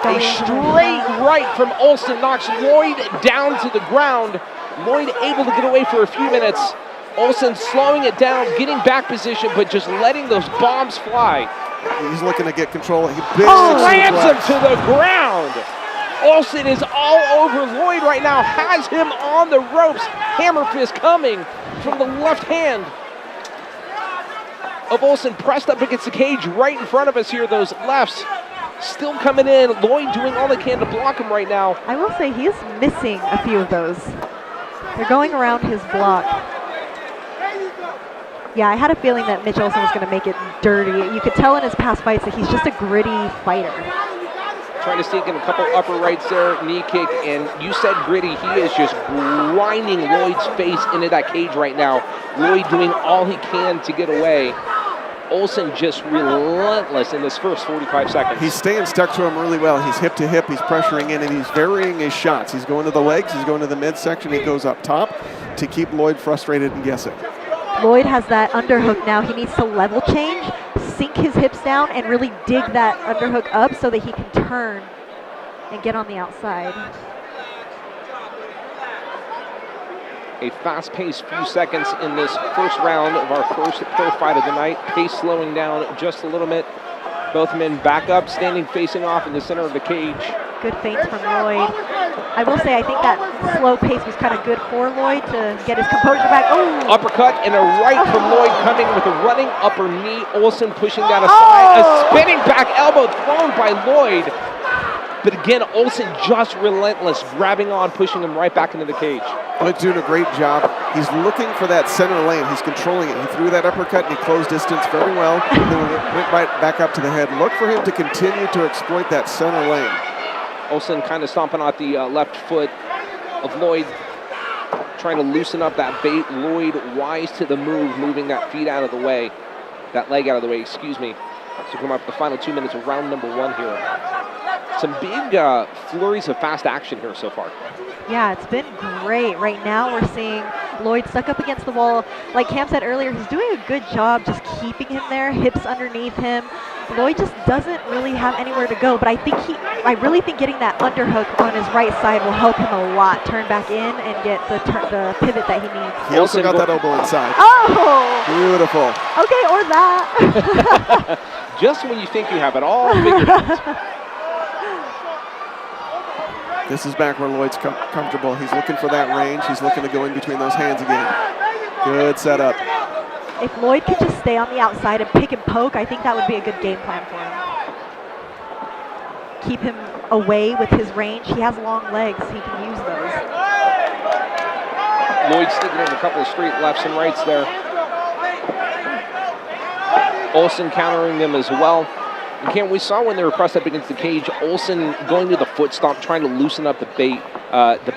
A straight right from Olsen knocks Lloyd down to the ground. Lloyd able to get away for a few minutes. Olsen slowing it down, getting back position, but just letting those bombs fly. He's looking to get control. He slams him to the ground. Olsen is all over Lloyd right now, has him on the ropes. Hammer fist coming from the left hand of Olsen, pressed up against the cage right in front of us here. Those lefts still coming in. Lloyd doing all they can to block him right now. I will say he is missing a few of those. They're going around his block. Yeah, I had a feeling that Mitch Olsen was going to make it dirty. You could tell in his past fights that he's just a gritty fighter. Trying to sneak in a couple upper rights there, knee kick, and you said gritty. He is just grinding Lloyd's face into that cage right now. Lloyd doing all he can to get away. Olsen just relentless in this first 45 seconds. He's staying stuck to him really well. He's hip to hip, he's pressuring in, and he's varying his shots. He's going to the legs, he's going to the midsection, he goes up top to keep Lloyd frustrated and guessing. Lloyd has that underhook now. He needs to level change, sink his hips down, and really dig that underhook up so that he can turn and get on the outside. A fast-paced few seconds in this first round of our first pro fight of the night. Pace slowing down just a little bit. Both men back up, standing facing off in the center of the cage. Good feints from Lloyd. I will say I think that slow pace was kind of good for Lloyd to get his composure back. Oh! Uppercut and a right from Lloyd coming with a running upper knee. Olsen pushing that aside. A spinning back elbow thrown by Lloyd. But again, Olsen just relentless, grabbing on, pushing him right back into the cage. Lloyd's doing a great job. He's looking for that center lane. He's controlling it. He threw that uppercut and he closed distance very well. And then went right back up to the head. Look for him to continue to exploit that center lane. Olsen kind of stomping off the left foot of Lloyd, trying to loosen up that bait. Lloyd wise to the move, moving that feet out of the way, that leg out of the way, excuse me. So come up the final 2 minutes of round number 1 here. Some big flurries of fast action here so far. Yeah, it's been great. Right now we're seeing Lloyd stuck up against the wall. Like Cam said earlier, he's doing a good job just keeping him there, hips underneath him. Lloyd just doesn't really have anywhere to go, but I really think getting that underhook on his right side will help him a lot. Turn back in and get the pivot that he needs. He also got that elbow inside. Oh! Beautiful. Okay, or that. Just when you think you have it all figured out. This is back where Lloyd's comfortable. He's looking for that range. He's looking to go in between those hands again. Good setup. If Lloyd could just stay on the outside and pick and poke, I think that would be a good game plan for him. Keep him away with his range. He has long legs. He can use those. Lloyd sticking in a couple of straight lefts and rights there. Olsen countering them as well. And we saw when they were pressed up against the cage, Olsen going to the foot stomp, trying to loosen up the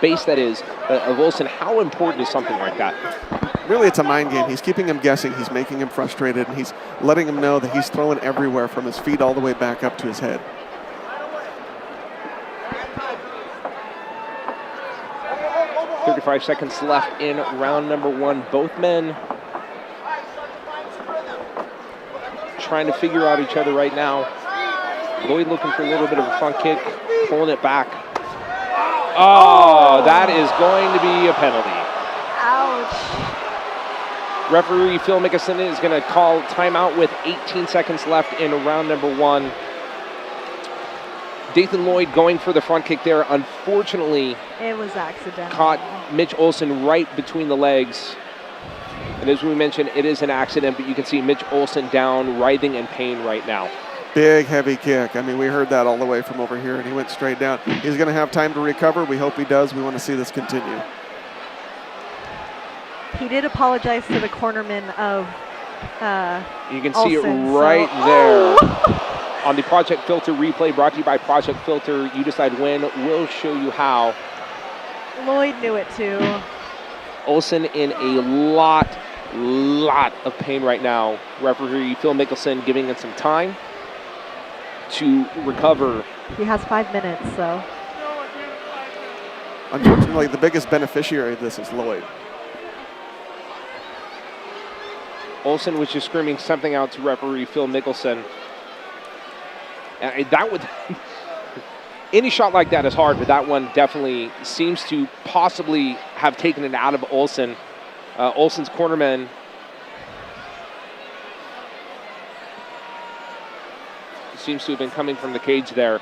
base that is, of Olsen. How important is something like that? Really, it's a mind game. He's keeping him guessing. He's making him frustrated, and he's letting him know that he's throwing everywhere from his feet all the way back up to his head. .35 seconds left in round number 1. Both men trying to figure out each other right now. Lloyd looking for a little bit of a front kick, pulling it back. Oh, that is going to be a penalty. Ouch. Referee Phil Mickelson is going to call timeout with 18 seconds left in round number 1. Dathan Lloyd going for the front kick there. Unfortunately, it was accidental. Caught Mitch Olsen right between the legs. And as we mentioned, it is an accident, but you can see Mitch Olsen down, writhing in pain right now. Big, heavy kick. I mean, we heard that all the way from over here, and he went straight down. He's going to have time to recover. We hope he does. We want to see this continue. He did apologize to the cornerman of You can see Olsen, it right so. there. Oh! On the Project Filter replay brought to you by Project Filter. You decide when, we'll show you how. Lloyd knew it too. Olsen in a lot of pain right now. Referee Phil Mickelson giving it some time to recover. He has 5 minutes, so. Unfortunately, the biggest beneficiary of this is Lloyd. Olsen was just screaming something out to referee Phil Mickelson. And that would, any shot like that is hard, but that one definitely seems to possibly have taken it out of Olsen. Olsen's cornerman seems to have been coming from the cage there.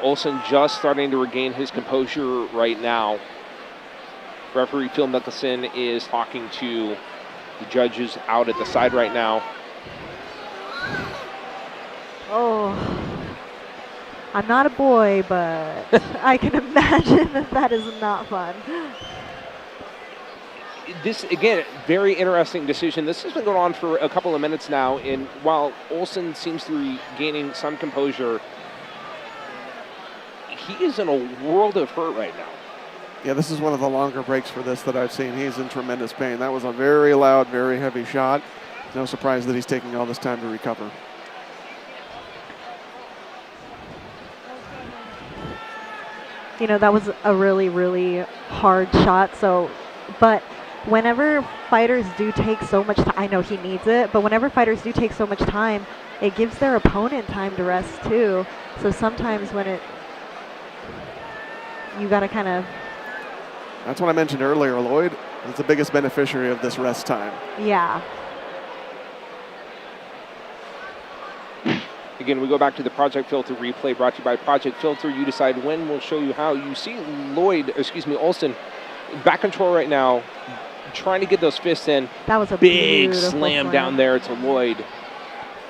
Olsen just starting to regain his composure right now. Referee Phil Mickelson is talking to the judges out at the side right now. Oh, I'm not a boy, but I can imagine that is not fun. This, again, very interesting decision. This has been going on for a couple of minutes now, and while Olsen seems to be gaining some composure, he is in a world of hurt right now. Yeah, this is one of the longer breaks for this that I've seen. He's in tremendous pain. That was a very loud, very heavy shot. No surprise that he's taking all this time to recover. You know, that was a really, really hard shot. So, but whenever fighters do take so much time, I know he needs it, but whenever fighters do take so much time, it gives their opponent time to rest too. So sometimes when you got to kind of. That's what I mentioned earlier. Lloyd is the biggest beneficiary of this rest time. Yeah. Again, we go back to the Project Filter replay brought to you by Project Filter. You decide when, we'll show you how. You see Olsen back control right now, trying to get those fists in. That was a big beautiful slam down there to Lloyd.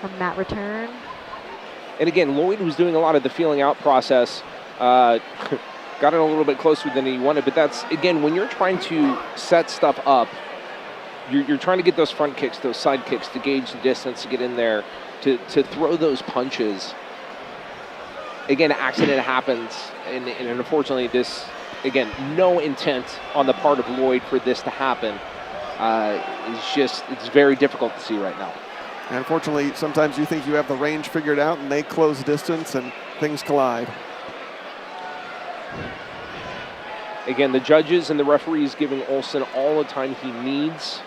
A mat return. And again, Lloyd was doing a lot of the feeling out process. Got it a little bit closer than he wanted, but that's, again, when you're trying to set stuff up, you're trying to get those front kicks, those side kicks to gauge the distance, to get in there, to throw those punches. Again, accident happens, and unfortunately this, again, no intent on the part of Lloyd for this to happen. It's very difficult to see right now. And unfortunately, sometimes you think you have the range figured out, and they close distance, and things collide. Again, the judges and the referees giving Olsen all the time he needs.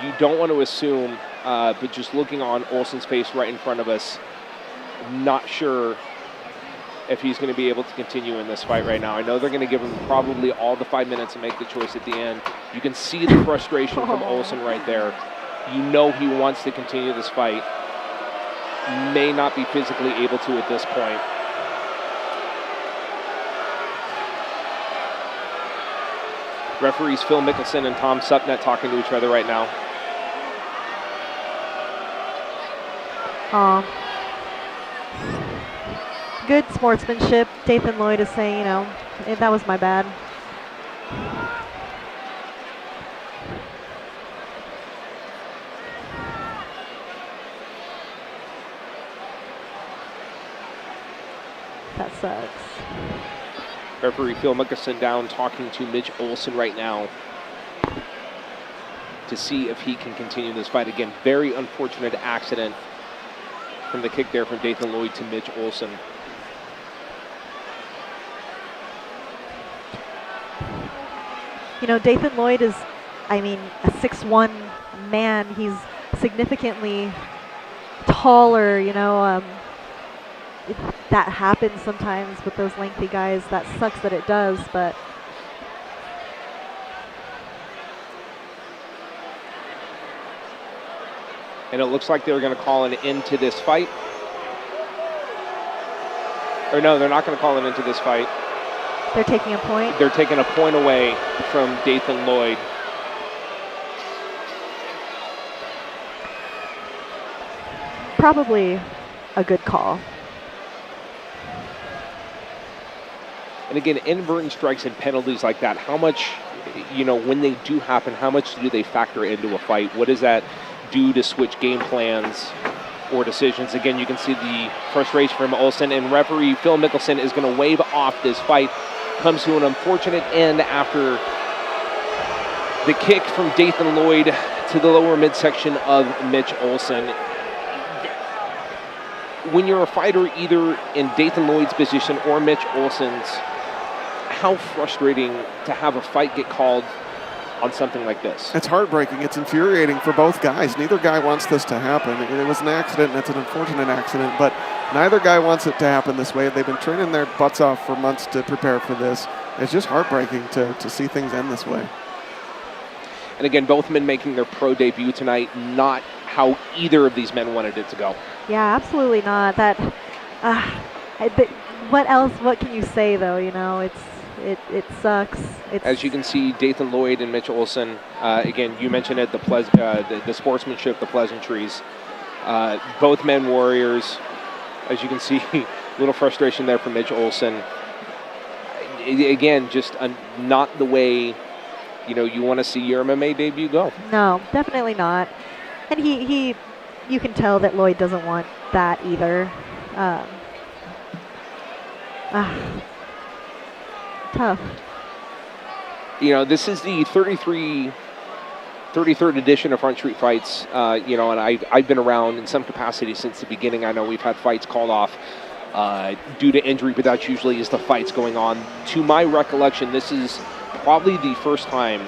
You don't want to assume, but just looking on Olsen's face right in front of us, not sure if he's going to be able to continue in this fight right now. I know they're going to give him probably all the 5 minutes and make the choice at the end. You can see the frustration from Olsen right there. You know he wants to continue this fight. May not be physically able to at this point. Referees Phil Mickelson and Tom Supnet talking to each other right now. Good sportsmanship. Dathan Lloyd is saying, that was my bad. That sucks. Referee Phil Mickelson down talking to Mitch Olsen right now to see if he can continue this fight. Again, very unfortunate accident from the kick there from Dathan Lloyd to Mitch Olsen. Dathan Lloyd is, a 6'1" man. He's significantly taller, that happens sometimes with those lengthy guys. That sucks that it does, but And it looks like they're going to call an end to this fight. Or no, they're not going to call an end to this fight. They're taking a point? They're taking a point away from Dathan Lloyd. Probably a good call. And again, inadvertent strikes and penalties like that, how much, when they do happen, how much do they factor into a fight? What does that do to switch game plans or decisions? Again, you can see the frustration from Olsen, and referee Phil Mickelson is going to wave off this fight. Comes to an unfortunate end after the kick from Dathan Lloyd to the lower midsection of Mitch Olsen. When you're a fighter either in Dathan Lloyd's position or Mitch Olsen's, how frustrating to have a fight get called on something like this. It's heartbreaking. It's infuriating for both guys. Neither guy wants this to happen. It was an accident, and it's an unfortunate accident, but neither guy wants it to happen this way. They've been training their butts off for months to prepare for this. It's just heartbreaking to see things end this way. And again, both men making their pro debut tonight, not how either of these men wanted it to go. Yeah, absolutely not. But what else? What can you say, though? It sucks. As you can see, Dathan Lloyd and Mitch Olsen, again, you mentioned it, the sportsmanship, the pleasantries. Both men warriors. As you can see, a little frustration there from Mitch Olsen. Again, just not the way, you want to see your MMA debut go. No, definitely not. And you can tell that Lloyd doesn't want that either. Tough. This is the 33rd edition of Front Street Fights, and I've been around in some capacity since the beginning. I know we've had fights called off due to injury, but that usually is the fights going on. To my recollection, this is probably the first time,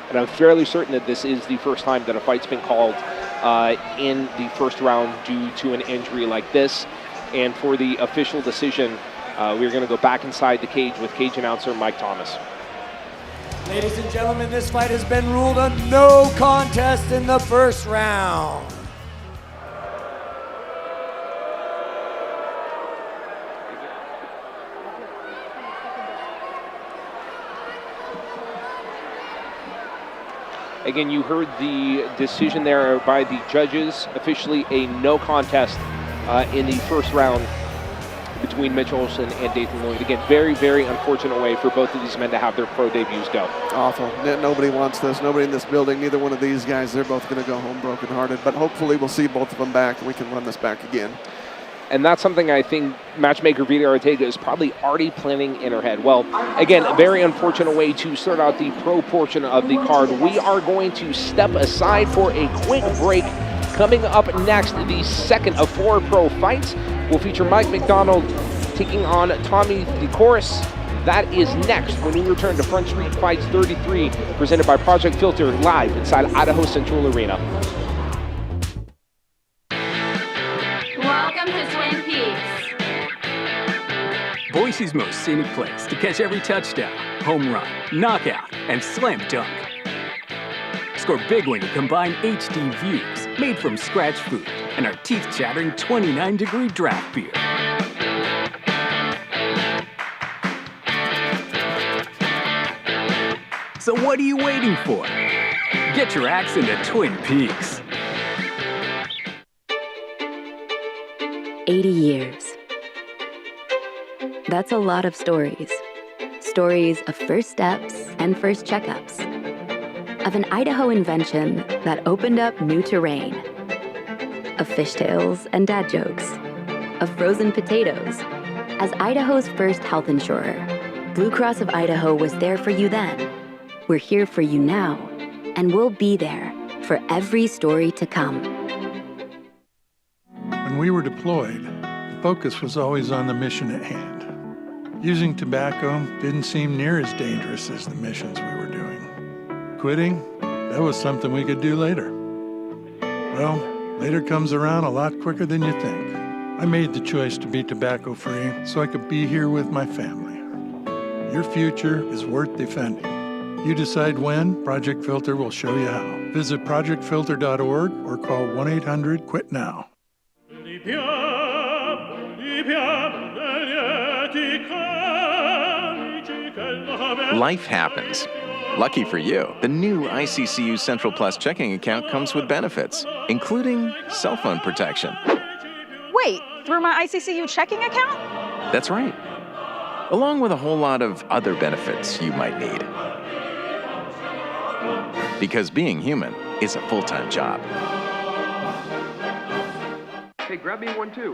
and I'm fairly certain that this is the first time that a fight's been called in the first round due to an injury like this. And for the official decision, we're going to go back inside the cage with cage announcer Mike Thomas. Ladies and gentlemen, this fight has been ruled a no contest in the first round. Again, you heard the decision there by the judges, officially a no contest in the first round between Mitch Olsen and Dathan Lloyd. Again, very, very unfortunate way for both of these men to have their pro debuts go. Awful. Nobody wants this. Nobody in this building, neither one of these guys, they're both going to go home brokenhearted. But hopefully we'll see both of them back and we can run this back again. And that's something I think matchmaker Vita Ortega is probably already planning in her head. Well, again, a very unfortunate way to start out the pro portion of the card. We are going to step aside for a quick break. Coming up next, the second of 4 pro fights will feature Mike McDonald taking on Tommy Theocaris. That is next when we return to Front Street Fights 33, presented by Project Filter, live inside Idaho Central Arena. Welcome to Twin Peaks. Boise's most scenic place to catch every touchdown, home run, knockout, and slam dunk. Score big when you combine HD views, made from scratch food, and our teeth-chattering 29-degree draft beer. So what are you waiting for? Get your axe into Twin Peaks. 80 years. That's a lot of stories. Stories of first steps and first checkups. Of an Idaho invention that opened up new terrain. Of fishtails and dad jokes. Of frozen potatoes. As Idaho's first health insurer, Blue Cross of Idaho was there for you then. We're here for you now, and we'll be there for every story to come. When we were deployed, the focus was always on the mission at hand. Using tobacco didn't seem near as dangerous as the missions we were doing. Quitting, that was something we could do later. Well, later comes around a lot quicker than you think. I made the choice to be tobacco-free so I could be here with my family. Your future is worth defending. You decide when, Project Filter will show you how. Visit projectfilter.org or call 1-800-QUIT-NOW. life happens. Lucky for you, the new ICCU Central Plus checking account comes with benefits, including cell phone protection. Wait, through my ICCU checking account? That's right. Along with a whole lot of other benefits you might need. Because being human is a full-time job. Hey, grab me one too.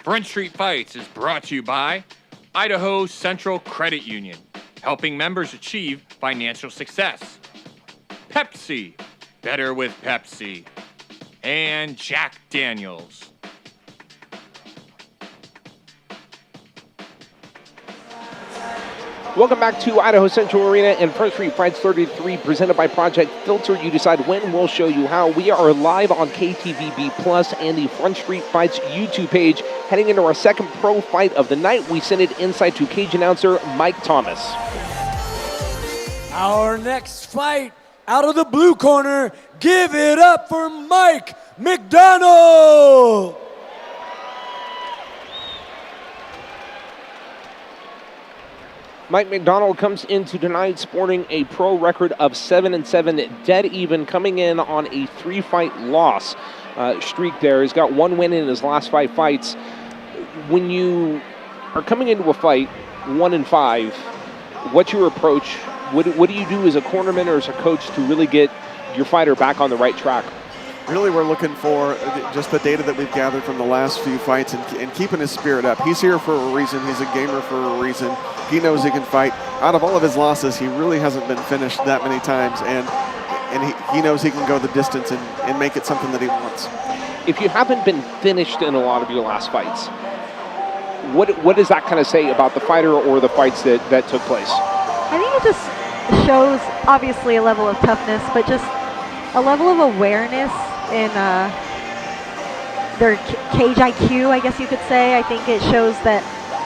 Front Street Fights is brought to you by Idaho Central Credit Union, helping members achieve financial success. Pepsi, better with Pepsi. And Jack Daniels. Welcome back to Idaho Central Arena and Front Street Fights 33, presented by Project Filter. You decide when, we'll show you how. We are live on KTVB Plus and the Front Street Fights YouTube page. Heading into our second pro fight of the night, we send it inside to cage announcer Mike Thomas. Our next fight, out of the blue corner, give it up for Mike McDonald. Mike McDonald comes into tonight sporting a pro record of 7-7, dead even, coming in on a 3-fight loss streak there. He's got 1 win in his last 5 fights. When you are coming into a fight 1-5, what's your approach? What do you do as a cornerman or as a coach to really get your fighter back on the right track? Really, we're looking for just the data that we've gathered from the last few fights and keeping his spirit up. He's here for a reason. He's a gamer for a reason. He knows he can fight. Out of all of his losses, he really hasn't been finished that many times, and he knows he can go the distance and make it something that he wants. If you haven't been finished in a lot of your last fights, what does that kind of say about the fighter or the fights that took place? I think it just shows, obviously, a level of toughness, but just a level of awareness in their cage IQ, I guess you could say. I think it shows that,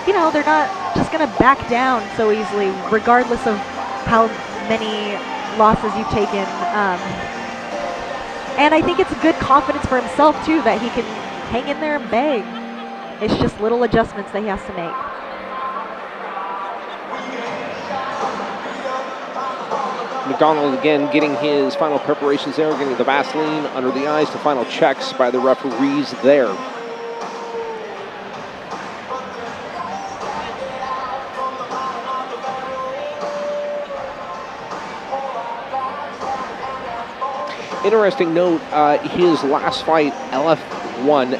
they're not just going to back down so easily, regardless of how many losses you've taken. And I think it's a good confidence for himself, too, that he can hang in there and bang. It's just little adjustments that he has to make. McDonald again getting his final preparations there, getting the Vaseline under the eyes, the final checks by the referees there. Interesting note, his last fight, LFL1,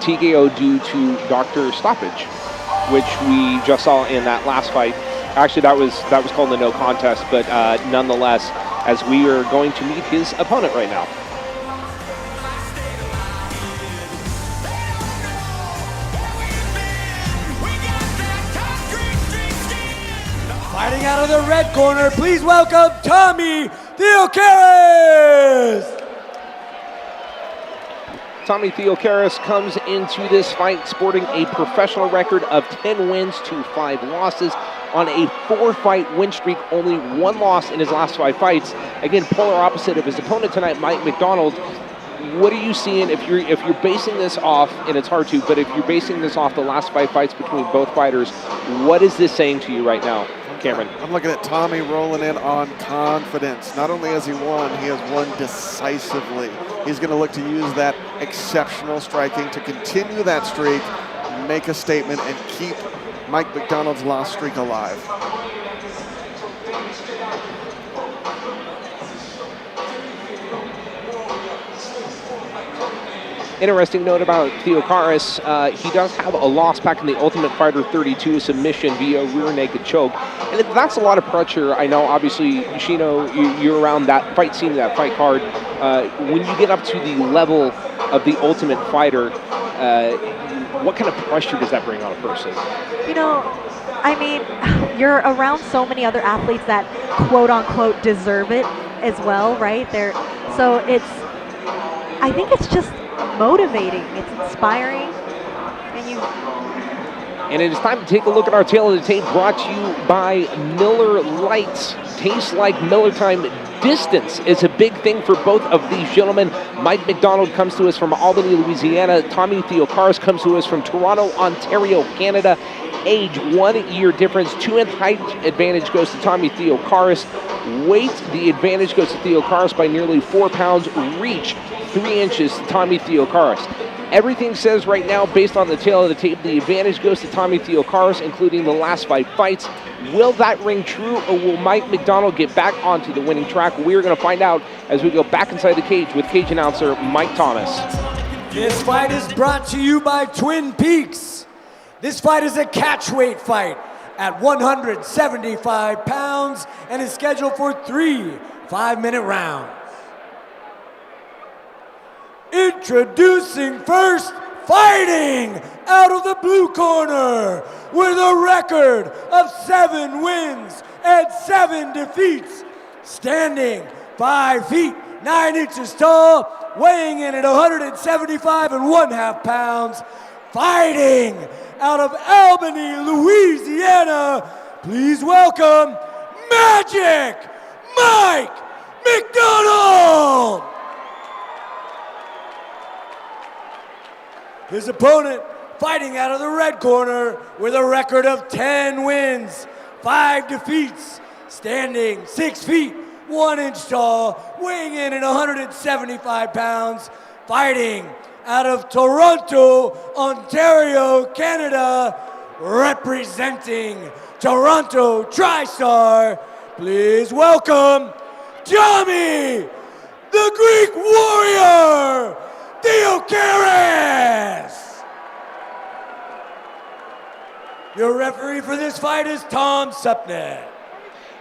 TKO due to doctor stoppage, which we just saw in that last fight. Actually, that was called the no contest, but nonetheless, as we are going to meet his opponent right now. Fighting out of the red corner, please welcome Tommy Theocaris. Tommy Theocaris comes into this fight sporting a professional record of 10 wins to 5 losses on a 4-fight win streak, only 1 loss in his last 5 fights. Again, polar opposite of his opponent tonight, Mike McDonald. What are you seeing if you're basing this off, and it's hard to, but if you're basing this off the last 5 fights between both fighters, what is this saying to you right now, Cameron? I'm looking at Tommy rolling in on confidence. Not only has he won decisively. He's going to look to use that exceptional striking to continue that streak, make a statement, and keep Mike McDonald's lost streak alive. Interesting note about Theocaris, he does have a loss back in the Ultimate Fighter 32 submission via rear naked choke. And that's a lot of pressure. I know, obviously, Shino, you're around that fight scene, that fight card. When you get up to the level of the Ultimate Fighter, what kind of pressure does that bring on a person? You know, I mean, you're around so many other athletes that quote-unquote deserve it as well, right? So I think it's just motivating, it's inspiring, and it is time to take a look at our tail of the tape, brought to you by Miller Lights. Tastes like Miller time. Distance is a big thing for both of these gentlemen. Mike McDonald comes to us from Albany, Louisiana. Tommy Theocaris comes to us from Toronto, Ontario, Canada. Age, 1 year difference. 2-inch height advantage goes to Tommy Theocaris. Weight, the advantage goes to Theocaris by nearly 4 pounds. Reach, 3 inches to Tommy Theocaris. Everything says right now, based on the tail of the tape, the advantage goes to Tommy Theocaris, including the last 5 fights. Will that ring true, or will Mike McDonald get back onto the winning track? We're going to find out as we go back inside the cage with cage announcer Mike Thomas. This fight is brought to you by Twin Peaks. This fight is a catchweight fight at 175 pounds and is scheduled for 3 5-minute rounds. Introducing first, fighting out of the blue corner with a record of 7 wins and 7 defeats, standing 5 feet 9 inches tall, weighing in at 175 1/2 pounds, fighting out of Albany, Louisiana. Please welcome Magic Mike McDonald. His opponent fighting out of the red corner with a record of 10 wins, 5 defeats, standing 6 feet 1 inch tall, weighing in at 175 pounds, fighting out of Toronto, Ontario, Canada, representing Toronto TriStar. Please welcome Tommy, the Greek Warrior, Theocaris! Your referee for this fight is Tom Supnet.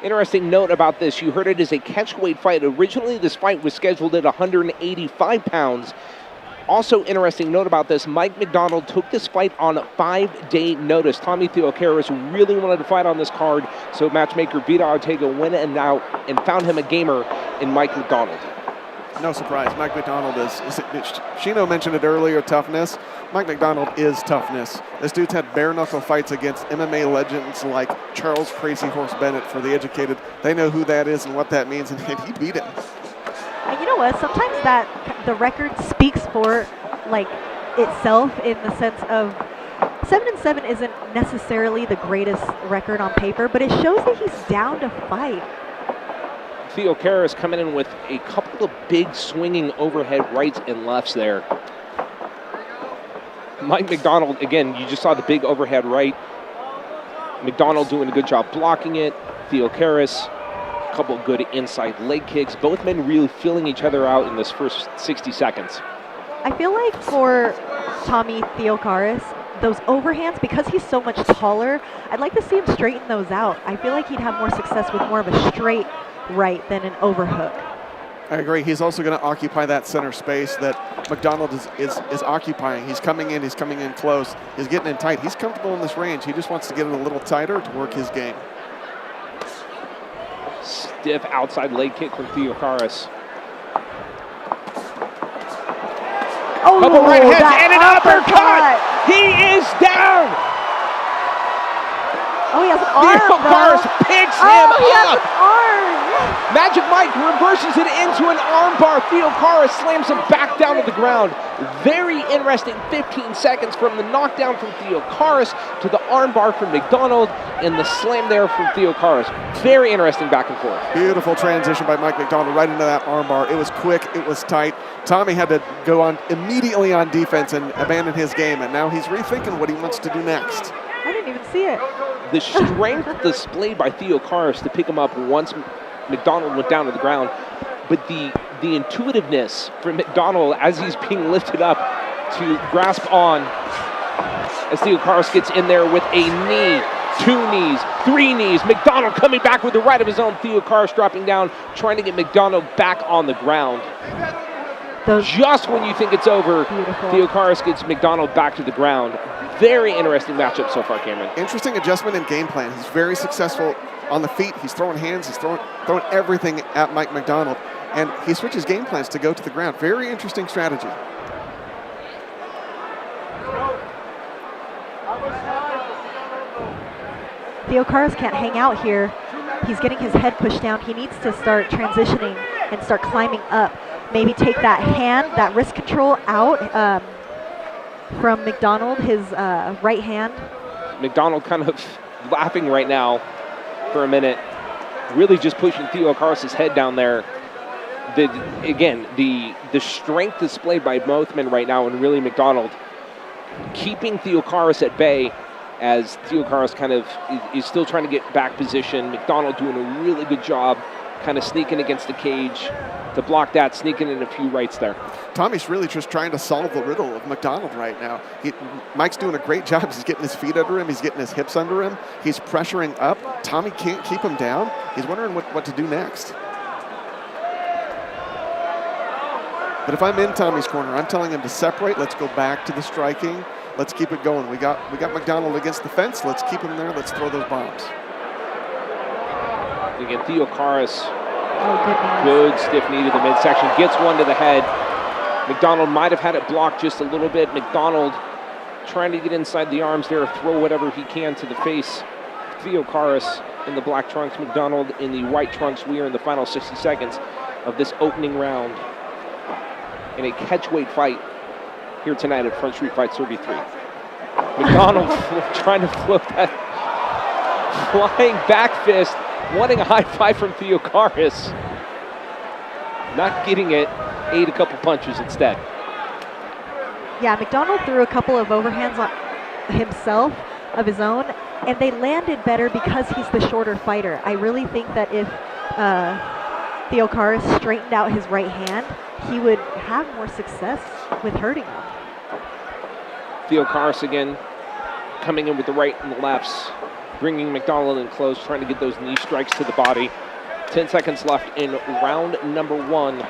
Interesting note about this, you heard it as a catchweight fight. Originally, this fight was scheduled at 185 pounds. Also interesting note about this, Mike McDonald took this fight on a 5-day notice. Tommy Theocaris really wanted to fight on this card, so matchmaker Vita Ortega went out and found him a gamer in Mike McDonald. No surprise, Mike McDonald is Shino mentioned it earlier, toughness. Mike McDonald is toughness. This dude's had bare-knuckle fights against MMA legends like Charles Crazy Horse Bennett. For the educated, they know who that is and what that means, and he beat him. And you know what? Sometimes the record speaks for itself in the sense of 7-7 isn't necessarily the greatest record on paper, but it shows that he's down to fight. Theocaris coming in with a couple of big swinging overhead rights and lefts there. Mike McDonald, again, you just saw the big overhead right. McDonald doing a good job blocking it. Theocaris, a couple of good inside leg kicks. Both men really filling each other out in this first 60 seconds. I feel like for Tommy Theocaris, those overhands, because he's so much taller, I'd like to see him straighten those out. I feel like he'd have more success with more of a straight right than an overhook. I agree. He's also going to occupy that center space that McDonald is occupying. He's coming in close. He's getting in tight. He's comfortable in this range. He just wants to get it a little tighter to work his game. Stiff outside leg kick from Theocaris. Oh, couple right hands and an uppercut. He is down. Oh, he has an arm, Theocaris though. picks Oh, him he has up. an arm. Magic Mike reverses it into an armbar. Theocaris slams him back down to the ground. Very interesting 15 seconds from the knockdown from Theocaris to the armbar from McDonald and the slam there from Theocaris. Very interesting back and forth. Beautiful transition by Mike McDonald right into that armbar. It was quick, it was tight. Tommy had to go on immediately on defense and abandon his game, and now he's rethinking what he wants to do next. I didn't even see it. The strength displayed by Theocaris to pick him up once McDonald went down to the ground, but the intuitiveness from McDonald as he's being lifted up to grasp on as Theocaris gets in there with a knee, 2 knees, 3 knees. McDonald coming back with the right of his own. Theocaris dropping down, trying to get McDonald back on the ground. Just when you think it's over, Theocaris gets McDonald back to the ground. Very interesting matchup so far, Cameron. Interesting adjustment in game plan. He's very successful on the feet. He's throwing hands. He's throwing everything at Mike McDonald. And he switches game plans to go to the ground. Very interesting strategy. Theocaris can't hang out here. He's getting his head pushed down. He needs to start transitioning and start climbing up. Maybe take that hand, that wrist control out from McDonald, his right hand. McDonald kind of laughing right now for a minute, really just pushing Theocaris' head down there. The strength displayed by both men right now, and really McDonald keeping Theocaris at bay as Theocaris kind of is still trying to get back position. McDonald doing a really good job kind of sneaking against the cage to block that, sneaking in a few rights there. Tommy's really just trying to solve the riddle of McDonald right now. Mike's doing a great job. He's getting his feet under him. He's getting his hips under him. He's pressuring up. Tommy can't keep him down. He's wondering what to do next. But if I'm in Tommy's corner, I'm telling him to separate. Let's go back to the striking. Let's keep it going. We got McDonald against the fence. Let's keep him there. Let's throw those bombs. Again, Theocaris, good stiff knee to the midsection, gets one to the head. McDonald might have had it blocked just a little bit. McDonald trying to get inside the arms there, throw whatever he can to the face. Theocaris in the black trunks, McDonald in the white trunks. We are in the final 60 seconds of this opening round in a catchweight fight here tonight at Front Street Fights 33. McDonald trying to float that flying back fist, wanting a high five from Theocaris. Not getting it, ate a couple punches instead. Yeah, McDonald threw a couple of overhands on himself of his own, and they landed better because he's the shorter fighter. I really think that if Theocaris straightened out his right hand, he would have more success with hurting him. Theocaris again coming in with the right and the lefts, bringing McDonald in close, trying to get those knee strikes to the body. 10 seconds left in round number 1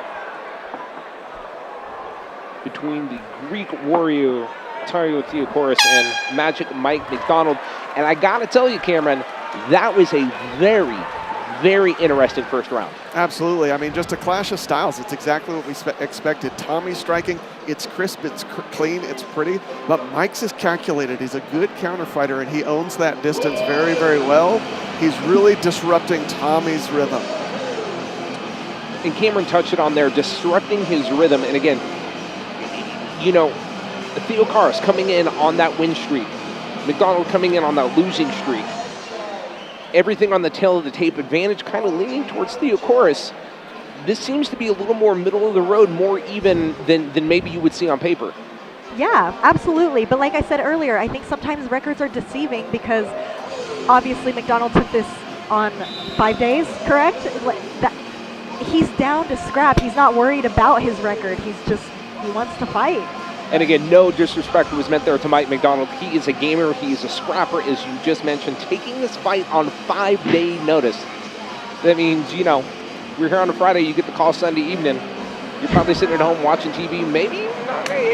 between the Greek warrior Theocaris and Magic Mike McDonald. And I gotta tell you, Cameron, that was a very, very interesting first round. Absolutely. I mean, just a clash of styles. It's exactly what we expected. Tommy's striking, it's crisp, it's clean, it's pretty, but Mike's is calculated. He's a good counter fighter, and he owns that distance very, very well. He's really disrupting Tommy's rhythm. And Cameron touched it on there, disrupting his rhythm. And again, you know, Theocaris coming in on that win streak, McDonald coming in on that losing streak. Everything on the tail of the tape, advantage kind of leaning towards Theocaris. This seems to be a little more middle of the road, more even than maybe you would see on paper. Yeah, absolutely. But like I said earlier, I think sometimes records are deceiving because obviously McDonald took this on 5 days, correct? He's down to scrap. He's not worried about his record. He wants to fight. And again, no disrespect was meant there to Mike McDonald. He is a gamer. He is a scrapper, as you just mentioned, taking this fight on 5-day notice. That means, you know, we're here on a Friday, you get the call Sunday evening. You're probably sitting at home watching TV. Maybe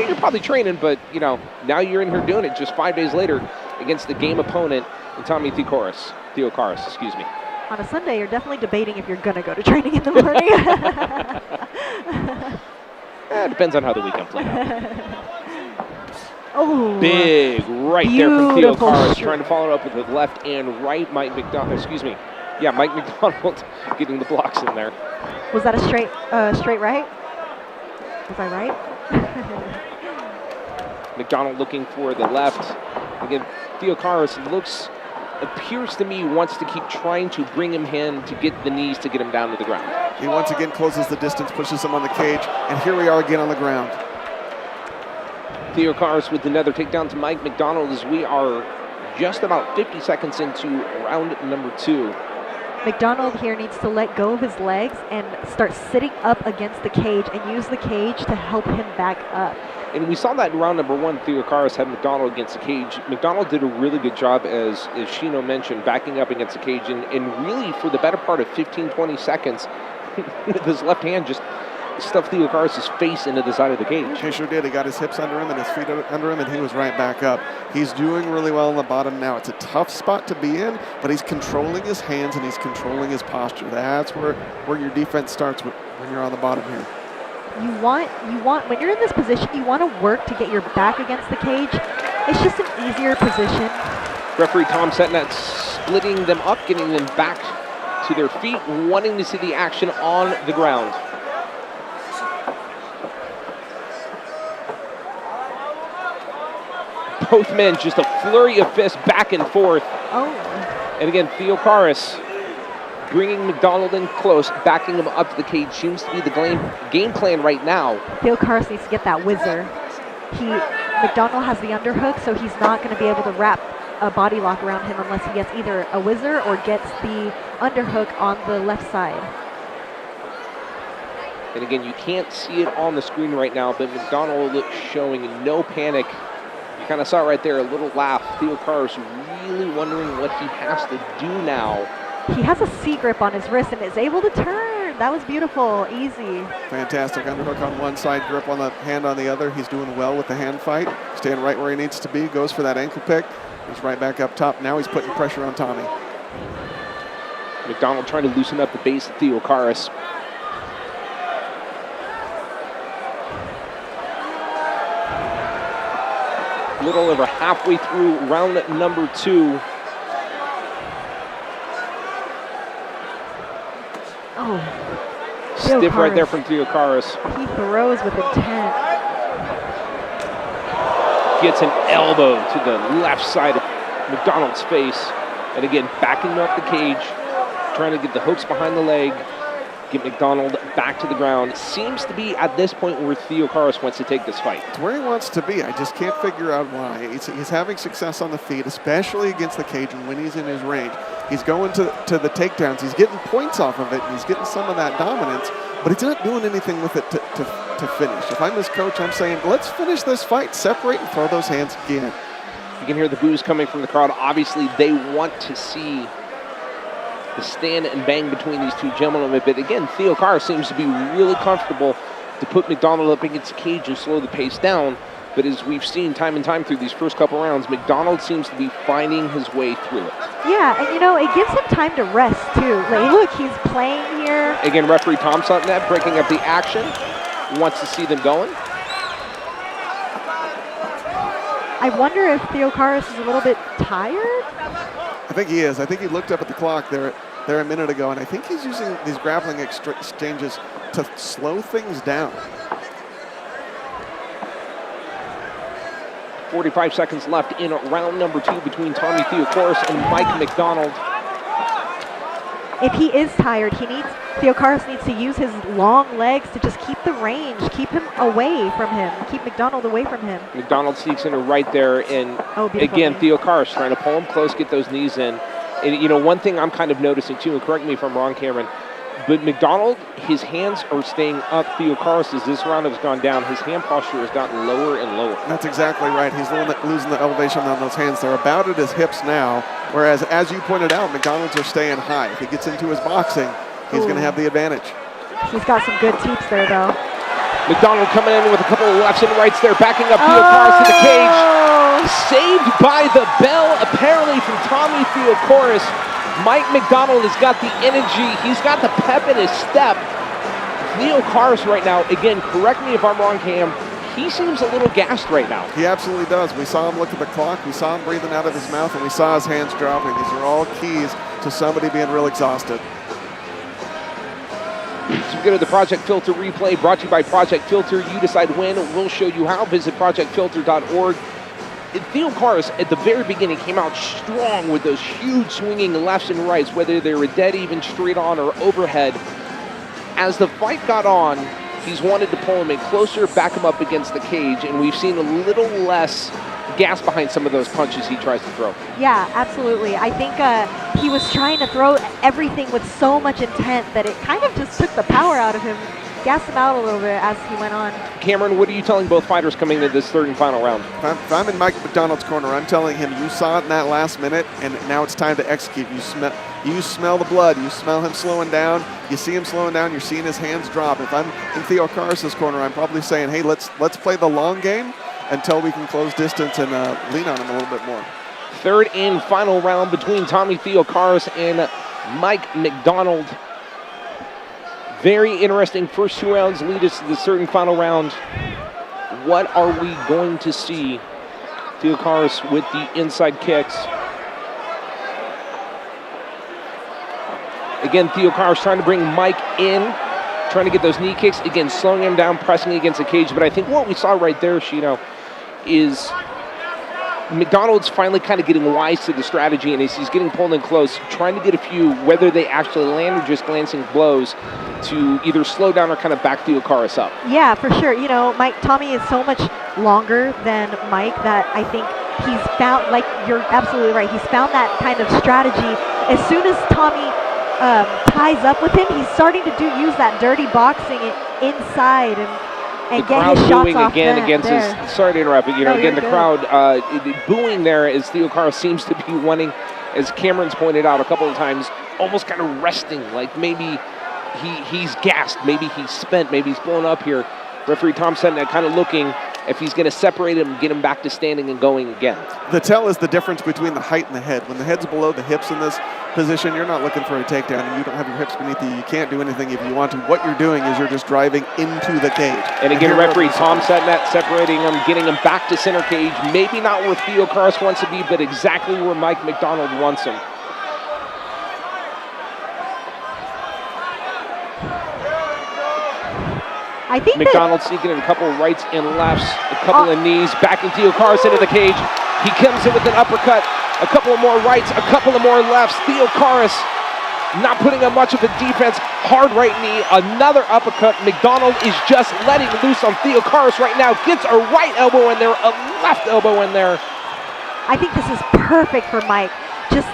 you're probably training, but, you know, now you're in here doing it just 5 days later against the game opponent, Tommy Theocaris, excuse me. On a Sunday, you're definitely debating if you're going to go to training in the morning. It depends on how the weekend played out. Oh, Big right there from beautiful Theocaris, straight. trying to follow it up with the left and right. Mike McDonald, excuse me. Yeah, Mike McDonald getting the blocks in there. Was that a straight right? Was I right? McDonald looking for the left. Again, Theocaris appears to me wants to keep trying to bring him in to get the knees to get him down to the ground. He once again closes the distance, pushes him on the cage, and here we are again on the ground. Theocaris with another takedown to Mike McDonald as we are just about 50 seconds into round number 2. McDonald here needs to let go of his legs and start sitting up against the cage and use the cage to help him back up. And we saw that in round number 1, Theocaris had McDonald against the cage. McDonald did a really good job, as Shino mentioned, backing up against the cage, and really for the better part of 15, 20 seconds, with his left hand just stuffed Theocaris' face into the side of the cage. He sure did. He got his hips under him and his feet under him, and he was right back up. He's doing really well on the bottom now. It's a tough spot to be in, but he's controlling his hands and he's controlling his posture. That's where your defense starts when you're on the bottom here. You want when you're in this position, you want to work to get your back against the cage. It's just an easier position. Referee Tom Setnat splitting them up, getting them back to their feet, wanting to see the action on the ground. Both men, just a flurry of fists back and forth. Oh. And again, Theocaris bringing McDonald in close, backing him up to the cage seems to be the game plan right now. Theocaris needs to get that whizzer. McDonald has the underhook, so he's not going to be able to wrap a body lock around him unless he gets either a whizzer or gets the underhook on the left side. And again, you can't see it on the screen right now, but McDonald showing no panic. You kind of saw it right there, a little laugh. Theocaris really wondering what he has to do now. He has a C grip on his wrist and is able to turn. That was beautiful, easy. Fantastic underhook on one side, grip on the hand on the other. He's doing well with the hand fight. Staying right where he needs to be, goes for that ankle pick. He's right back up top. Now he's putting pressure on Tommy. McDonald trying to loosen up the base of Theocaris. A little over halfway through round number 2. Oh, Stiff right there from Theocaris. He throws with intent. Gets an elbow to the left side of McDonald's face. And again, backing up the cage, trying to get the hooks behind the leg, get McDonald back to the ground. Seems to be at this point where Theocaris wants to take this fight. It's where he wants to be. I just can't figure out why. He's having success on the feet, especially against the cage and when he's in his range. He's going to the takedowns. He's getting points off of it, and he's getting some of that dominance, but he's not doing anything with it to finish. If I'm his coach, I'm saying, let's finish this fight, separate and throw those hands again. You can hear the boos coming from the crowd. Obviously, they want to see the stand and bang between these two gentlemen. But again, Theocaris seems to be really comfortable to put McDonald up against the cage and slow the pace down. But as we've seen time and time through these first couple rounds, McDonald seems to be finding his way through it. Yeah, and it gives him time to rest too. Like, look, he's playing here. Again, referee Tom Sutton breaking up the action. Wants to see them going. I wonder if Theocaris is a little bit tired. I think he is. I think he looked up at the clock there a minute ago, and I think he's using these grappling exchanges to slow things down. 45 seconds left in round number 2 between Tommy Theocaris and Mike McDonald. If he is tired, Theocaris needs to use his long legs to just keep the range, keep him away from him, keep McDonald away from him. McDonald sneaks in right there, and again, Theocaris trying to pull him close, get those knees in. And one thing I'm kind of noticing too, and correct me if I'm wrong, Cameron, but McDonald, his hands are staying up. Theocaris, as this round has gone down, his hand posture has gotten lower and lower. That's exactly right. He's losing the elevation on those hands. They're about at his hips now, whereas, as you pointed out, McDonald's are staying high. If he gets into his boxing, he's going to have the advantage. He's got some good teeps there, though. McDonald coming in with a couple of lefts and rights there, backing up Theocaris to the cage. Saved by the bell, apparently, from Tommy Theocaris. Mike McDonald has got the energy. He's got the pep in his step. Theocaris right now, again, correct me if I'm wrong, Cam, he seems a little gassed right now. He absolutely does. We saw him look at the clock, we saw him breathing out of his mouth, and we saw his hands dropping. These are all keys to somebody being real exhausted. So we go to the Project Filter replay, brought to you by Project Filter. You decide when, we'll show you how. Visit projectfilter.org. Theocaris, at the very beginning, came out strong with those huge swinging lefts and rights, whether they were dead even, straight on, or overhead. As the fight got on, he's wanted to pull him in closer, back him up against the cage, and we've seen a little less gas behind some of those punches he tries to throw. Yeah, absolutely. I think he was trying to throw everything with so much intent that it kind of just took the power out of him, gassed him out a little bit as he went on. Cameron, what are you telling both fighters coming into this third and final round? If I'm in Mike McDonald's corner, I'm telling him, you saw it in that last minute, and now it's time to execute. You smell the blood. You smell him slowing down. You see him slowing down. You're seeing his hands drop. If I'm in Theocaris' corner, I'm probably saying, hey, let's play the long game until we can close distance and lean on him a little bit more. Third and final round between Tommy Theocaris and Mike McDonald. Very interesting first 2 rounds lead us to the third and final round. What are we going to see? Theocaris with the inside kicks. Again, Theocaris trying to bring Mike in, trying to get those knee kicks. Again, slowing him down, pressing against the cage. But I think what we saw right there, Shino, is McDonald's finally kind of getting wise to the strategy, and as he's getting pulled in close, trying to get a few, whether they actually land or just glancing blows, to either slow down or kind of back Theocaris up. Yeah, for sure. You know, Tommy is so much longer than Mike that I think he's found, like you're absolutely right, he's found that kind of strategy. As soon as Tommy ties up with him, he's starting to use that dirty boxing inside and the get crowd his shots booing off again there. against his. Sorry to interrupt, but again, the crowd booing there as Theocaris seems to be wanting, as Cameron's pointed out a couple of times, almost kind of resting, like maybe he's gassed, maybe he's spent, maybe he's blown up here. Referee Tom Setnet kind of looking if he's going to separate him, get him back to standing and going again. The tell is the difference between the height and the head. When the head's below the hips in this position, you're not looking for a takedown, and you don't have your hips beneath you. You can't do anything if you want to. What you're doing is you're just driving into the cage. And again, referee Tom Setnet separating him, getting him back to center cage. Maybe not where Theocaris wants to be, but exactly where Mike McDonald wants him. I think McDonald sneaking in a couple of rights and lefts, a couple of knees, backing Theocaris into the cage. He comes in with an uppercut, a couple of more rights, a couple of more lefts. Theocaris not putting up much of a defense. Hard right knee, another uppercut. McDonald is just letting loose on Theocaris right now. Gets a right elbow in there, a left elbow in there. I think this is perfect for Mike. Just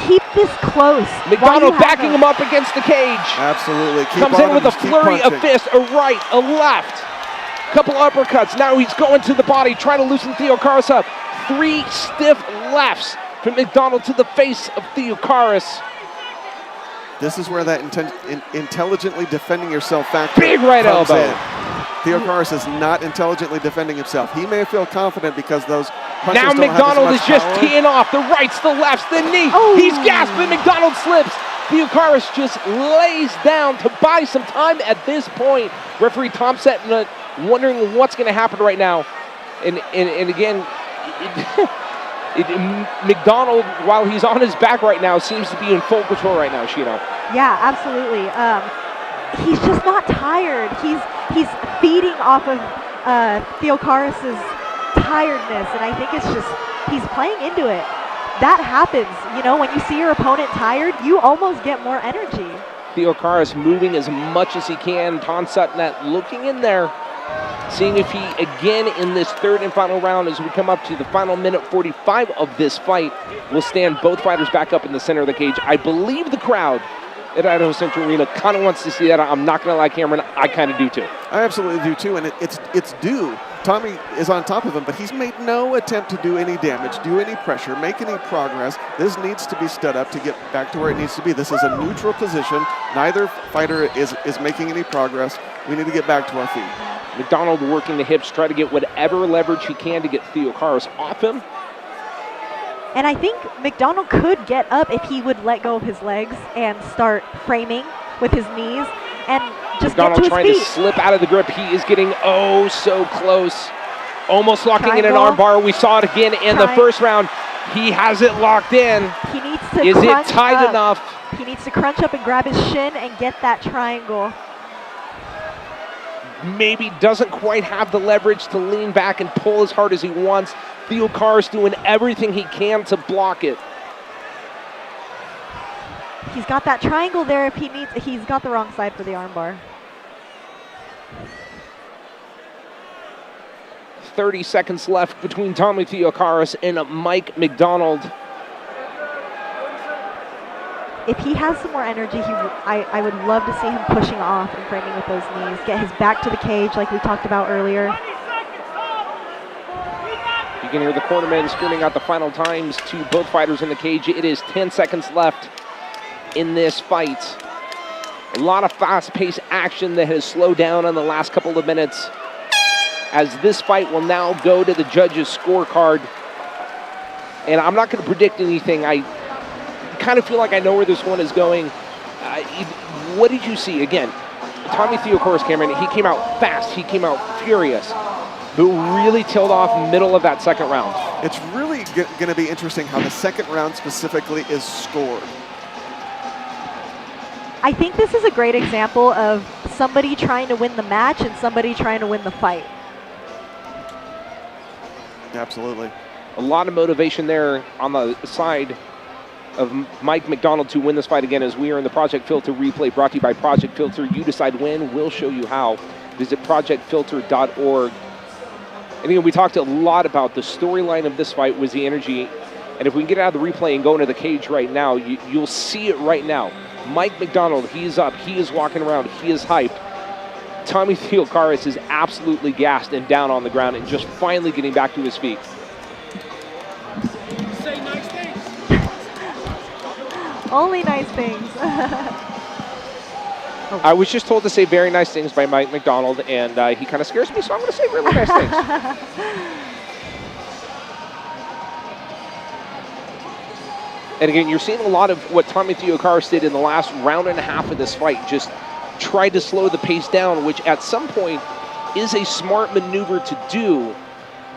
keep this close. McDonald backing him up against the cage. Absolutely. Comes in with a flurry of fists, a right, a left. Couple uppercuts. Now he's going to the body, trying to loosen Theocaris up. 3 stiff lefts from McDonald to the face of Theocaris. This is where that intelligently defending yourself factor Big right comes elbow. in. Theocaris is not intelligently defending himself. He may feel confident because those punches now don't have McDonald as is much just power. teeing off. The rights, the lefts, the knee. Oh. He's gasping. McDonald slips. Theocaris just lays down to buy some time at this point. Referee Tom Setnet wondering what's going to happen right now. And again, McDonald, while he's on his back right now, seems to be in full control right now, Shino. Yeah, absolutely. He's just not tired. He's feeding off of Theocaris' tiredness, and I think it's just he's playing into it. That happens, you know, when you see your opponent tired, you almost get more energy. Theocaris moving as much as he can. Tom Setnet looking in there, seeing if he, again in this third and final round, as we come up to the final minute 45 of this fight, will stand both fighters back up in the center of the cage. I believe the crowd at Idaho Central Arena kind of wants to see that. I'm not going to lie, Cameron, I kind of do too. I absolutely do too, and it's due. Tommy is on top of him, but he's made no attempt to do any damage, do any pressure, make any progress. This needs to be stood up to get back to where it needs to be. This is a neutral position. Neither fighter is making any progress. We need to get back to our feet. McDonald working the hips, try to get whatever leverage he can to get Theocaris off him. And I think McDonald could get up if he would let go of his legs and start framing with his knees and just McDonald get to trying his to feet. slip out of the grip. He is getting oh so close. Almost locking in an Triangle. arm bar. We saw it again in the first round. He has it locked in. He needs to Is it crunch tight up. enough? He needs to crunch up and grab his shin and get that triangle. Maybe doesn't quite have the leverage to lean back and pull as hard as he wants. Theocaris doing everything he can to block it. He's got that triangle there if he needs. He's got the wrong side for the armbar. 30 seconds left between Tommy Theocaris and Mike McDonald. If he has some more energy, I would love to see him pushing off and framing with those knees. Get his back to the cage like we talked about earlier. You can hear the cornermen screaming out the final times to both fighters in the cage. It is 10 seconds left in this fight. A lot of fast-paced action that has slowed down in the last couple of minutes, as this fight will now go to the judges' scorecard. And I'm not going to predict anything. I kind of feel like I know where this one is going. What did you see? Again, Tommy Theocaris, Cameron, he came out fast. He came out furious, but really tailed off middle of that second round. It's really going to be interesting how the second round specifically is scored. I think this is a great example of somebody trying to win the match and somebody trying to win the fight. Absolutely. A lot of motivation there on the side of Mike McDonald to win this fight again, as we are in the Project Filter replay brought to you by Project Filter. You decide when, we'll show you how. Visit projectfilter.org. And again, we talked a lot about the storyline of this fight was the energy. And if we can get out of the replay and go into the cage right now, you'll see it right now. Mike McDonald, he's up, he is walking around, he is hyped. Tommy Theocaris is absolutely gassed and down on the ground and just finally getting back to his feet. Say nice things. Only nice things. I was just told to say very nice things by Mike McDonald, and he kind of scares me, so I'm going to say really nice things. And again, you're seeing a lot of what Tommy Theocaris did in the last round and a half of this fight. Just tried to slow the pace down, which at some point is a smart maneuver to do,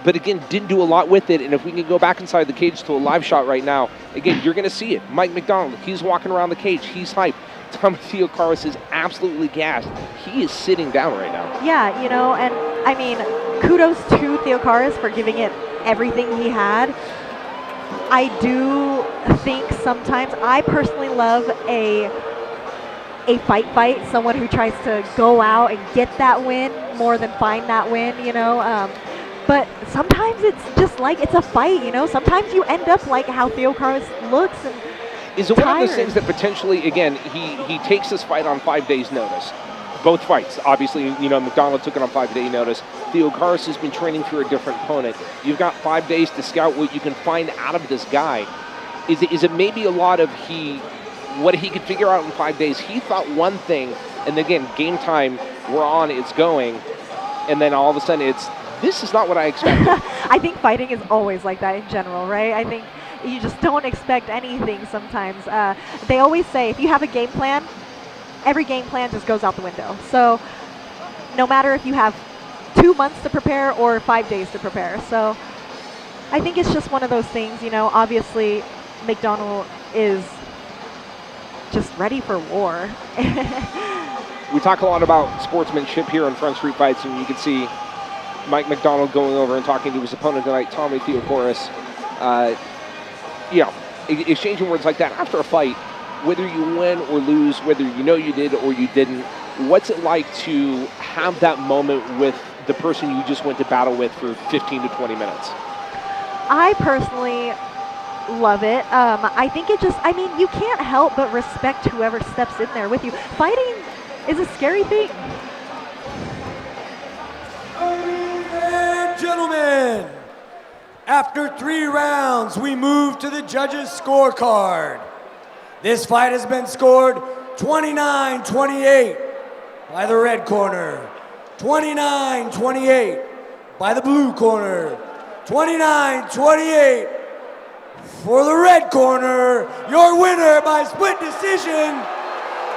but again, didn't do a lot with it. And if we can go back inside the cage to a live shot right now, again, you're going to see it. Mike McDonald, he's walking around the cage. He's hyped. Tommy Theocaris is absolutely gassed. He is sitting down right now. Yeah, you know, and I mean, kudos to Theocaris for giving it everything he had. I do think sometimes, I personally love a fight, someone who tries to go out and get that win more than find that win, you know. But sometimes it's just like, it's a fight, you know. Sometimes you end up like how Theocaris looks and Is it one of those things that potentially, again, he takes this fight on 5 days' notice? Both fights, obviously, you know, McDonald took it on 5-day notice. Theocaris has been training for a different opponent. You've got 5 days to scout what you can find out of this guy. Is it maybe a lot of what he could figure out in 5 days? He thought one thing, and again, game time, we're on, it's going, and then all of a sudden this is not what I expected. I think fighting is always like that in general, right? I think you just don't expect anything sometimes. They always say if you have a game plan, every game plan just goes out the window. So no matter if you have 2 months to prepare or 5 days to prepare. So I think it's just one of those things, you know, obviously McDonald is just ready for war. We talk a lot about sportsmanship here on Front Street Fights, and you can see Mike McDonald going over and talking to his opponent tonight, Tommy Theocaris. Exchanging words like that after a fight, whether you win or lose, whether you know you did or you didn't, what's it like to have that moment with the person you just went to battle with for 15 to 20 minutes? I personally love it. I think it just, I mean, you can't help but respect whoever steps in there with you. Fighting is a scary thing. Ladies and gentlemen, after 3 rounds, we move to the judges' scorecard. This fight has been scored 29-28 by the red corner, 29-28 by the blue corner, 29-28 for the red corner. Your winner by split decision,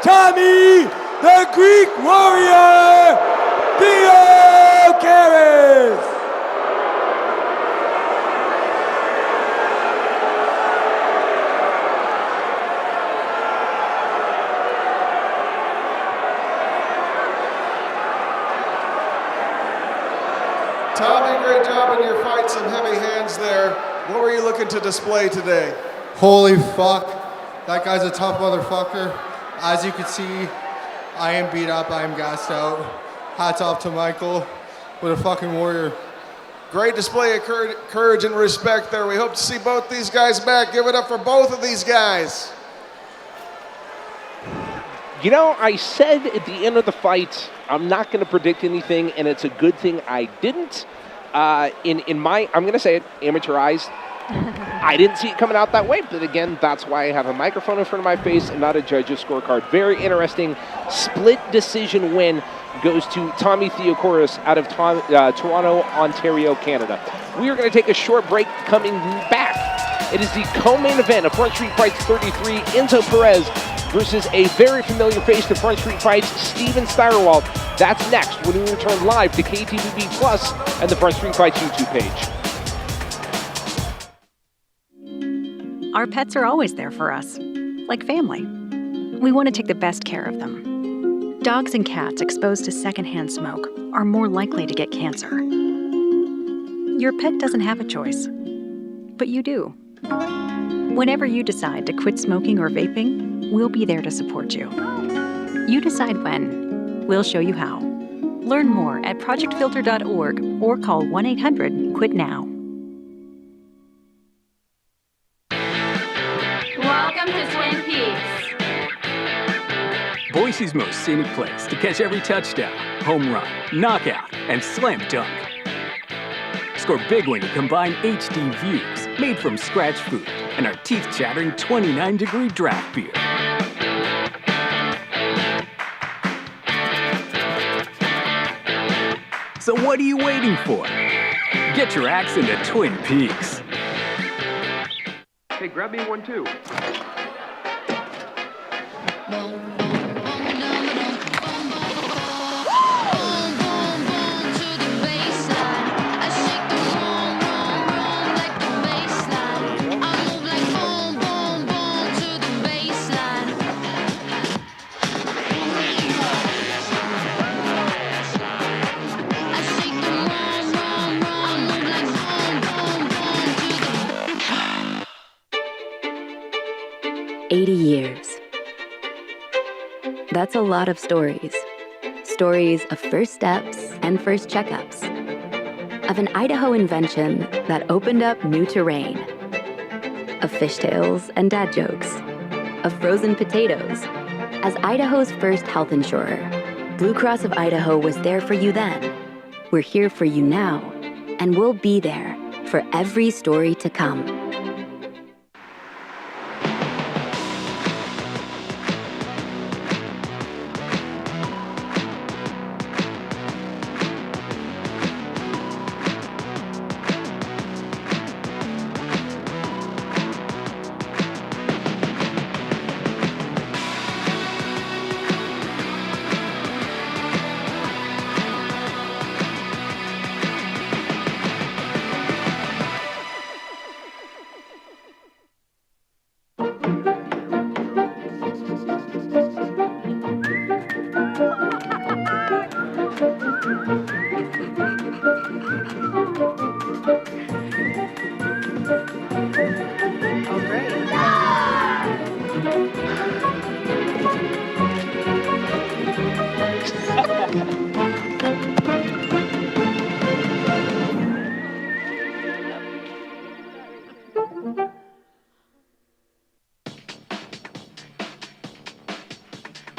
Tommy the Greek warrior, Theocaris. Tommy, great job in your fight. Some heavy hands there. What were you looking to display today? Holy fuck. That guy's a tough motherfucker. As you can see, I am beat up, I am gassed out. Hats off to Michael. What a fucking warrior. Great display of courage and respect there. We hope to see both these guys back. Give it up for both of these guys. You know, I said at the end of the fight, I'm not going to predict anything, and it's a good thing I didn't. In my, I'm going to say it, amateur eyes, I didn't see it coming out that way, but again, that's why I have a microphone in front of my face and not a judge's scorecard. Very interesting. Split decision win goes to Tommy Theocaris out of Toronto, Ontario, Canada. We are going to take a short break. Coming back, it is the co-main event of Front Street Fights 33, Enzo Perez versus a very familiar face to Front Street Fights, Steven Stywalt. That's next when we return live to KTVB Plus and the Front Street Fights YouTube page. Our pets are always there for us, like family. We want to take the best care of them. Dogs and cats exposed to secondhand smoke are more likely to get cancer. Your pet doesn't have a choice, but you do. Whenever you decide to quit smoking or vaping, we'll be there to support you. You decide when. We'll show you how. Learn more at projectfilter.org or call 1-800-QUIT-NOW. Welcome to Twin Peaks. Boise's most scenic place to catch every touchdown, home run, knockout, and slam dunk. Score big when you combine HD views made from scratch food and our teeth-chattering 29-degree draft beer. So what are you waiting for? Get your axe into Twin Peaks. Hey, grab me one too. That's a lot of stories. Stories of first steps and first checkups. Of an Idaho invention that opened up new terrain. Of fishtails and dad jokes. Of frozen potatoes. As Idaho's first health insurer, Blue Cross of Idaho was there for you then. We're here for you now, and we'll be there for every story to come.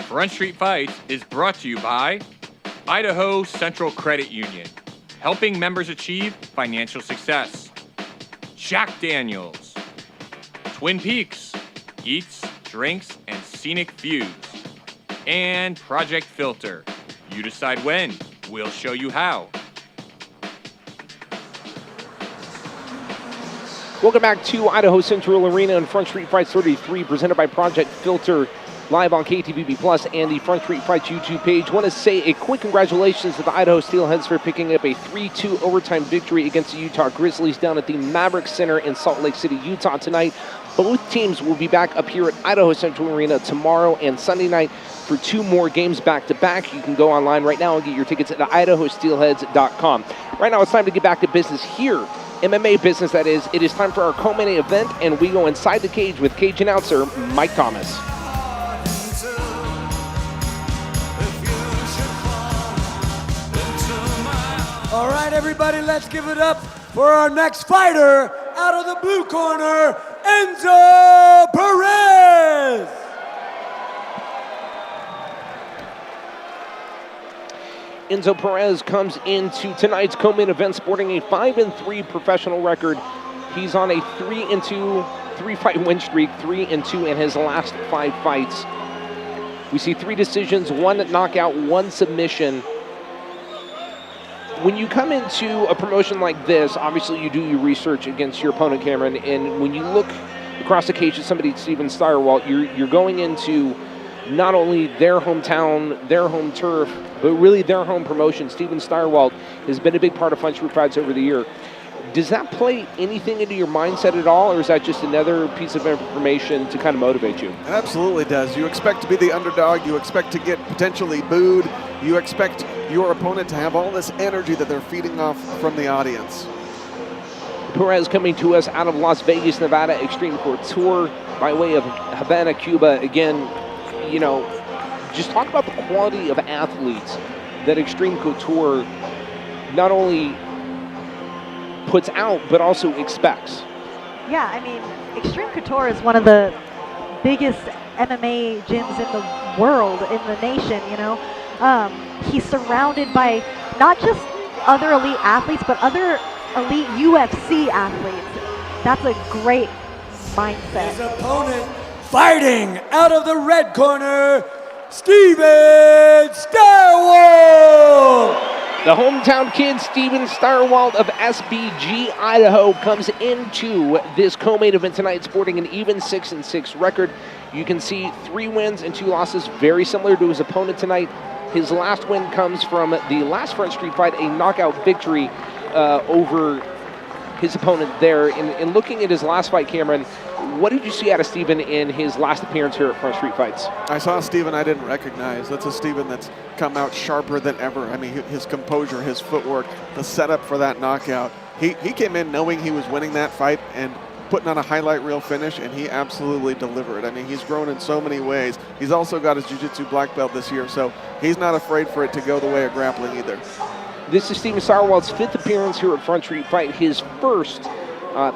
Front Street Fights is brought to you by Idaho Central Credit Union, helping members achieve financial success. Jack Daniels, Twin Peaks, eats, drinks, and scenic views. And Project Filter, you decide when, we'll show you how. Welcome back to Idaho Central Arena and Front Street Fights 33, presented by Project Filter. live on KTVB Plus and the Front Street Fights YouTube page. Want to say a quick congratulations to the Idaho Steelheads for picking up a 3-2 overtime victory against the Utah Grizzlies down at the Maverick Center in Salt Lake City, Utah tonight. Both teams will be back up here at Idaho Central Arena tomorrow and Sunday night for 2 more games back-to-back. You can go online right now and get your tickets at idahosteelheads.com. Right now it's time to get back to business here. MMA business, that is. It is time for our co-main event, and we go inside the cage with cage announcer Mike Thomas. All right, everybody, let's give it up for our next fighter out of the blue corner, Enzo Perez. Enzo Perez comes into tonight's co-main event sporting a 5-3 professional record. He's on a 3-2, 3-fight win streak, 3-2 in his last 5 fights. We see 3 decisions, 1 knockout, 1 submission. When you come into a promotion like this, obviously you do your research against your opponent, Cameron, and when you look across the cage at somebody, Steven Stywalt, you're going into not only their hometown, their home turf, but really their home promotion. Steven Stywalt has been a big part of Front Street Fights over the year. Does that play anything into your mindset at all, or is that just another piece of information to kind of motivate you? It absolutely does. You expect to be the underdog. You expect to get potentially booed. You expect your opponent to have all this energy that they're feeding off from the audience. Perez coming to us out of Las Vegas, Nevada, Extreme Couture by way of Havana, Cuba. Again, you know, just talk about the quality of athletes that Extreme Couture not only puts out, but also expects. Yeah, I mean, Extreme Couture is one of the biggest MMA gyms in the world, in the nation, you know. He's surrounded by not just other elite athletes, but other elite UFC athletes. That's a great mindset. His opponent fighting out of the red corner, Steven Stywalt. The hometown kid, Steven Stywalt of SBG, Idaho, comes into this co-main event tonight sporting an even 6-6 record. You can see 3 wins and 2 losses, very similar to his opponent tonight. His last win comes from the last Front Street fight, a knockout victory over his opponent there. In looking at his last fight, Cameron, what did you see out of Steven in his last appearance here at Front Street Fights? I saw Steven I didn't recognize. That's a Steven that's come out sharper than ever. I mean, his composure, his footwork, the setup for that knockout. He came in knowing he was winning that fight and putting on a highlight reel finish, and he absolutely delivered. I mean, he's grown in so many ways. He's also got his jiu-jitsu black belt this year, so he's not afraid for it to go the way of grappling either. This is Steven Stywalt's 5th appearance here at Front Street Fight, his first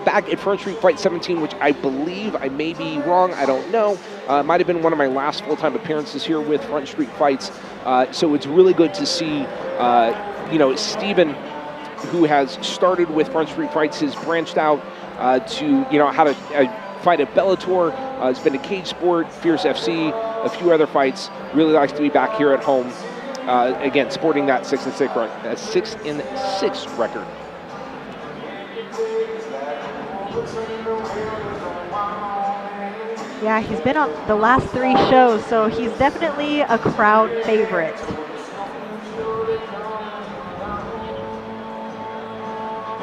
back at Front Street Fight 17, which I believe, I may be wrong, I don't know, might have been one of my last full-time appearances here with Front Street Fights. So it's really good to see, you know, Steven, who has started with Front Street Fights, has branched out to, you know, how to fight at Bellator. It's been a cage sport, Fierce FC, a few other fights. Really likes to be back here at home. Again, sporting that 6-6 record. Yeah, he's been on the last 3 shows, so he's definitely a crowd favorite.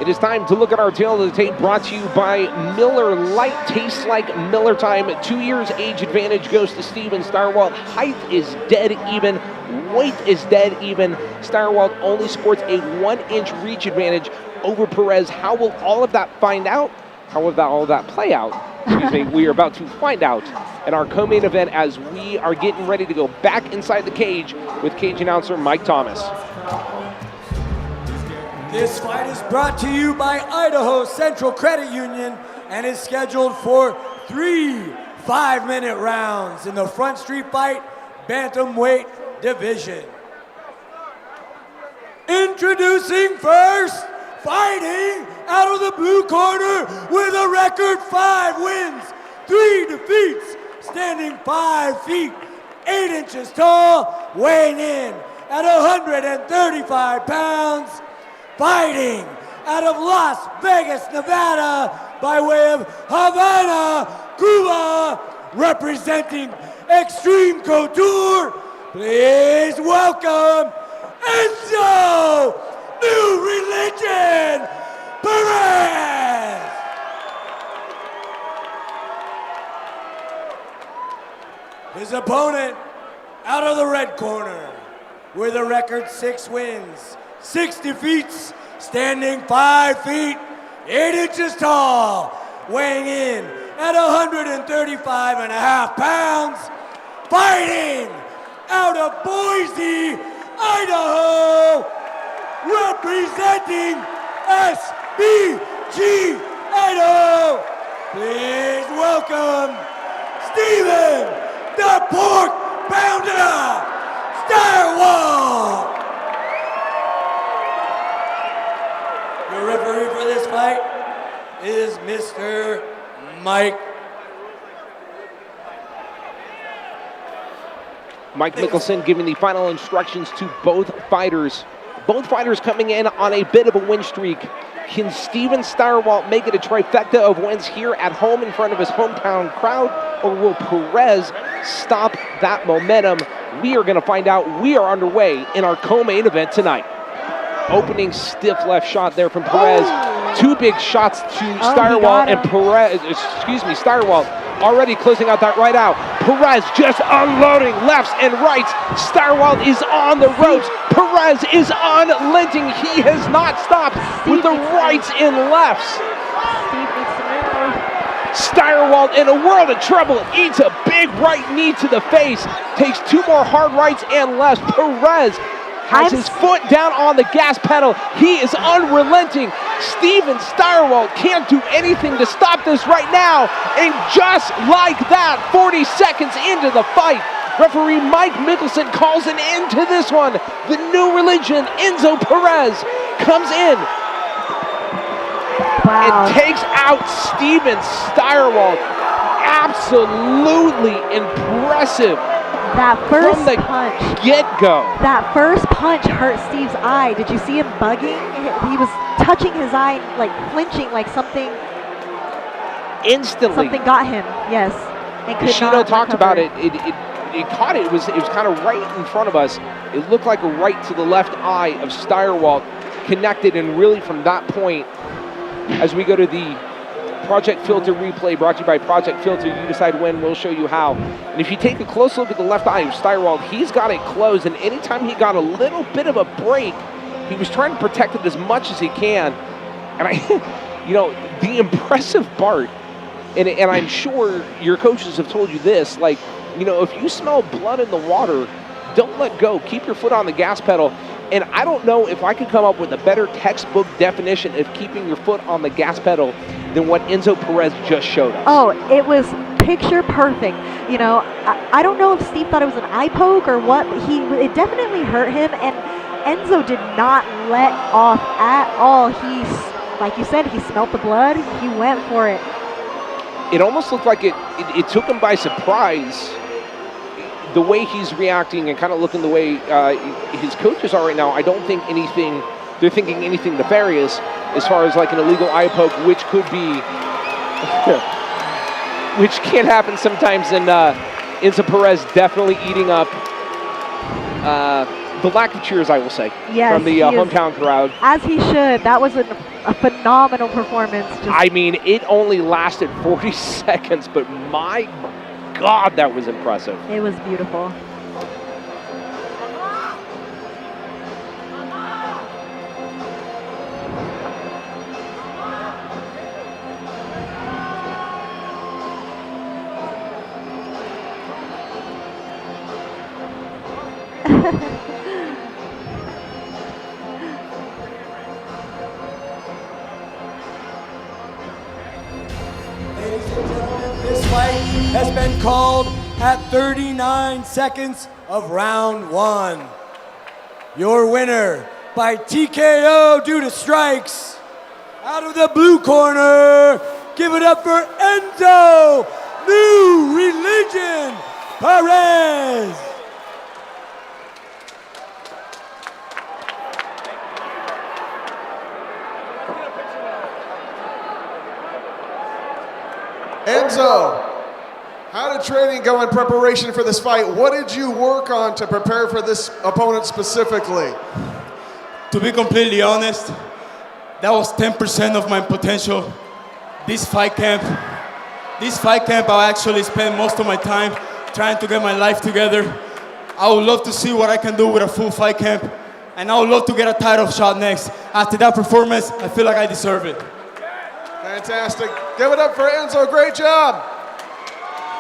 It is time to look at our tale of the tape, brought to you by Miller Lite. Tastes like Miller time. 2 years age advantage goes to Steven Stywalt. Height is dead even. Weight is dead even. Stywalt only sports a 1-inch reach advantage over Perez. How will all of that find out? How will all of that play out? Excuse me. We are about to find out in our co-main event as we are getting ready to go back inside the cage with cage announcer Mike Thomas. This fight is brought to you by Idaho Central Credit Union and is scheduled for 3 5-minute rounds in the Front Street Fight Bantamweight division. Introducing first, fighting out of the blue corner with a record 5 wins, 3 defeats, standing 5 feet, 8 inches tall, weighing in at 135 pounds, fighting out of Las Vegas, Nevada, by way of Havana, Cuba, representing Extreme Couture, please welcome Enzo New Religion Perez. His opponent out of the red corner with a record 6 wins, 6 defeats, standing 5 feet, 8 inches tall, weighing in at 135.5 pounds, fighting out of Boise, Idaho, representing SBG Idaho. Please welcome Steven the Pork Pounder Stywalt. Your referee for this fight is Mr. Mike Mickelson giving the final instructions to both fighters. Both fighters coming in on a bit of a win streak. Can Steven Stywalt make it a trifecta of wins here at home in front of his hometown crowd, or will Perez stop that momentum? We are going to find out. We are underway in our co-main event tonight. Opening stiff left shot there from Perez. 2 big shots to Stywalt, and Stywalt already closing out that right out. Perez just unloading lefts and rights. Stywalt is on the ropes. Perez is unlinting. He has not stopped with the rights and lefts. Stywalt in a world of trouble. Eats a big right knee to the face. Takes 2 more hard rights and lefts. Perez has his foot down on the gas pedal. He is unrelenting. Steven Stywalt can't do anything to stop this right now. And just like that, 40 seconds into the fight, referee Mike Mickelson calls an end to this one. The New Religion, Enzo Perez, comes in and takes out Steven Stywalt. Absolutely impressive. That first from the punch, get-go. That first punch hurt Steve's eye. Did you see him bugging? He was touching his eye, like flinching, like something. Instantly. Something got him. Yes. And could Shino not talked recover. about it. It caught it. It was kind of right in front of us. It looked like a right to the left eye of Stywalt, connected, and really from that point, as we go to the Project Filter replay brought to you by Project Filter. You decide when, we'll show you how. And if you take a close look at the left eye of Stywalt, he's got it closed, and anytime he got a little bit of a break, he was trying to protect it as much as he can. And the impressive part, and I'm sure your coaches have told you this, like, if you smell blood in the water, don't let go. Keep your foot on the gas pedal. And I don't know if I could come up with a better textbook definition of keeping your foot on the gas pedal than what Enzo Perez just showed us. Oh, it was picture perfect. I don't know if Steve thought it was an eye poke or what, but it definitely hurt him, and Enzo did not let off at all. Like you said, he smelled the blood. He went for it. It almost looked like it took him by surprise, the way he's reacting and kind of looking the way his coaches are right now. I don't think they're thinking anything nefarious as far as like an illegal eye poke, which could be, which can happen sometimes. And Enzo Perez definitely eating up the lack of cheers, I will say, from the hometown crowd. As he should. That was a phenomenal performance. I mean, it only lasted 40 seconds, but my God, that was impressive. It was beautiful. Has been called at 39 seconds of round 1. Your winner by TKO due to strikes. Out of the blue corner, give it up for Enzo New Religion Perez. Enzo, How did training go in preparation for this fight? What did you work on to prepare for this opponent specifically? To be completely honest, that was 10% of my potential. This fight camp, I actually spent most of my time trying to get my life together. I would love to see what I can do with a full fight camp, and I would love to get a title shot next. After that performance, I feel like I deserve it. Fantastic. Give it up for Enzo. Great job.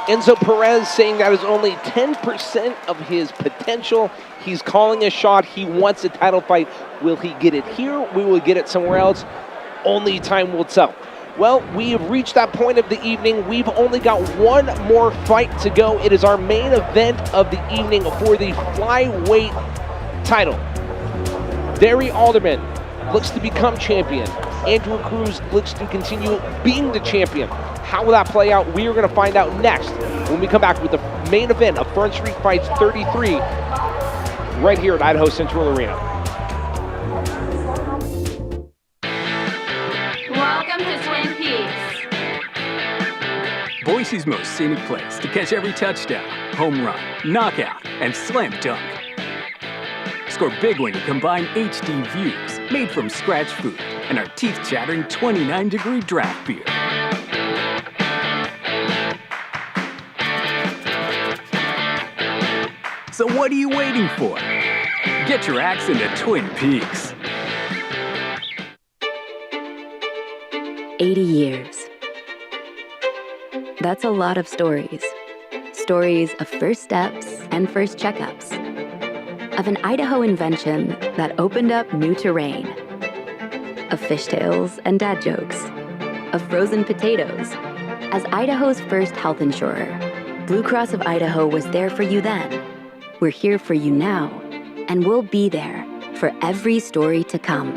Enzo Perez saying that is only 10% of his potential. He's calling a shot. He wants a title fight. Will he get it here? We will get it somewhere else. Only time will tell. Well, we have reached that point of the evening. We've only got one more fight to go. It is our main event of the evening for the flyweight title. Barry Alderman looks to become champion. Andrew Cruz looks to continue being the champion. How will that play out? We are going to find out next when we come back with the main event of Front Street Fights 33 right here at Idaho Central Arena. Welcome to Twin Peaks. Boise's most scenic place to catch every touchdown, home run, knockout, and slam dunk. Score big when you combine HD views made from scratch food and our teeth-chattering 29-degree draft beer. So what are you waiting for? Get your axe into Twin Peaks. 80 years. That's a lot of stories. Stories of first steps and first checkups. Of an Idaho invention that opened up new terrain. Of fishtails and dad jokes. Of frozen potatoes. As Idaho's first health insurer, Blue Cross of Idaho was there for you then. We're here for you now, and we'll be there for every story to come.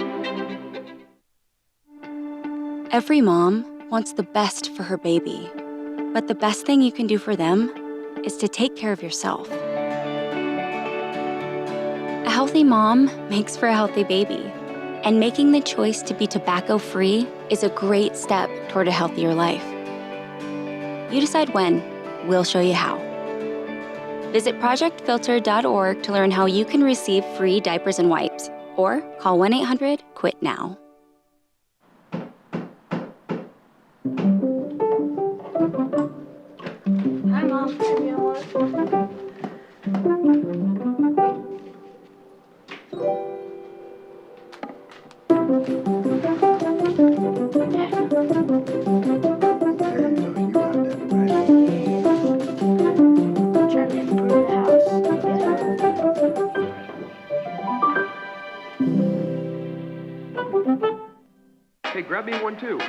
Every mom wants the best for her baby, but the best thing you can do for them is to take care of yourself. A healthy mom makes for a healthy baby, and making the choice to be tobacco-free is a great step toward a healthier life. You decide when, we'll show you how. Visit projectfilter.org to learn how you can receive free diapers and wipes, or call 1-800-QUIT-NOW. Hi, Mom. Hey, grab me one too.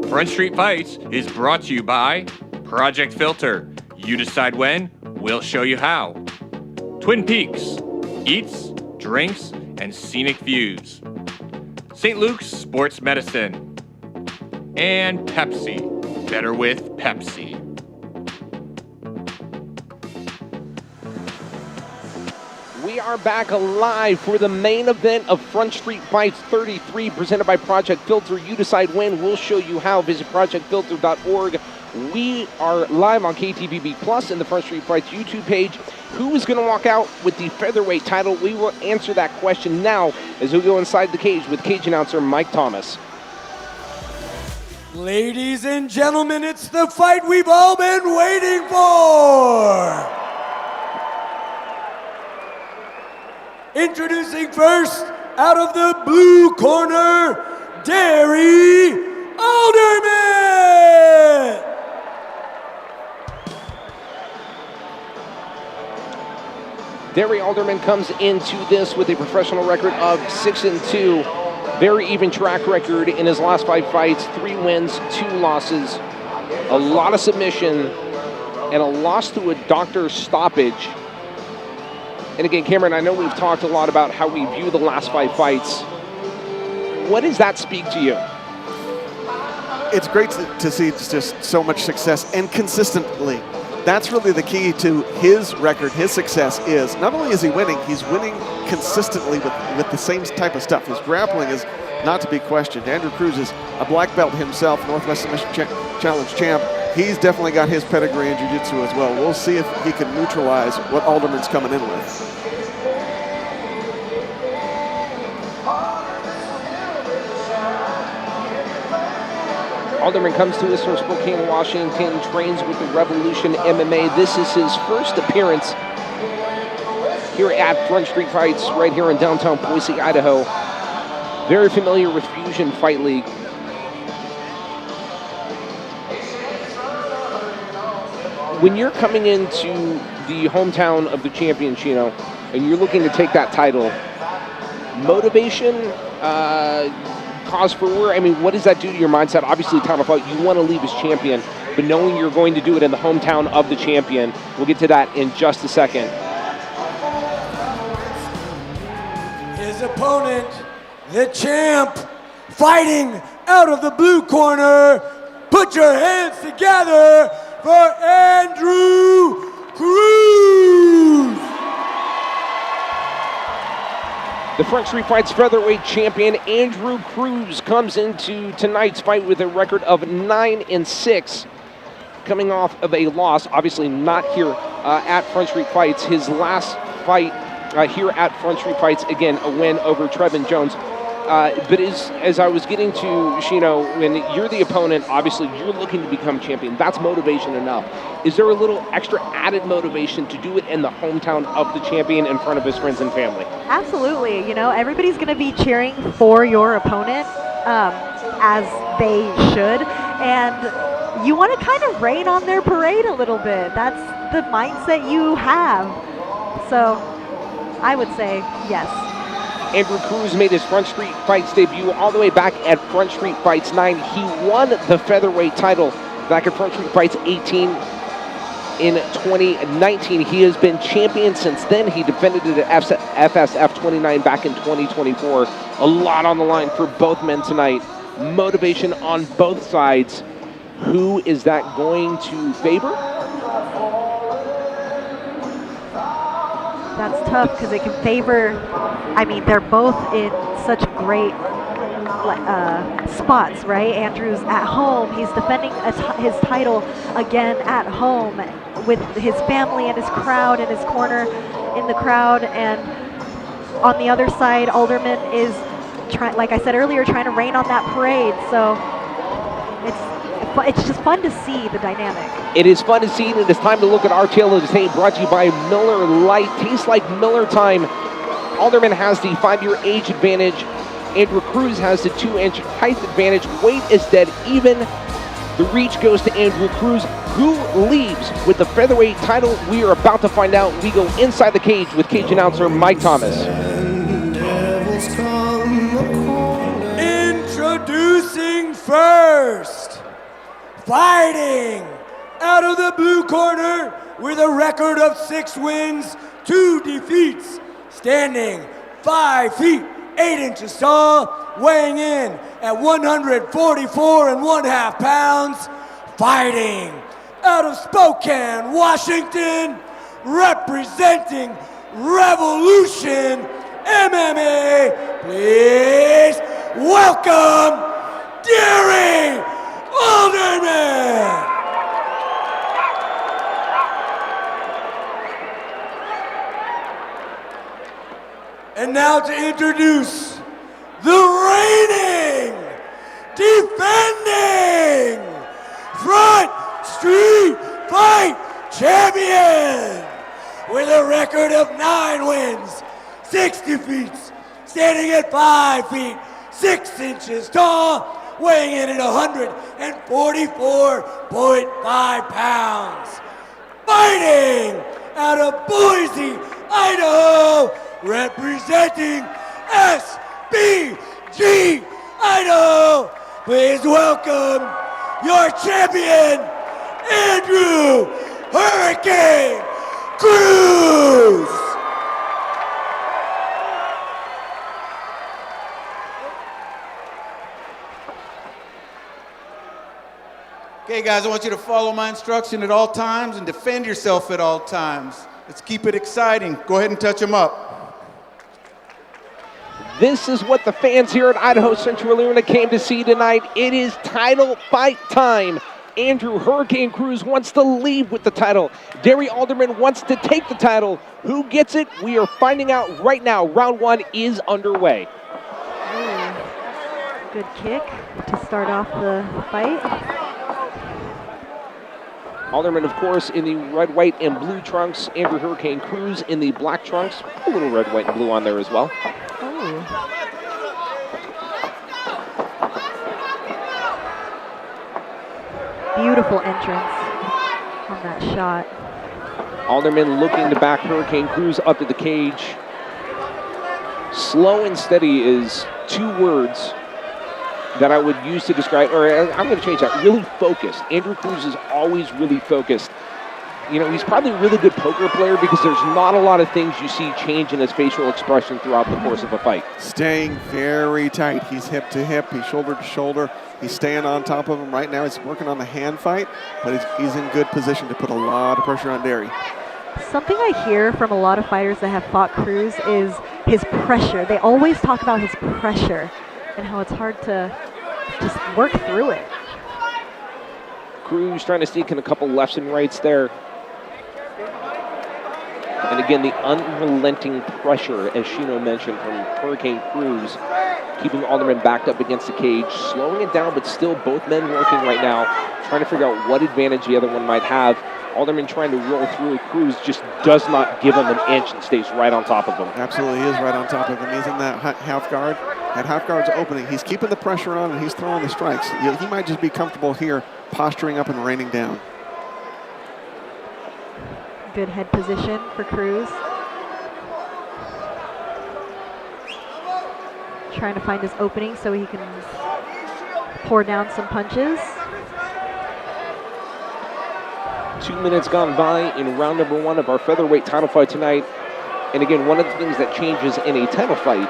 Front Street Fights is brought to you by Project Filter. You decide when, we'll show you how. Twin Peaks, eats, drinks, and scenic views. St. Luke's Sports Medicine. And Pepsi, better with Pepsi. We are back live for the main event of Front Street Fights 33, presented by Project Filter. You decide when, we'll show you how. Visit projectfilter.org. We are live on KTVB Plus and the Front Street Fights YouTube page. Who is going to walk out with the featherweight title? We will answer that question now as we go inside the cage with cage announcer Mike Thomas. Ladies and gentlemen, it's the fight we've all been waiting for. Introducing first, out of the blue corner, Derry Alderman. Derry Alderman comes into this with a professional record of 6-2. Very even track record in his last 5 fights, 3 wins, 2 losses, a lot of submission, and a loss to a doctor's stoppage. And again, Cameron, I know we've talked a lot about how we view the last 5 fights. What does that speak to you? It's great to see just so much success and consistently. That's really the key to his record, his success is, not only is he winning, he's winning consistently with the same type of stuff. His grappling is not to be questioned. Andrew Cruz is a black belt himself, Northwest Submission Challenge champ. He's definitely got his pedigree in jiu-jitsu as well. We'll see if he can neutralize what Alderman's coming in with. Alderman comes to us from Spokane, Washington, trains with the Revolution MMA. This is his first appearance here at Front Street Fights, right here in downtown Boise, Idaho. Very familiar with Fusion Fight League. When you're coming into the hometown of the champion, Chino, and you're looking to take that title, motivation, cause for war, I mean, what does that do to your mindset? Obviously, time of fight, you want to leave as champion, but knowing you're going to do it in the hometown of the champion, we'll get to that in just a second. His opponent, the champ, fighting out of the blue corner. Put your hands together for Andrew Cruz. The Front Street Fights featherweight champion Andrew Cruz comes into tonight's fight with a record of 9-6, coming off of a loss, obviously not here at Front Street Fights. His last fight here at Front Street Fights, again, a win over Trevin Jones. But as I was getting to, Shino, when you're the opponent, obviously you're looking to become champion. That's motivation enough. Is there a little extra added motivation to do it in the hometown of the champion in front of his friends and family? Absolutely. You know, everybody's going to be cheering for your opponent, as they should. And you want to kind of rain on their parade a little bit. That's the mindset you have. So I would say yes. Andrew Cruz made his Front Street Fights debut all the way back at Front Street Fights 9. He won the featherweight title back at Front Street Fights 18 in 2019. He has been champion since then. He defended it at FSF 29 back in 2024. A lot on the line for both men tonight. Motivation on both sides. Who is that going to favor? That's tough because it can favor, I mean, they're both in such great spots, right? Andrew's at home. He's defending his title again at home with his family and his crowd in his corner in the crowd. And on the other side, Alderman is, like I said earlier, trying to rain on that parade. So it's just fun to see the dynamic. It is fun to see, and it is time to look at our tale of the tape, brought to you by Miller Lite. Tastes like Miller time. Alderman has the 5-year age advantage. Andrew Cruz has the 2-inch height advantage. Weight is dead even. The reach goes to Andrew Cruz. Who leaves with the featherweight title? We are about to find out. We go inside the cage with cage announcer Mike Thomas. Introducing first, fighting out of the blue corner with a record of 6 wins, 2 defeats, standing 5 feet 8 inches tall, weighing in at 144.5 pounds, fighting out of Spokane, Washington, representing Revolution MMA. Please welcome Derry Alderman. And now to introduce the reigning defending Front Street Fight champion with a record of 9 wins, 6 defeats, standing at 5 feet, 6 inches tall, weighing in at 144.5 pounds. Fighting out of Boise, Idaho, representing SBG Idaho. Please welcome your champion, Andrew Hurricane Cruz. Okay, guys, I want you to follow my instruction at all times and defend yourself at all times. Let's keep it exciting. Go ahead and touch them up. This is what the fans here at Idaho Central Arena came to see tonight. It is title fight time. Andrew Hurricane Cruz wants to leave with the title. Derry Alderman wants to take the title. Who gets it? We are finding out right now. Round 1 is underway. Good kick to start off the fight. Alderman, of course, in the red, white, and blue trunks. Andrew Hurricane Cruz in the black trunks. A little red, white, and blue on there as well. Beautiful entrance on that shot. Alderman looking to back Hurricane Cruz up to the cage. Slow and steady is 2 words that I would use to describe, or I'm going to change that, really focused. Andrew Cruz is always really focused. You know, he's probably a really good poker player because there's not a lot of things you see change in his facial expression throughout the course of a fight. Staying very tight. He's hip to hip, he's shoulder to shoulder. He's staying on top of him right now. He's working on the hand fight, but he's in good position to put a lot of pressure on Derry. Something I hear from a lot of fighters that have fought Cruz is his pressure. They always talk about his pressure and how it's hard to just work through it. Cruz trying to sneak in a couple lefts and rights there. And again, the unrelenting pressure, as Shino mentioned, from Hurricane Cruz, keeping Alderman backed up against the cage, slowing it down, but still both men working right now, trying to figure out what advantage the other one might have. Alderman trying to roll through. Cruz just does not give him an inch and stays right on top of him. Absolutely is right on top of him. He's in that half guard. That half guard's opening. He's keeping the pressure on and he's throwing the strikes. He might just be comfortable here, posturing up and raining down. Good head position for Cruz. Trying to find his opening so he can pour down some punches. 2 minutes gone by in round number 1 of our featherweight title fight tonight. And again, one of the things that changes in a title fight,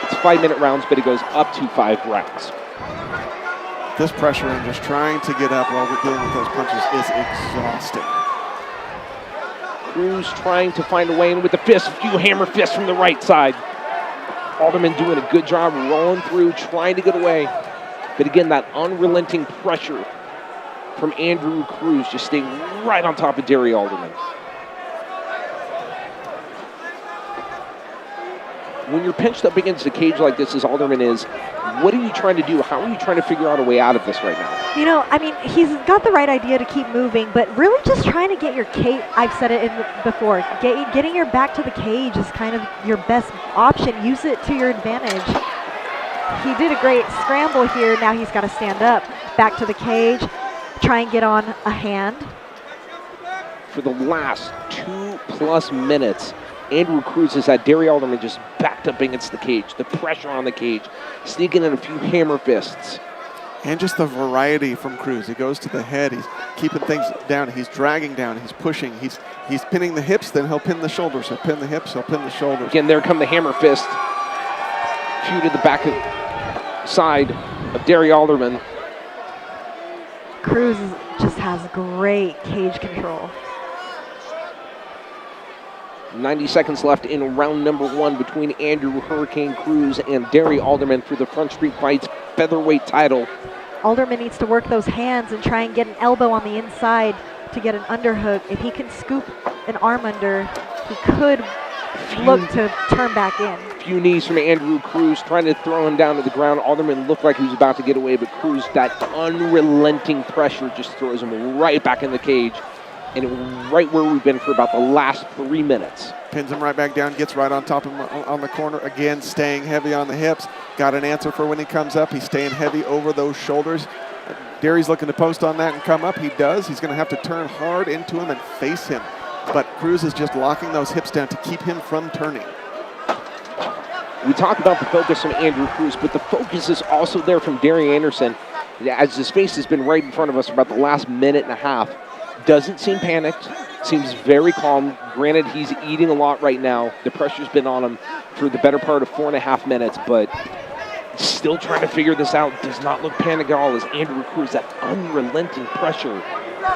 it's 5-minute rounds, but it goes up to 5 rounds. This pressure and just trying to get up while we're dealing with those punches is exhausting. Cruz trying to find a way in with the fist, a few hammer fists from the right side. Alderman doing a good job rolling through, trying to get away. But again, that unrelenting pressure from Andrew Cruz just staying right on top of Derry Alderman. When you're pinched up against a cage like this as Alderman is, what are you trying to do? How are you trying to figure out a way out of this right now? You know, I mean, he's got the right idea to keep moving, but really just trying to get your cage, I've said it before, getting your back to the cage is kind of your best option. Use it to your advantage. He did a great scramble here. Now he's got to stand up, back to the cage, try and get on a hand. For the last 2+ minutes, Andrew Cruz has had Derry Alderman just backed up against the cage, the pressure on the cage, sneaking in a few hammer fists. And just the variety from Cruz. He goes to the head, he's keeping things down, he's dragging down, he's pushing, he's pinning the hips, then he'll pin the shoulders. He'll pin the hips, he'll pin the shoulders. Again, there come the hammer fist. Few to the back side of Derry Alderman. Cruz just has great cage control. 90 seconds left in round number 1 between Andrew Hurricane Cruz and Derry Alderman for the Front Street Fights featherweight title. Alderman needs to work those hands and try and get an elbow on the inside to get an underhook. If he can scoop an arm under, he could look to turn back in. few knees from Andrew Cruz, trying to throw him down to the ground. Alderman looked like he was about to get away, but Cruz, that unrelenting pressure just throws him right back in the cage, and right where we've been for about the last 3 minutes. Pins him right back down, gets right on top of him on the corner. Again, staying heavy on the hips. Got an answer for when he comes up. He's staying heavy over those shoulders. Derry's looking to post on that and come up. He does. He's going to have to turn hard into him and face him. But Cruz is just locking those hips down to keep him from turning. We talk about the focus from Andrew Cruz, but the focus is also there from Derry Anderson, as his face has been right in front of us for about the last minute and a half. Doesn't seem panicked, seems very calm. Granted, he's eating a lot right now. The pressure's been on him for the better part of 4.5 minutes, but still trying to figure this out. Does not look panicked at all as Andrew Cruz, that unrelenting pressure.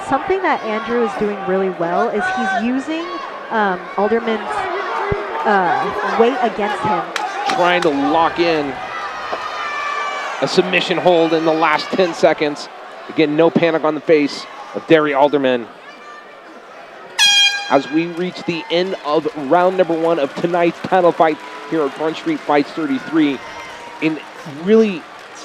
Something that Andrew is doing really well is he's using Alderman's weight against him. Trying to lock in a submission hold in the last 10 seconds. Again, no panic on the face of Derry Alderman. As we reach the end of round number 1 of tonight's title fight here at Front Street Fights 33. And really,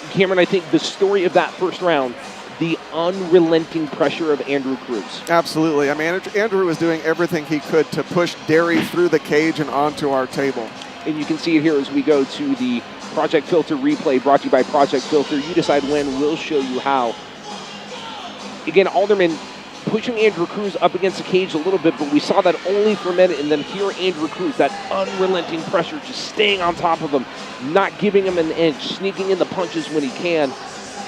Cameron, I think the story of that first round, the unrelenting pressure of Andrew Cruz. Absolutely. I mean, Andrew was doing everything he could to push Derry through the cage and onto our table. And you can see it here as we go to the Project Filter replay brought to you by Project Filter. You decide when, we'll show you how. Again, Alderman pushing Andrew Cruz up against the cage a little bit, but we saw that only for a minute, and then here Andrew Cruz, that unrelenting pressure, just staying on top of him, not giving him an inch, sneaking in the punches when he can.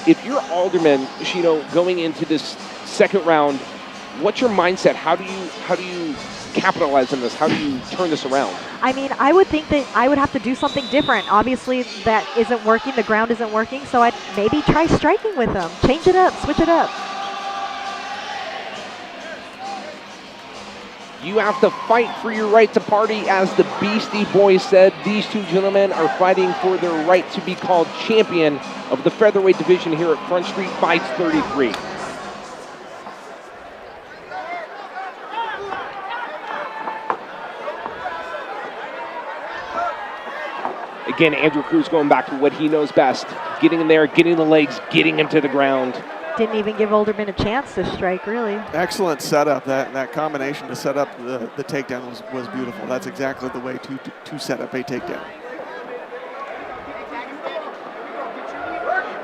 If you're Alderman, Shino, going into this second round, what's your mindset? How do you capitalize on this? How do you turn this around? I mean, I would think that I would have to do something different. Obviously, that isn't working. The ground isn't working, so I'd maybe try striking with him. Change it up, switch it up. You have to fight for your right to party, as the Beastie Boys said. These two gentlemen are fighting for their right to be called champion of the featherweight division here at Front Street Fights 33. Again, Andrew Cruz going back to what he knows best. Getting in there, getting the legs, getting him to the ground. Didn't even give Alderman a chance to strike, really. Excellent setup. That combination to set up the takedown was beautiful. That's exactly the way to set up a takedown.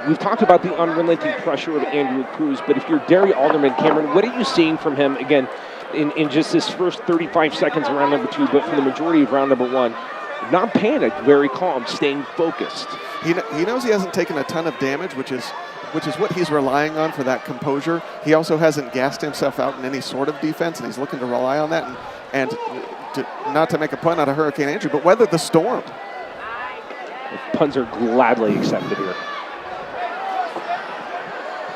We've talked about the unrelenting pressure of Andrew Cruz, but if you're Derry Alderman, Cameron, what are you seeing from him, again, in just this first 35 seconds of round number 2, but for the majority of round number 1? Not panicked, very calm, staying focused. He knows he hasn't taken a ton of damage, which is what he's relying on for that composure. He also hasn't gassed himself out in any sort of defense, and he's looking to rely on that and not to make a pun out of Hurricane Andrew, but weather the storm. Puns are gladly accepted here.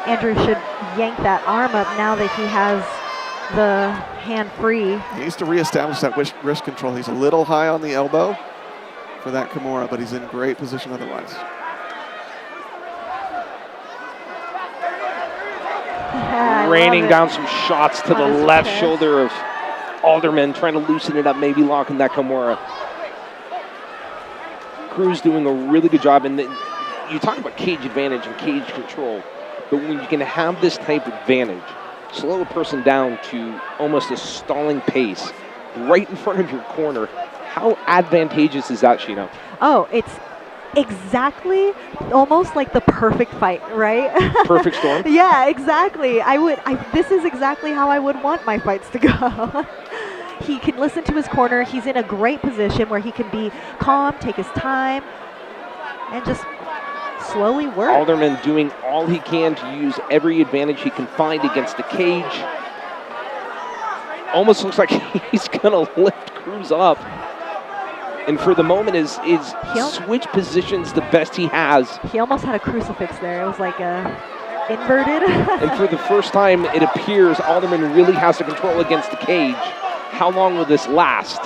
Andrew should yank that arm up now that he has the hand free. He needs to reestablish that wrist control. He's a little high on the elbow for that Kimura, but he's in great position otherwise. Raining down some shots to the left shoulder of Alderman, trying to loosen it up, maybe locking that Kimura. Cruz doing a really good job. And you talk about cage advantage and cage control, but when you can have this type of advantage, slow a person down to almost a stalling pace right in front of your corner, how advantageous is that, Shino? Oh, it's exactly almost like the perfect fight, right? Perfect storm? Yeah, exactly. This is exactly how I would want my fights to go. He can listen to his corner. He's in a great position where he can be calm, take his time, and just slowly work. Alderman doing all he can to use every advantage he can find against the cage. Almost looks like he's gonna lift Cruz up. And for the moment is switch positions the best he has. He almost had a crucifix there. It was like inverted. And for the first time, it appears Alderman really has to control against the cage. How long will this last?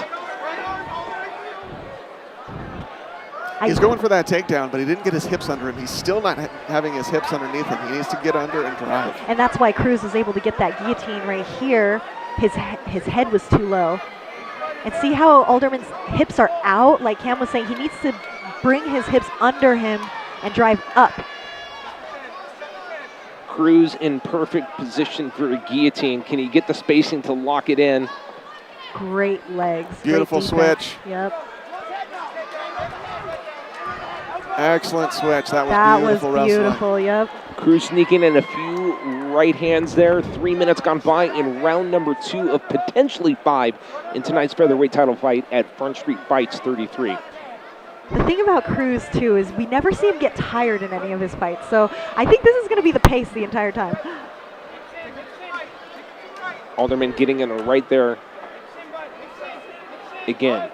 He's going for that takedown, but he didn't get his hips under him. He's still not having his hips underneath him. He needs to get under and drive. And that's why Cruz was able to get that guillotine right here. His head was too low. And see how Alderman's hips are out? Like Cam was saying, he needs to bring his hips under him and drive up. Cruz in perfect position for a guillotine. Can he get the spacing to lock it in? Great legs. Beautiful great defense. switch. Yep. Excellent switch. That was beautiful beautiful, wrestling. yep. Cruz sneaking in a few right hands there. 3 minutes gone by in round number 2 of potentially 5 in tonight's featherweight title fight at Front Street Fights 33. The thing about Cruz, too, is we never see him get tired in any of his fights. So I think this is going to be the pace the entire time. Alderman getting in right there again.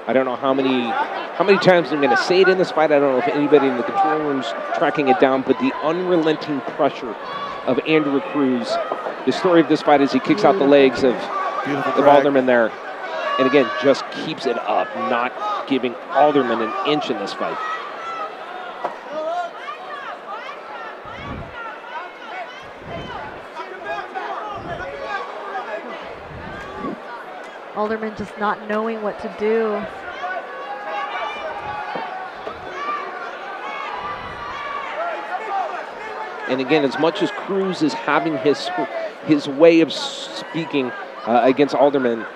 I don't know how many times I'm going to say it in this fight. I don't know if anybody in the control room's tracking it down, but the unrelenting pressure of Andrew Cruz. The story of this fight is he kicks out the legs of Alderman there. And again, just keeps it up, not giving Alderman an inch in this fight. Alderman just not knowing what to do. And again, as much as Cruz is having his way of speaking against Alderman,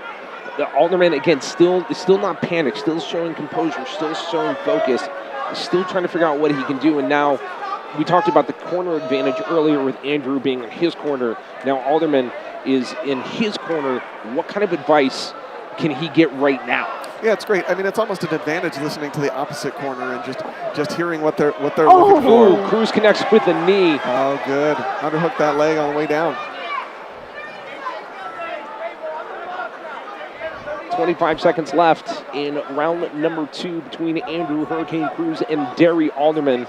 Alderman again still not panicked, still showing composure, still showing focus, still trying to figure out what he can do. And now we talked about the corner advantage earlier with Andrew being in his corner. Now Alderman is in his corner. What kind of advice can he get right now? Yeah, it's great. I mean, it's almost an advantage listening to the opposite corner and just hearing what they're looking for. Cruz connects with the knee. Oh, good. Underhooked that leg on the way down. 25 seconds left in round number 2 between Andrew Hurricane Cruz and Derry Alderman.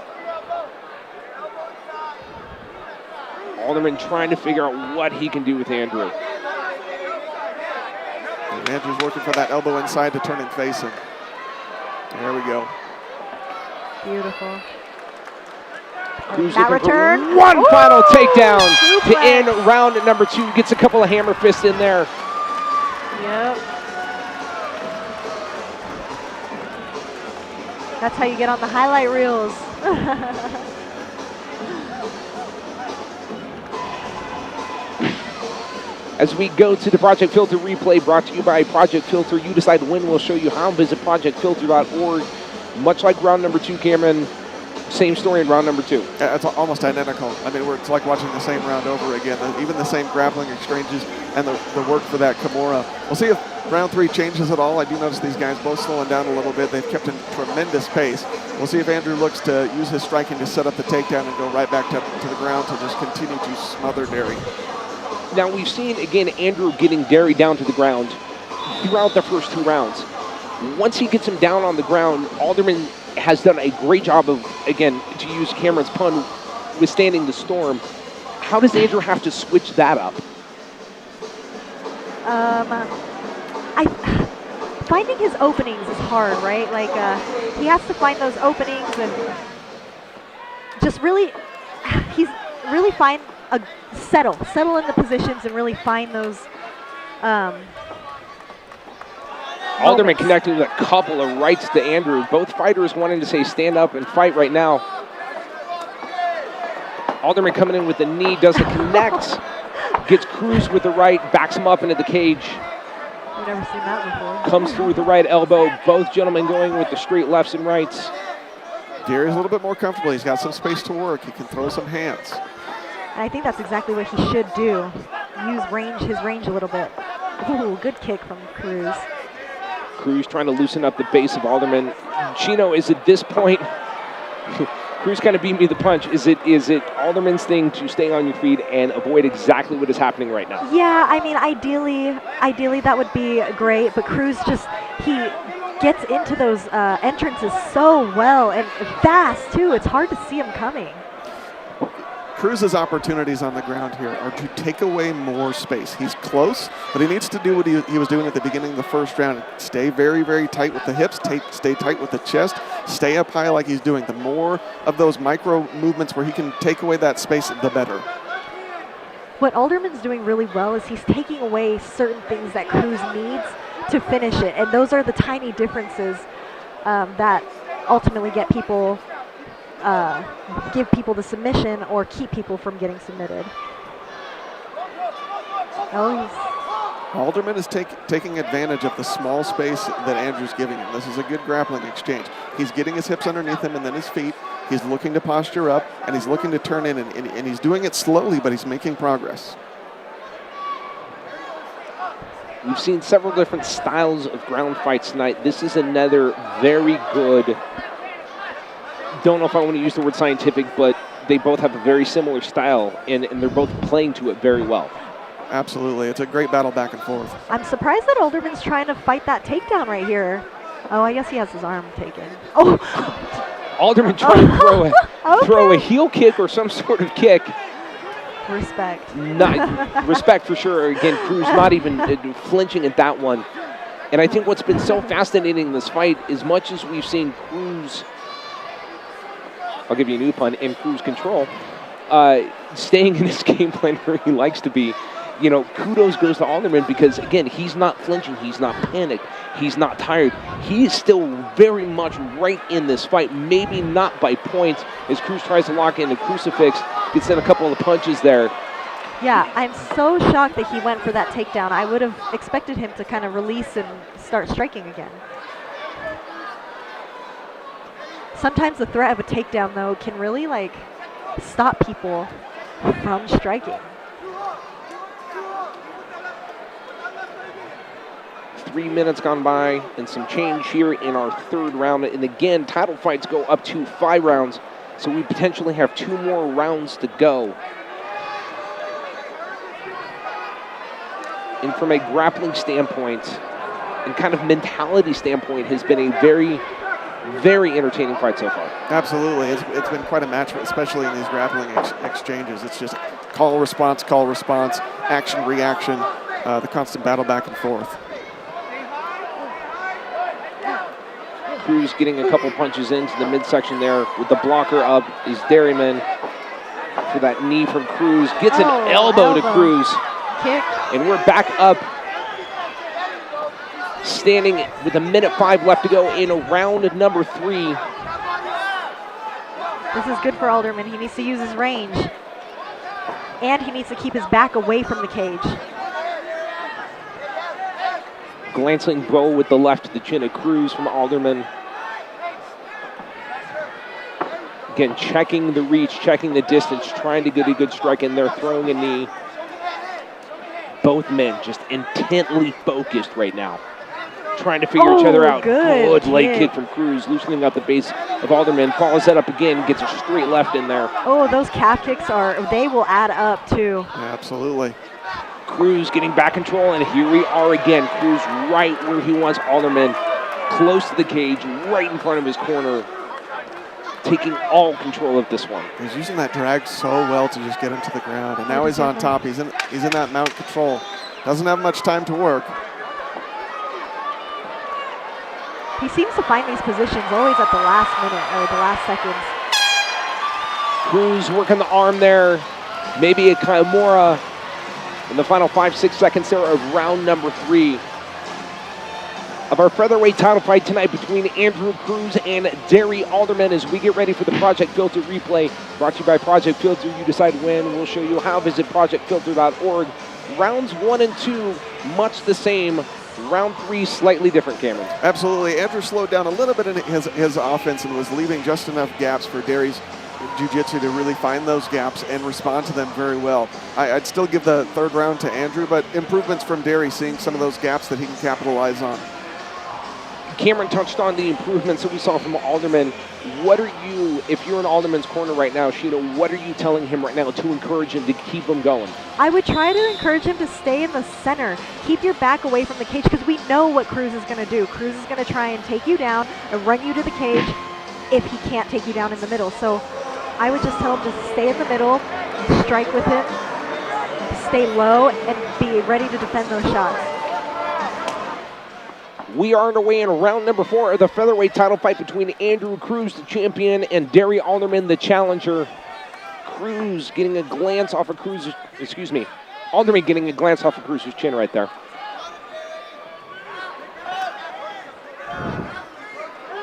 Alderman trying to figure out what he can do with Andrew. And Andrew's working for that elbow inside to turn and face him. There we go. Beautiful. Cruz that looking return. for one final takedown suplex. to end round number 2. Gets a couple of hammer fists in there. Yep. That's how you get on the highlight reels. As we go to the Project Filter replay brought to you by Project Filter, you decide when. We'll show you how. Visit projectfilter.org. Much like round number 2, Cameron, same story in round number 2. Yeah, it's almost identical. I mean, it's like watching the same round over again. Even the same grappling exchanges and the work for that Kimura. We'll see if round 3 changes at all. I do notice these guys both slowing down a little bit. They've kept a tremendous pace. We'll see if Andrew looks to use his striking to set up the takedown and go right back to the ground to just continue to smother Derry. Now, we've seen, again, Andrew getting Derry down to the ground throughout the first 2 rounds. Once he gets him down on the ground, Alderman has done a great job of, again, to use Cameron's pun, withstanding the storm. How does Andrew have to switch that up? Finding his openings is hard, right? Like, he has to find those openings and just really, he's really settle in the positions and really find those Alderman moments. connecting with a couple of rights to Andrew. Both fighters wanting to say stand up and fight right now. Alderman coming in with the knee, doesn't connect. Gets Cruz with the right, backs him up into the cage. I've never seen that before. Comes through with the right elbow. Both gentlemen going with the straight lefts and rights. Derry's a little bit more comfortable. He's got some space to work. He can throw some hands. And I think that's exactly what he should do. Use his range a little bit. Ooh, good kick from Cruz. Cruz trying to loosen up the base of Alderman. Chino, is at this point, Cruz kind of beat me the punch. Is it Alderman's thing to stay on your feet and avoid exactly what is happening right now? Yeah, I mean, ideally that would be great, but Cruz he gets into those entrances so well and fast too. It's hard to see him coming. Cruz's opportunities on the ground here are to take away more space. He's close, but he needs to do what he was doing at the beginning of the first round. Stay very, very tight with the hips, stay tight with the chest, stay up high like he's doing. The more of those micro movements where he can take away that space, the better. what Alderman's doing really well is he's taking away certain things that Cruz needs to finish it, and those are the tiny differences that ultimately get people, give people the submission or keep people from getting submitted. Alderman is taking advantage of the small space that Andrew's giving him. This is a good grappling exchange. He's getting his hips underneath him and then his feet. He's looking to posture up, and he's looking to turn in, and he's doing it slowly, but he's making progress. We've seen several different styles of ground fights tonight. This is another very good, don't know if I want to use the word scientific, but they both have a very similar style, and they're both playing to it very well. Absolutely. It's a great battle back and forth. I'm surprised that Alderman's trying to fight that takedown right here. Oh, I guess he has his arm taken. Oh! Alderman trying to throw a heel kick or some sort of kick. Respect. Respect for sure. Again, Cruz not even flinching at that one. And I think what's been so fascinating in this fight, as much as we've seen Cruz, I'll give you a new pun, in Cruz control, staying in his game plan where he likes to be, you know, kudos goes to Alderman because, again, he's not flinching, he's not panicked, he's not tired. He is still very much right in this fight, maybe not by points, as Cruz tries to lock in the crucifix, gets in a couple of the punches there. Yeah, I'm so shocked that he went for that takedown. I would have expected him to kind of release and start striking again. Sometimes the threat of a takedown, though, can really, like, stop people from striking. 3 minutes gone by and some change here in our third round. And again, title fights go up to 5 rounds, so we potentially have 2 more rounds to go. And from a grappling standpoint and kind of mentality standpoint, has been a very, very entertaining fight so far. Absolutely. It's been quite a match, especially in these grappling exchanges. It's just call, response, action, reaction, the constant battle back and forth. Cruz getting a couple punches into the midsection there with the blocker up is Diteman for that knee from Cruz. Gets an elbow to Cruz. Kick. And we're back up, standing with 1:05 left to go in round number 3. This is good for Alderman. He needs to use his range. And he needs to keep his back away from the cage. Glancing bow with the left to the chin of Cruz from Alderman. Again, checking the reach, checking the distance, trying to get a good strike in there, throwing a knee. Both men just intently focused right now, trying to figure each other out. Good leg kick from Cruz, loosening up the base of Alderman. Follows that up again, gets a straight left in there. Oh, those calf kicks they will add up too. Yeah, absolutely. Cruz getting back control, and here we are again. Cruz right where he wants Alderman, close to the cage, right in front of his corner, taking all control of this one. He's using that drag so well to just get him to the ground, and now he's on top. He's in that mount control. Doesn't have much time to work. He seems to find these positions always at the last minute or the last seconds. Cruz working the arm there, maybe a kind of more in the final 5-6 seconds there of round number 3 of our featherweight title fight tonight between Andrew Cruz and Derry Alderman as we get ready for the Project Filter replay. Brought to you by Project Filter. You decide when. We'll show you how. Visit projectfilter.org. Rounds 1 and 2, much the same. Round 3, slightly different, Cameron. Absolutely. Andrew slowed down a little bit in his offense and was leaving just enough gaps for Derry's jiu-jitsu to really find those gaps and respond to them very well. I'd still give the third round to Andrew, but improvements from Derry, seeing some of those gaps that he can capitalize on. Cameron touched on the improvements that we saw from Alderman. What are you, if you're in Alderman's corner right now, Sheena, what are you telling him right now to encourage him to keep him going? I would try to encourage him to stay in the center. Keep your back away from the cage because we know what Cruz is going to do. Cruz is going to try and take you down and run you to the cage if he can't take you down in the middle. So I would just tell him to stay in the middle, strike with him, stay low, and be ready to defend those shots. We are underway in round number 4 of the featherweight title fight between Andrew Cruz, the champion, and Derry Alderman, the challenger. Cruz getting a glance off of Cruz's, excuse me, Alderman getting a glance off of Cruz's chin right there.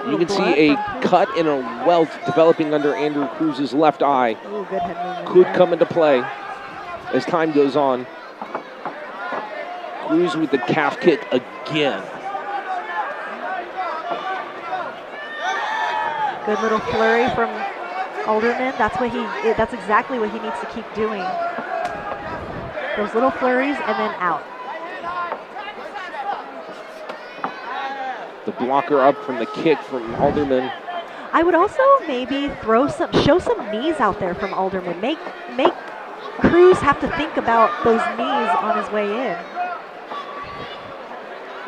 You can see a cut and a welt developing under Andrew Cruz's left eye. Ooh, good head movement Could there. come into play as time goes on. Cruz with the calf kick again. Good little flurry from Alderman. That's exactly what he needs to keep doing. Those little flurries and then out. The blocker up from the kick from Alderman. I would also maybe show some knees out there from Alderman. Make Cruz have to think about those knees on his way in.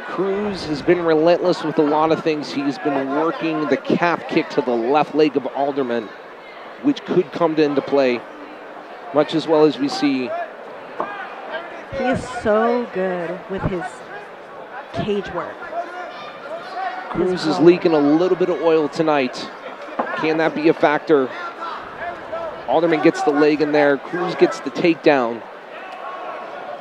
Cruz has been relentless with a lot of things. He's been working the calf kick to the left leg of Alderman, which could come into play, much as well as we see. He is so good with his cage work. Cruz is leaking a little bit of oil tonight. Can that be a factor? Alderman gets the leg in there. Cruz gets the takedown.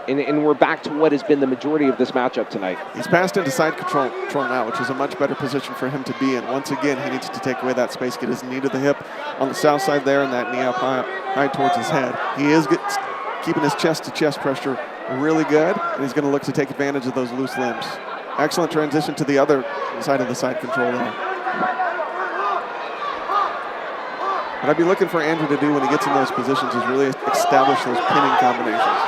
And we're back to what has been the majority of this matchup tonight. He's passed into side control now, which is a much better position for him to be in. Once again, he needs to take away that space, get his knee to the hip on the south side there, and that knee up high towards his head. He is keeping his chest-to-chest pressure really good, and he's going to look to take advantage of those loose limbs. Excellent transition to the other side of the side control there. What I'd be looking for Andrew to do when he gets in those positions is really establish those pinning combinations.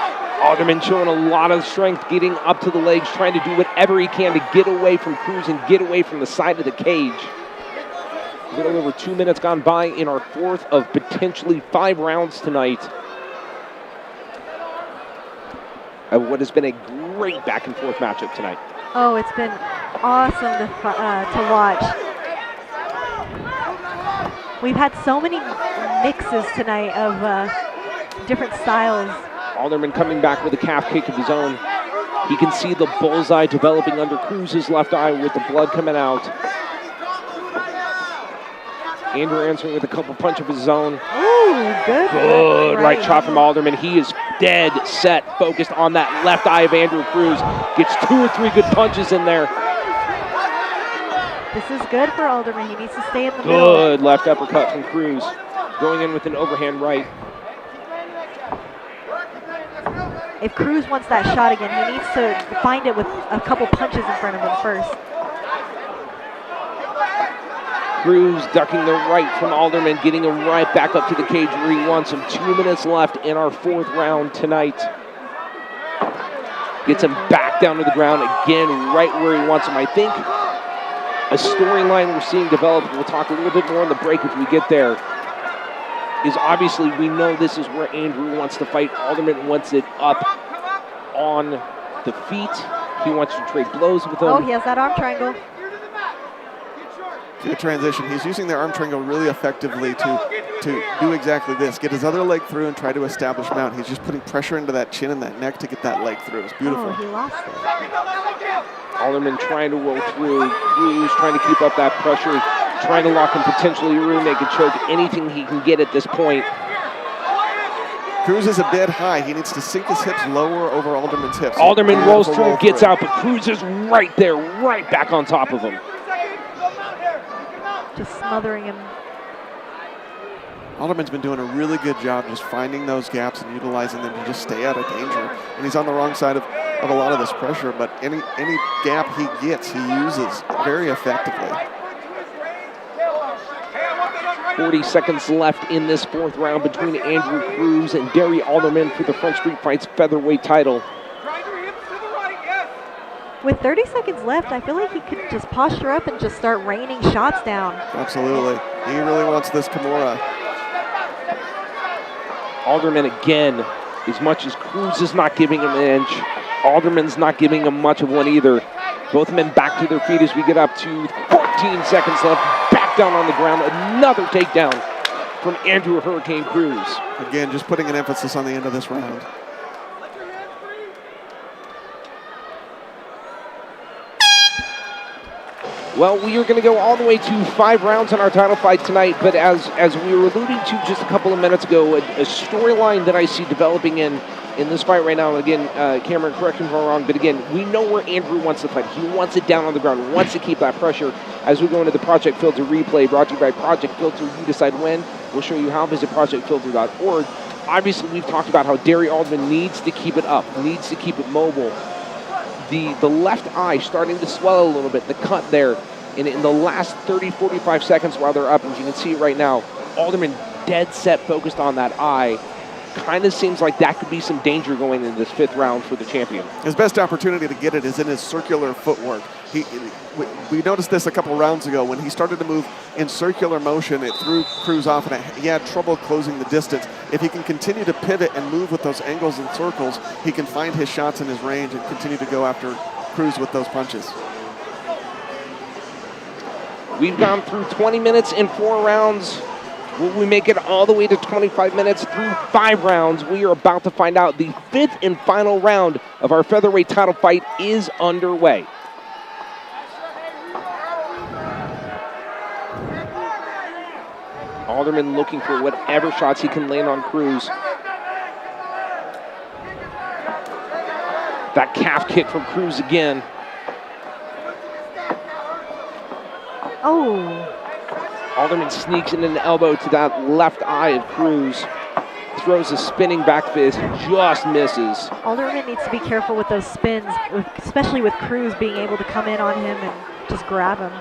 Alderman showing a lot of strength, getting up to the legs, trying to do whatever he can to get away from Cruz and get away from the side of the cage. A little over 2 minutes gone by in our fourth of potentially 5 rounds tonight. What has been a great back and forth matchup tonight. Oh, it's been awesome to watch. We've had so many mixes tonight of different styles. Alderman coming back with a calf kick of his own. He can see the bullseye developing under Cruz's left eye with the blood coming out. Andrew answering with a couple punch of his own. Ooh, good. Good right chop from Alderman. He is dead set, focused on that left eye of Andrew Cruz. Gets 2 or 3 good punches in there. This is good for Alderman. He needs to stay in the middle. Good left uppercut from Cruz. Going in with an overhand right. If Cruz wants that shot again, he needs to find it with a couple punches in front of him first. Cruz ducking the right from Alderman, getting him right back up to the cage where he wants him. 2 minutes left in our 4th round tonight. Gets him back down to the ground again, right where he wants him. I think a storyline we're seeing develop, we'll talk a little bit more on the break if we get there, is obviously we know this is where Andrew wants to fight. Alderman wants it up on the feet. He wants to trade blows with him. Oh, he has that arm triangle. Good transition. He's using the arm triangle really effectively to do exactly this. Get his other leg through and try to establish mount. He's just putting pressure into that chin and that neck to get that leg through. It's beautiful. Oh, he lost it. Alderman trying to roll through. Cruz trying to keep up that pressure. Trying to lock him potentially rear naked choke. Anything he can get at this point. Cruz is a bit high. He needs to sink his hips lower over Alderman's hips. Alderman rolls through, gets out, but Cruz is right there, right back on top of him. Just smothering him. Alderman's been doing a really good job just finding those gaps and utilizing them to just stay out of danger. And he's on the wrong side of a lot of this pressure, but any gap he gets, he uses very effectively. 40 seconds left in this 4th round between Andrew Cruz and Derry Alderman for the Front Street Fights featherweight title. With 30 seconds left, I feel like he could just posture up and just start raining shots down. Absolutely. He really wants this Kimura. Alderman again, as much as Cruz is not giving him an inch, Alderman's not giving him much of one either. Both men back to their feet as we get up to 14 seconds left. Back down on the ground. Another takedown from Andrew Hurricane Cruz. Again, just putting an emphasis on the end of this round. Well, we are going to go all the way to 5 rounds in our title fight tonight, but as we were alluding to just a couple of minutes ago, a storyline that I see developing in this fight right now, and again, Cameron, correct me if I'm wrong, but again, we know where Andrew wants to fight. He wants it down on the ground, wants to keep that pressure. As we go into the Project Filter replay, brought to you by Project Filter, you decide when. We'll show you how. Visit projectfilter.org. Obviously, we've talked about how Derry Alderman needs to keep it up, needs to keep it mobile. The left eye starting to swell a little bit, the cut there. And in the last 30, 45 seconds while they're up, as you can see right now, Alderman dead set focused on that eye. Kind of seems like that could be some danger going into this 5th round for the champion. His best opportunity to get it is in his circular footwork. We noticed this a couple rounds ago when he started to move in circular motion. It threw Cruz off, and he had trouble closing the distance. If he can continue to pivot and move with those angles and circles, he can find his shots in his range and continue to go after Cruz with those punches. We've gone through 20 minutes in 4 rounds. Will we make it all the way to 25 minutes through 5 rounds? We are about to find out. The 5th and final round of our featherweight title fight is underway. Alderman looking for whatever shots he can land on Cruz. That calf kick from Cruz again. Oh. Alderman sneaks in an elbow to that left eye of Cruz. Throws a spinning back fist, just misses. Alderman needs to be careful with those spins, especially with Cruz being able to come in on him and just grab him.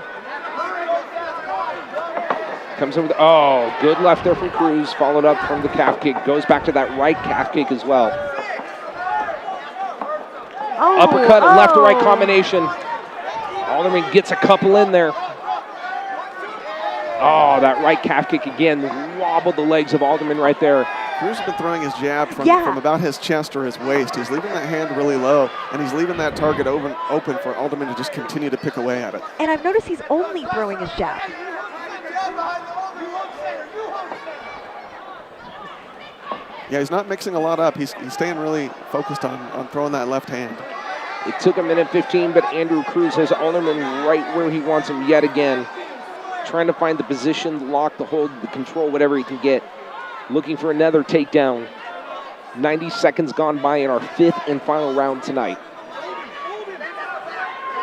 Comes over, oh, good left there from Cruz, followed up from the calf kick. Goes back to that right calf kick as well. Oh, uppercut, left to right combination. Alderman gets a couple in there. Oh, that right calf kick again, wobbled the legs of Alderman right there. Cruz has been throwing his jab from about his chest or his waist. He's leaving that hand really low, and he's leaving that target open for Alderman to just continue to pick away at it. And I've noticed he's only throwing his jab. Yeah, he's not mixing a lot up. He's staying really focused on throwing that left hand. It took a minute 15, but Andrew Cruz has Alderman right where he wants him yet again. Trying to find the position, the lock, the hold, the control, whatever he can get. Looking for another takedown. 90 seconds gone by in our 5th and final round tonight.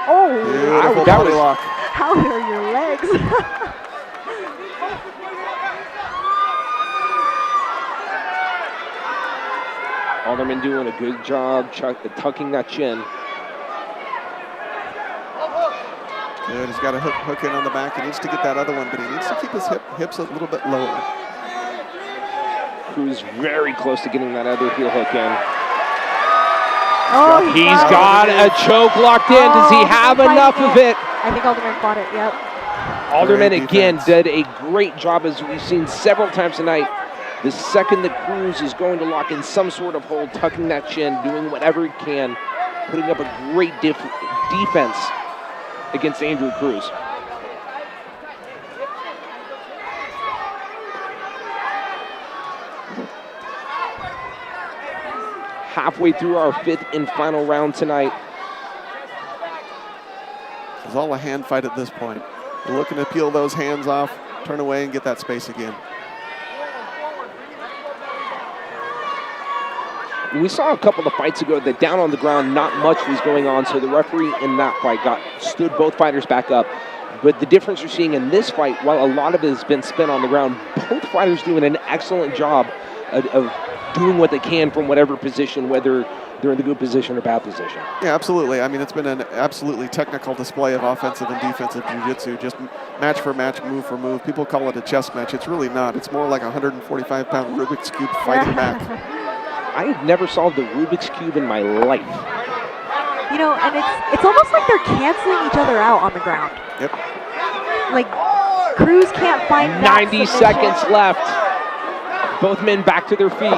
Oh, beautiful body lock. How are your legs? Alderman doing a good job tucking that chin. Good, he's got a hook in on the back. He needs to get that other one, but he needs to keep his hips a little bit lower. Cruz very close to getting that other heel hook in. Oh, he's got a choke locked in. Does he have enough of it? I think Alderman fought it, yep. Alderman again did a great job, as we've seen several times tonight. The second that Cruz is going to lock in some sort of hold, tucking that chin, doing whatever he can, putting up a great defense against Andrew Cruz. Halfway through our 5th and final round tonight. It's all a hand fight at this point. You're looking to peel those hands off, turn away, and get that space again. We saw a couple of fights ago that down on the ground, not much was going on, so the referee in that fight stood both fighters back up. But the difference you're seeing in this fight, while a lot of it has been spent on the ground, both fighters doing an excellent job of doing what they can from whatever position, whether they're in the good position or bad position. Yeah, absolutely. I mean, it's been an absolutely technical display of offensive and defensive jiu-jitsu, just match for match, move for move. People call it a chess match. It's really not. It's more like a 145-pound Rubik's Cube fighting back. I never solved the Rubik's Cube in my life. You know, and it's almost like they're canceling each other out on the ground. Yep. Like, Cruz can't find that 90 seconds left. Both men back to their feet.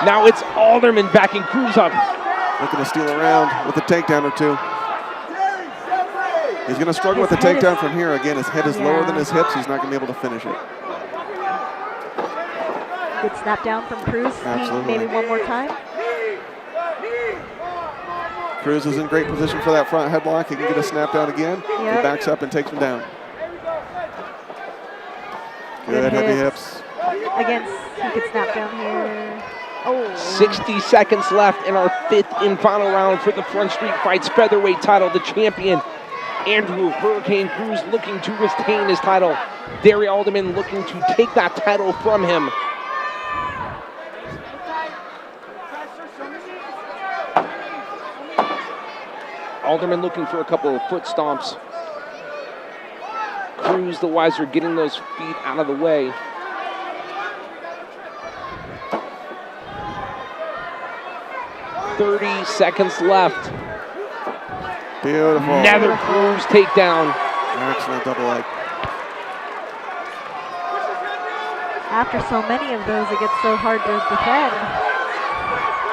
Now it's Alderman backing Cruz up. Looking to steal around with a takedown or two. He's going to struggle with the takedown from here. Again, his head is lower than his hips. He's not going to be able to finish it. Good snap down from Cruz. Absolutely. Maybe one more time. Cruz is in great position for that front headlock. He can get a snap down again. He backs up and takes him down. Good heavy hips. Against, he could snap down here. Oh. 60 seconds left in our 5th and final round for the Front Street Fights featherweight title. The champion, Andrew Hurricane Cruz, looking to retain his title. Derry Alderman looking to take that title from him. Alderman looking for a couple of foot stomps. Cruz, the wiser, getting those feet out of the way. .30 seconds left. Beautiful. Another Cruz takedown. Excellent double leg. After so many of those, it gets so hard to defend.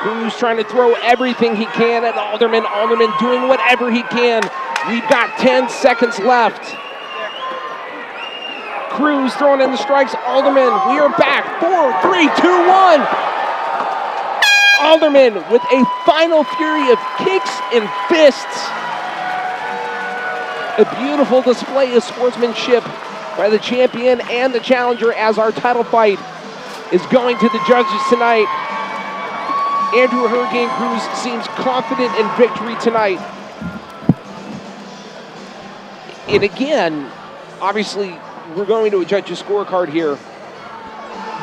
Cruz trying to throw everything he can at Alderman. Alderman doing whatever he can. We've got 10 seconds left. Cruz throwing in the strikes. Alderman, we are back. 4, 3, 2, 1. Alderman with a final fury of kicks and fists. A beautiful display of sportsmanship by the champion and the challenger as our title fight is going to the judges tonight. Andrew Hurricane Cruz seems confident in victory tonight. And again, obviously, we're going to a judge's scorecard here.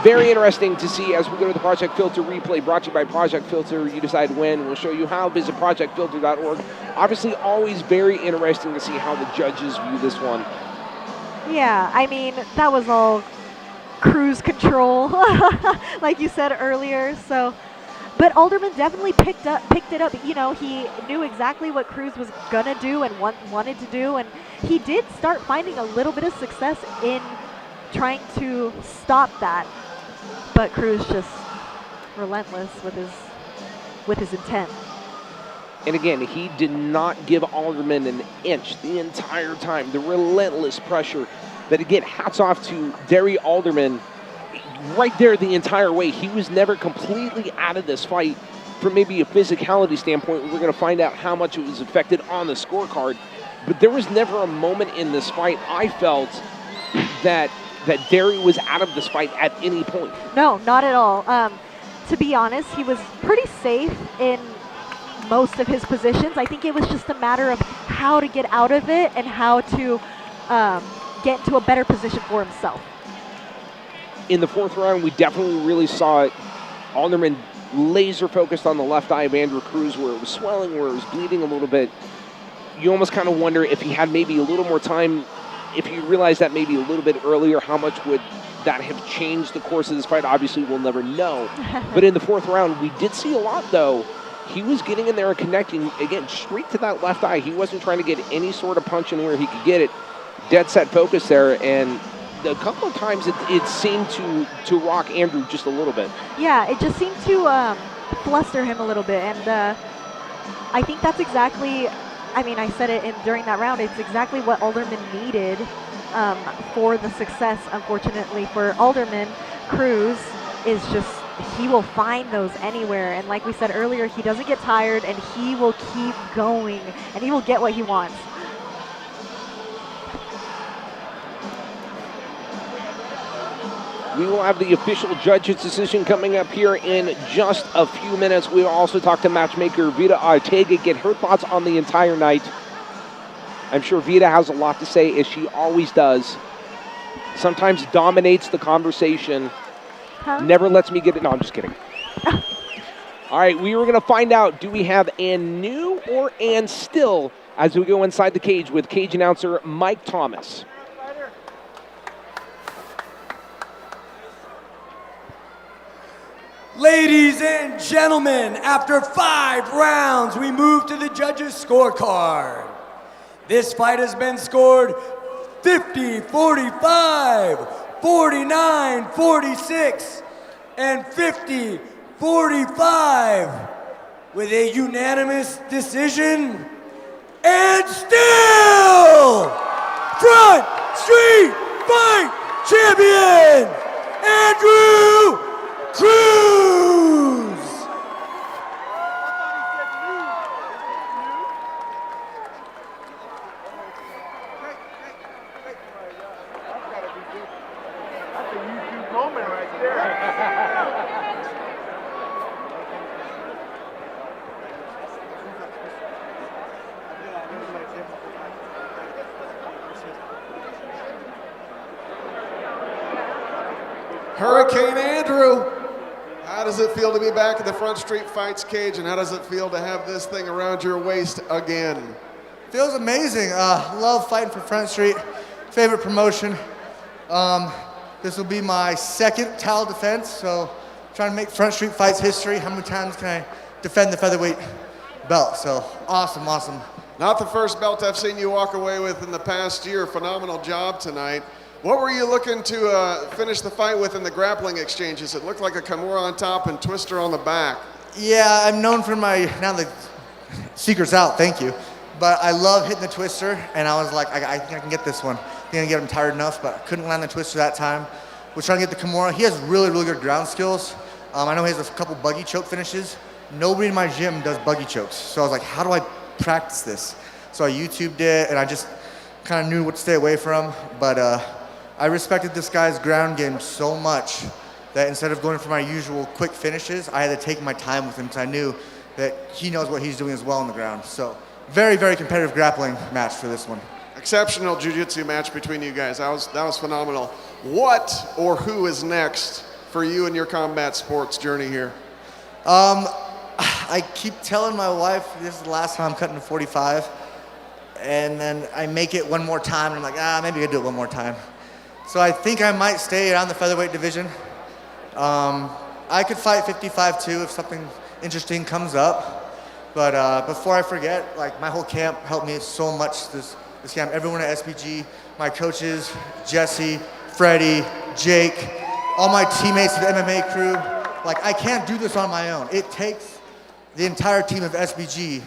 Very interesting to see as we go to the Project Filter replay brought to you by Project Filter. You decide when. We'll show you how. Visit projectfilter.org. Obviously, always very interesting to see how the judges view this one. Yeah, I mean, that was all cruise control, like you said earlier. So, but Alderman definitely picked it up. You know, he knew exactly what Cruz was gonna do and wanted to do, and he did start finding a little bit of success in trying to stop that. But Cruz just relentless with his intent. And again, he did not give Alderman an inch the entire time. The relentless pressure. But again, hats off to Derry Alderman right there the entire way. He was never completely out of this fight from maybe a physicality standpoint. We're going to find out how much it was affected on the scorecard. But there was never a moment in this fight I felt that Derry was out of this fight at any point. No, not at all. To be honest, he was pretty safe in most of his positions. I think it was just a matter of how to get out of it and how to get into a better position for himself. In the 4th round, we definitely really saw it. Alderman laser focused on the left eye of Andrew Cruz where it was swelling, where it was bleeding a little bit. You almost kind of wonder if he had maybe a little more time, if you realized that maybe a little bit earlier, how much would that have changed the course of this fight? Obviously, we'll never know. But in the 4th round, we did see a lot, though. He was getting in there and connecting, again, straight to that left eye. He wasn't trying to get any sort of punch in where he could get it. Dead set focus there, and a couple of times it seemed to rock Andrew just a little bit. Yeah, it just seemed to fluster him a little bit, and I think that's exactly, I mean, I said it during that round, it's exactly what Alderman needed for the success. Unfortunately for Alderman, Cruz is just, he will find those anywhere, and like we said earlier, he doesn't get tired, and he will keep going, and he will get what he wants. We will have the official judge's decision coming up here in just a few minutes. We will also talk to matchmaker Vita Ortega, get her thoughts on the entire night. I'm sure Vita has a lot to say, as she always does. Sometimes dominates the conversation. Never lets me get it. No, I'm just kidding. All right, we are going to find out, do we have Ann New or Ann Still as we go inside the cage with cage announcer Mike Thomas. Ladies and gentlemen, after 5 rounds, we move to the judges' scorecard. This fight has been scored 50-45, 49-46, and 50-45 with a unanimous decision. And still, Front Street Fight Champion, Andrew Cruz. Hurricane Andrew. How does it feel to be back in the Front Street Fights cage, and how does it feel to have this thing around your waist again? Feels amazing. Love fighting for Front Street. Favorite promotion. This will be my second title defense, so trying to make Front Street Fights history. How many times can I defend the featherweight belt? So awesome, awesome. Not the first belt I've seen you walk away with in the past year. Phenomenal job tonight. What were you looking to finish the fight with in the grappling exchanges? It looked like a Kimura on top and twister on the back. Yeah, I'm known for now the secret's out, thank you. But I love hitting the twister, and I was like, I think I can get this one. I think I can get him tired enough, but I couldn't land the twister that time. Was trying to get the Kimura. He has really, really good ground skills. I know he has a couple buggy choke finishes. Nobody in my gym does buggy chokes. So I was like, how do I practice this? So I YouTubed it, and I just kind of knew what to stay away from. But I respected this guy's ground game so much that instead of going for my usual quick finishes, I had to take my time with him because I knew that he knows what he's doing as well on the ground. So very, very competitive grappling match for this one. Exceptional jiu-jitsu match between you guys. That was phenomenal. What or who is next for you in your combat sports journey here? I keep telling my wife this is the last time I'm cutting to 45, and then I make it one more time, and I'm like, maybe I'll do it one more time. So I think I might stay around the featherweight division. I could fight 55 too if something interesting comes up. But before I forget, like my whole camp helped me so much this camp. Everyone at SBG, my coaches, Jesse, Freddie, Jake, all my teammates of the MMA crew. Like I can't do this on my own. It takes the entire team of SBG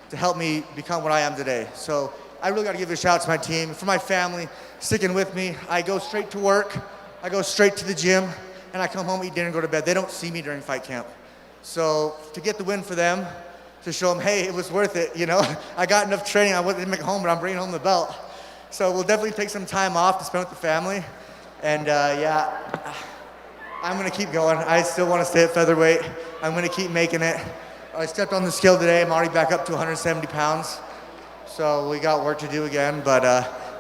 to help me become what I am today. So I really got to give a shout out to my team, for my family, sticking with me. I go straight to work, I go straight to the gym, and I come home, eat dinner, and go to bed. They don't see me during fight camp. So to get the win for them, to show them, hey, it was worth it, you know. I got enough training, I wouldn't make it home, but I'm bringing home the belt. So we'll definitely take some time off to spend with the family. And yeah, I'm gonna keep going. I still wanna stay at featherweight. I'm gonna keep making it. I stepped on the scale today, I'm already back up to 170 pounds. So we got work to do again, but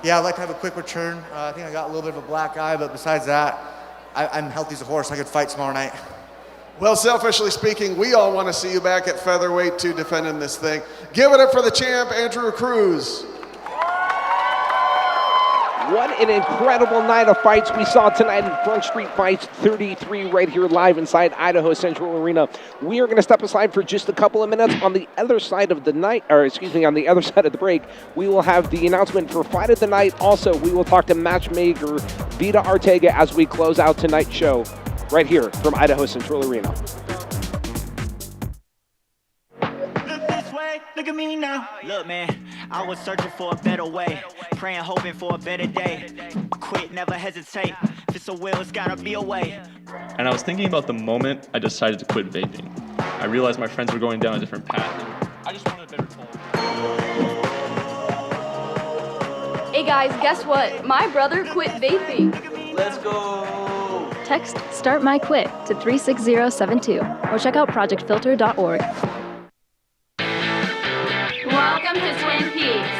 yeah, I'd like to have a quick return. I think I got a little bit of a black eye, but besides that, I'm healthy as a horse. I could fight tomorrow night. Well, selfishly speaking, we all want to see you back at featherweight to defending this thing. Give it up for the champ, Andrew Cruz. What an incredible night of fights we saw tonight in Front Street Fights 33 right here live inside Idaho Central Arena. We are going to step aside for just a couple of minutes. On the other side of the night, or excuse me, on the other side of the break, we will have the announcement for Fight of the Night. Also, we will talk to matchmaker Vita Arteaga as we close out tonight's show right here from Idaho Central Arena. Look at me now. Look, man, I was searching for a better way, praying, hoping for a better day. Quit, never hesitate. If it's a will, it's gotta be a way. And I was thinking about the moment I decided to quit vaping. I realized my friends were going down a different path. I just wanted a better tool. Hey guys, guess what? My brother quit vaping. Let's go. Text Start My Quit to 36072 or check out projectfilter.org. Welcome to Twin Peaks.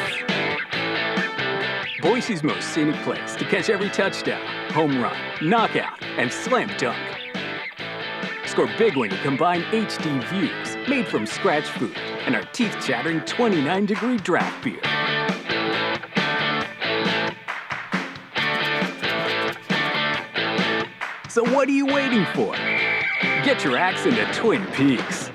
Boise's most scenic place to catch every touchdown, home run, knockout, and slam dunk. Score big when you combine HD views made from scratch food and our teeth-chattering 29-degree draft beer. So what are you waiting for? Get your axe into Twin Peaks.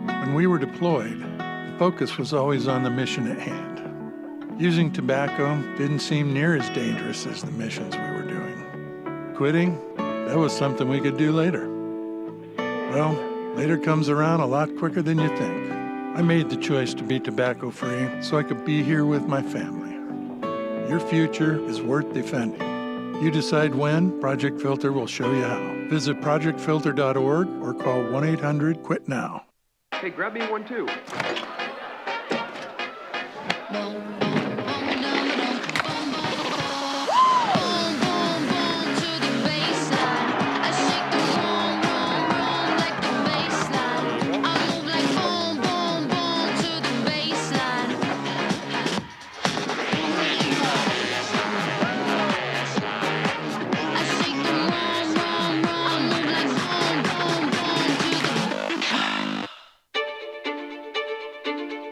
When we were deployed, the focus was always on the mission at hand. Using tobacco didn't seem near as dangerous as the missions we were doing. Quitting, that was something we could do later. Well, later comes around a lot quicker than you think. I made the choice to be tobacco-free so I could be here with my family. Your future is worth defending. You decide when, Project Filter will show you how. Visit projectfilter.org or call 1-800-QUIT-NOW. Hey, grab me one too.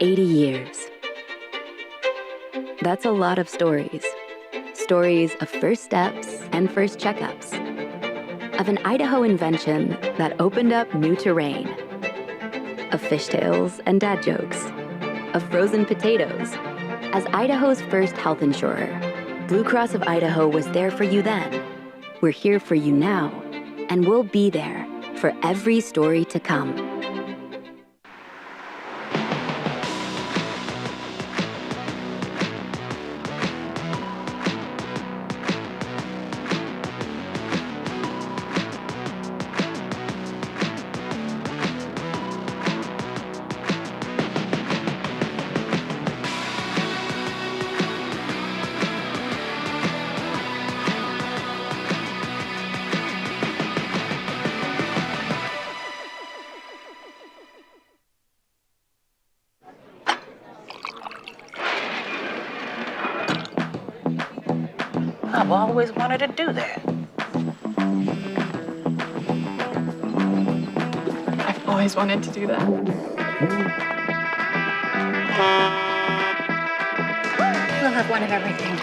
80 years. That's a lot of stories. Stories of first steps and first checkups. Of an Idaho invention that opened up new terrain. Of fishtails and dad jokes. Of frozen potatoes. As Idaho's first health insurer, Blue Cross of Idaho was there for you then. We're here for you now, and we'll be there for every story to come. I've always wanted to do that. I've always wanted to do that. We'll have one of everything.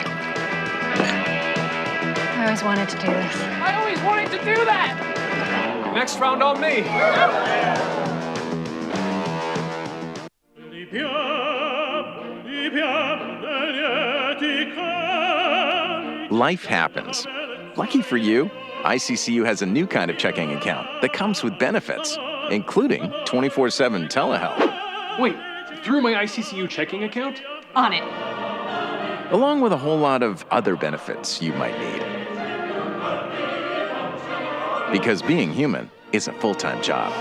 I always wanted to do this. I always wanted to do that! Next round on me. Life happens. Lucky for you, ICCU has a new kind of checking account that comes with benefits, including 24/7 telehealth. Wait, through my ICCU checking account? On it. Along with a whole lot of other benefits you might need. Because being human is a full-time job.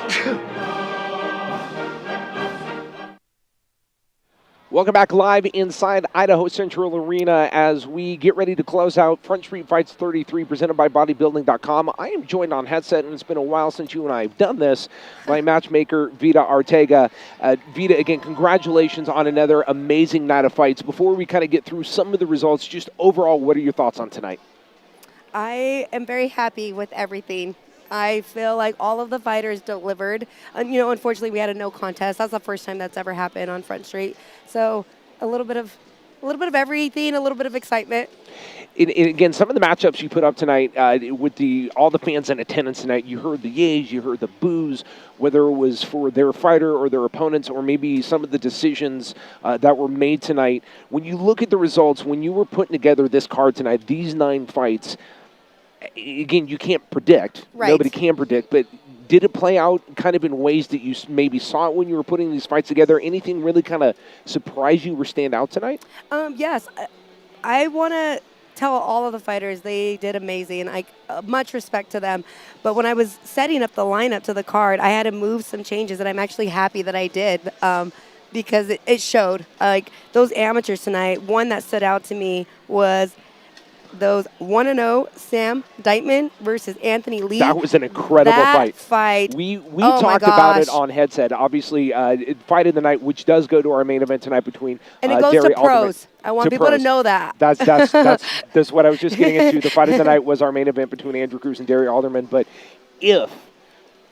Welcome back live inside Idaho Central Arena as we get ready to close out Front Street Fights 33 presented by bodybuilding.com. I am joined on headset, and it's been a while since you and I have done this, by matchmaker Vita Arteaga. Vita, again, congratulations on another amazing night of fights. Before we kind of get through some of the results, just overall, what are your thoughts on tonight? I am very happy with everything. I feel like all of the fighters delivered. Unfortunately, we had a no contest. That's the first time that's ever happened on Front Street. So a little bit of everything, a little bit of excitement. And again, some of the matchups you put up tonight with all the fans in attendance tonight, you heard the yays, you heard the boos, whether it was for their fighter or their opponents, or maybe some of the decisions that were made tonight. When you look at the results, when you were putting together this card tonight, these 9 fights, again, you can't predict. Right. Nobody can predict, but did it play out kind of in ways that you maybe saw it when you were putting these fights together? Anything really kind of surprise you or stand out tonight? Yes. I want to tell all of the fighters they did amazing. Much respect to them. But when I was setting up the lineup to the card, I had to move some changes, and I'm actually happy that I did because it showed. Those amateurs tonight, one that stood out to me was those 1-0 Sam Diteman versus Anthony Lee. That was an incredible fight. We talked about it on headset. Obviously, fight of the night, which does go to our main event tonight between and it goes Derry to pros. Alderman. I want people to know that. That's what I was just getting into. The fight of the night was our main event between Andrew Cruz and Derry Alderman. But if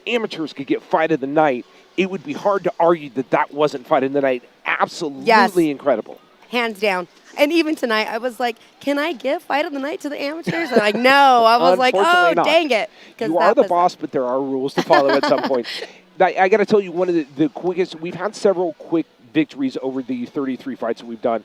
amateurs could get fight of the night, it would be hard to argue that wasn't fight of the night. Absolutely incredible. Hands down. And even tonight, I was like, can I give fight of the night to the amateurs? And no. I was like, oh, not. Dang it. You are the boss, but there are rules to follow at some point. I got to tell you, one of the quickest, we've had several quick victories over the 33 fights that we've done.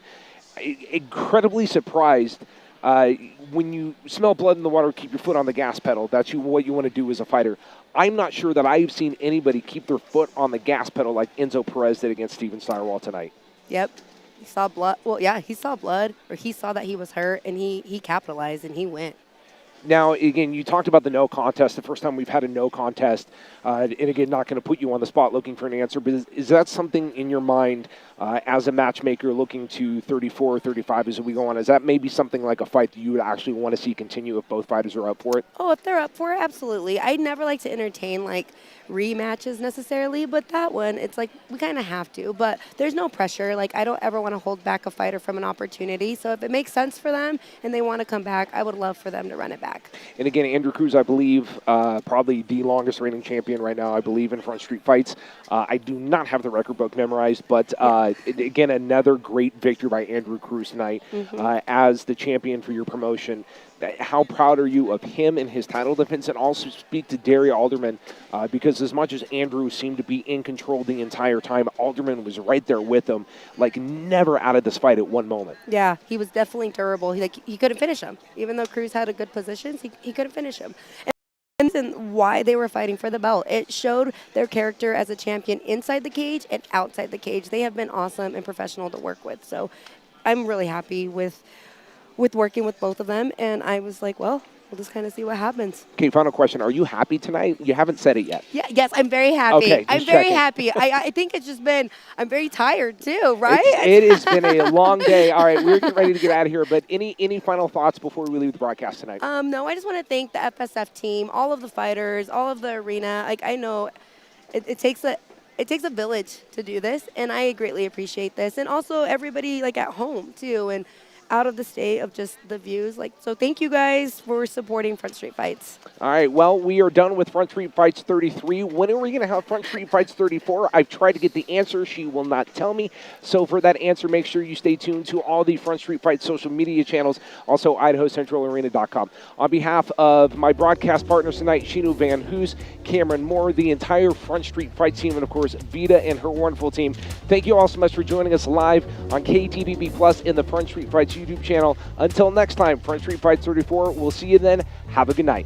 Incredibly surprised. When you smell blood in the water, keep your foot on the gas pedal. That's what you want to do as a fighter. I'm not sure that I've seen anybody keep their foot on the gas pedal like Enzo Perez did against Steven Stywalt tonight. Yep. He saw blood. Well, yeah, he saw blood, or he saw that he was hurt, and he capitalized, and he went. Now, again, you talked about the no contest, the first time we've had a no contest. And again, not going to put you on the spot looking for an answer, but is that something in your mind as a matchmaker looking to 34 or 35 as we go on? Is that maybe something like a fight that you would actually want to see continue if both fighters are up for it? Oh, if they're up for it, absolutely. I'd never like to entertain, rematches necessarily, but that one, it's like we kind of have to, but there's no pressure. Like, I don't ever want to hold back a fighter from an opportunity. So if it makes sense for them and they want to come back, I would love for them to run it back. And again, Andrew Cruz, I believe, probably the longest reigning champion right now, I believe, in Front Street Fights. I do not have the record book memorized, but again, another great victory by Andrew Cruz tonight as the champion for your promotion. How proud are you of him and his title defense? And also speak to Derry Alderman, because as much as Andrew seemed to be in control the entire time, Alderman was right there with him, like never out of this fight at one moment. Yeah, he was definitely durable. He couldn't finish him. Even though Cruz had a good positions, he couldn't finish him. And why they were fighting for the belt. It showed their character as a champion inside the cage and outside the cage. They have been awesome and professional to work with. So I'm really happy with working with both of them, and I was like, well, we'll just kind of see what happens. Okay, final question. Are you happy tonight? You haven't said it yet. Yeah, yes, I'm very happy. Okay, I'm very happy. I think it's just been, I'm very tired too, right? It has been a long day. All right, we're getting ready to get out of here, but any final thoughts before we leave the broadcast tonight? No, I just want to thank the FSF team, all of the fighters, all of the arena. Like, I know it takes a village to do this, and I greatly appreciate this. And also everybody like at home too, and out of the state of just the views. Like, so thank you guys for supporting Front Street Fights. All right, well, we are done with Front Street Fights 33. When are we going to have Front Street Fights 34? I've tried to get the answer. She will not tell me. So for that answer, make sure you stay tuned to all the Front Street Fights social media channels, also IdahoCentralArena.com. On behalf of my broadcast partners tonight, Shino Van Hoos, Cameron Moore, the entire Front Street Fights team, and of course, Vita and her wonderful team, thank you all so much for joining us live on KTVB Plus in the Front Street Fights YouTube channel. Until next time, Front Street Fights 34. We'll see you then. Have a good night.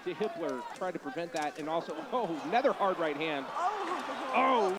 to Hipler, try to prevent that, and also, another hard right hand. Oh,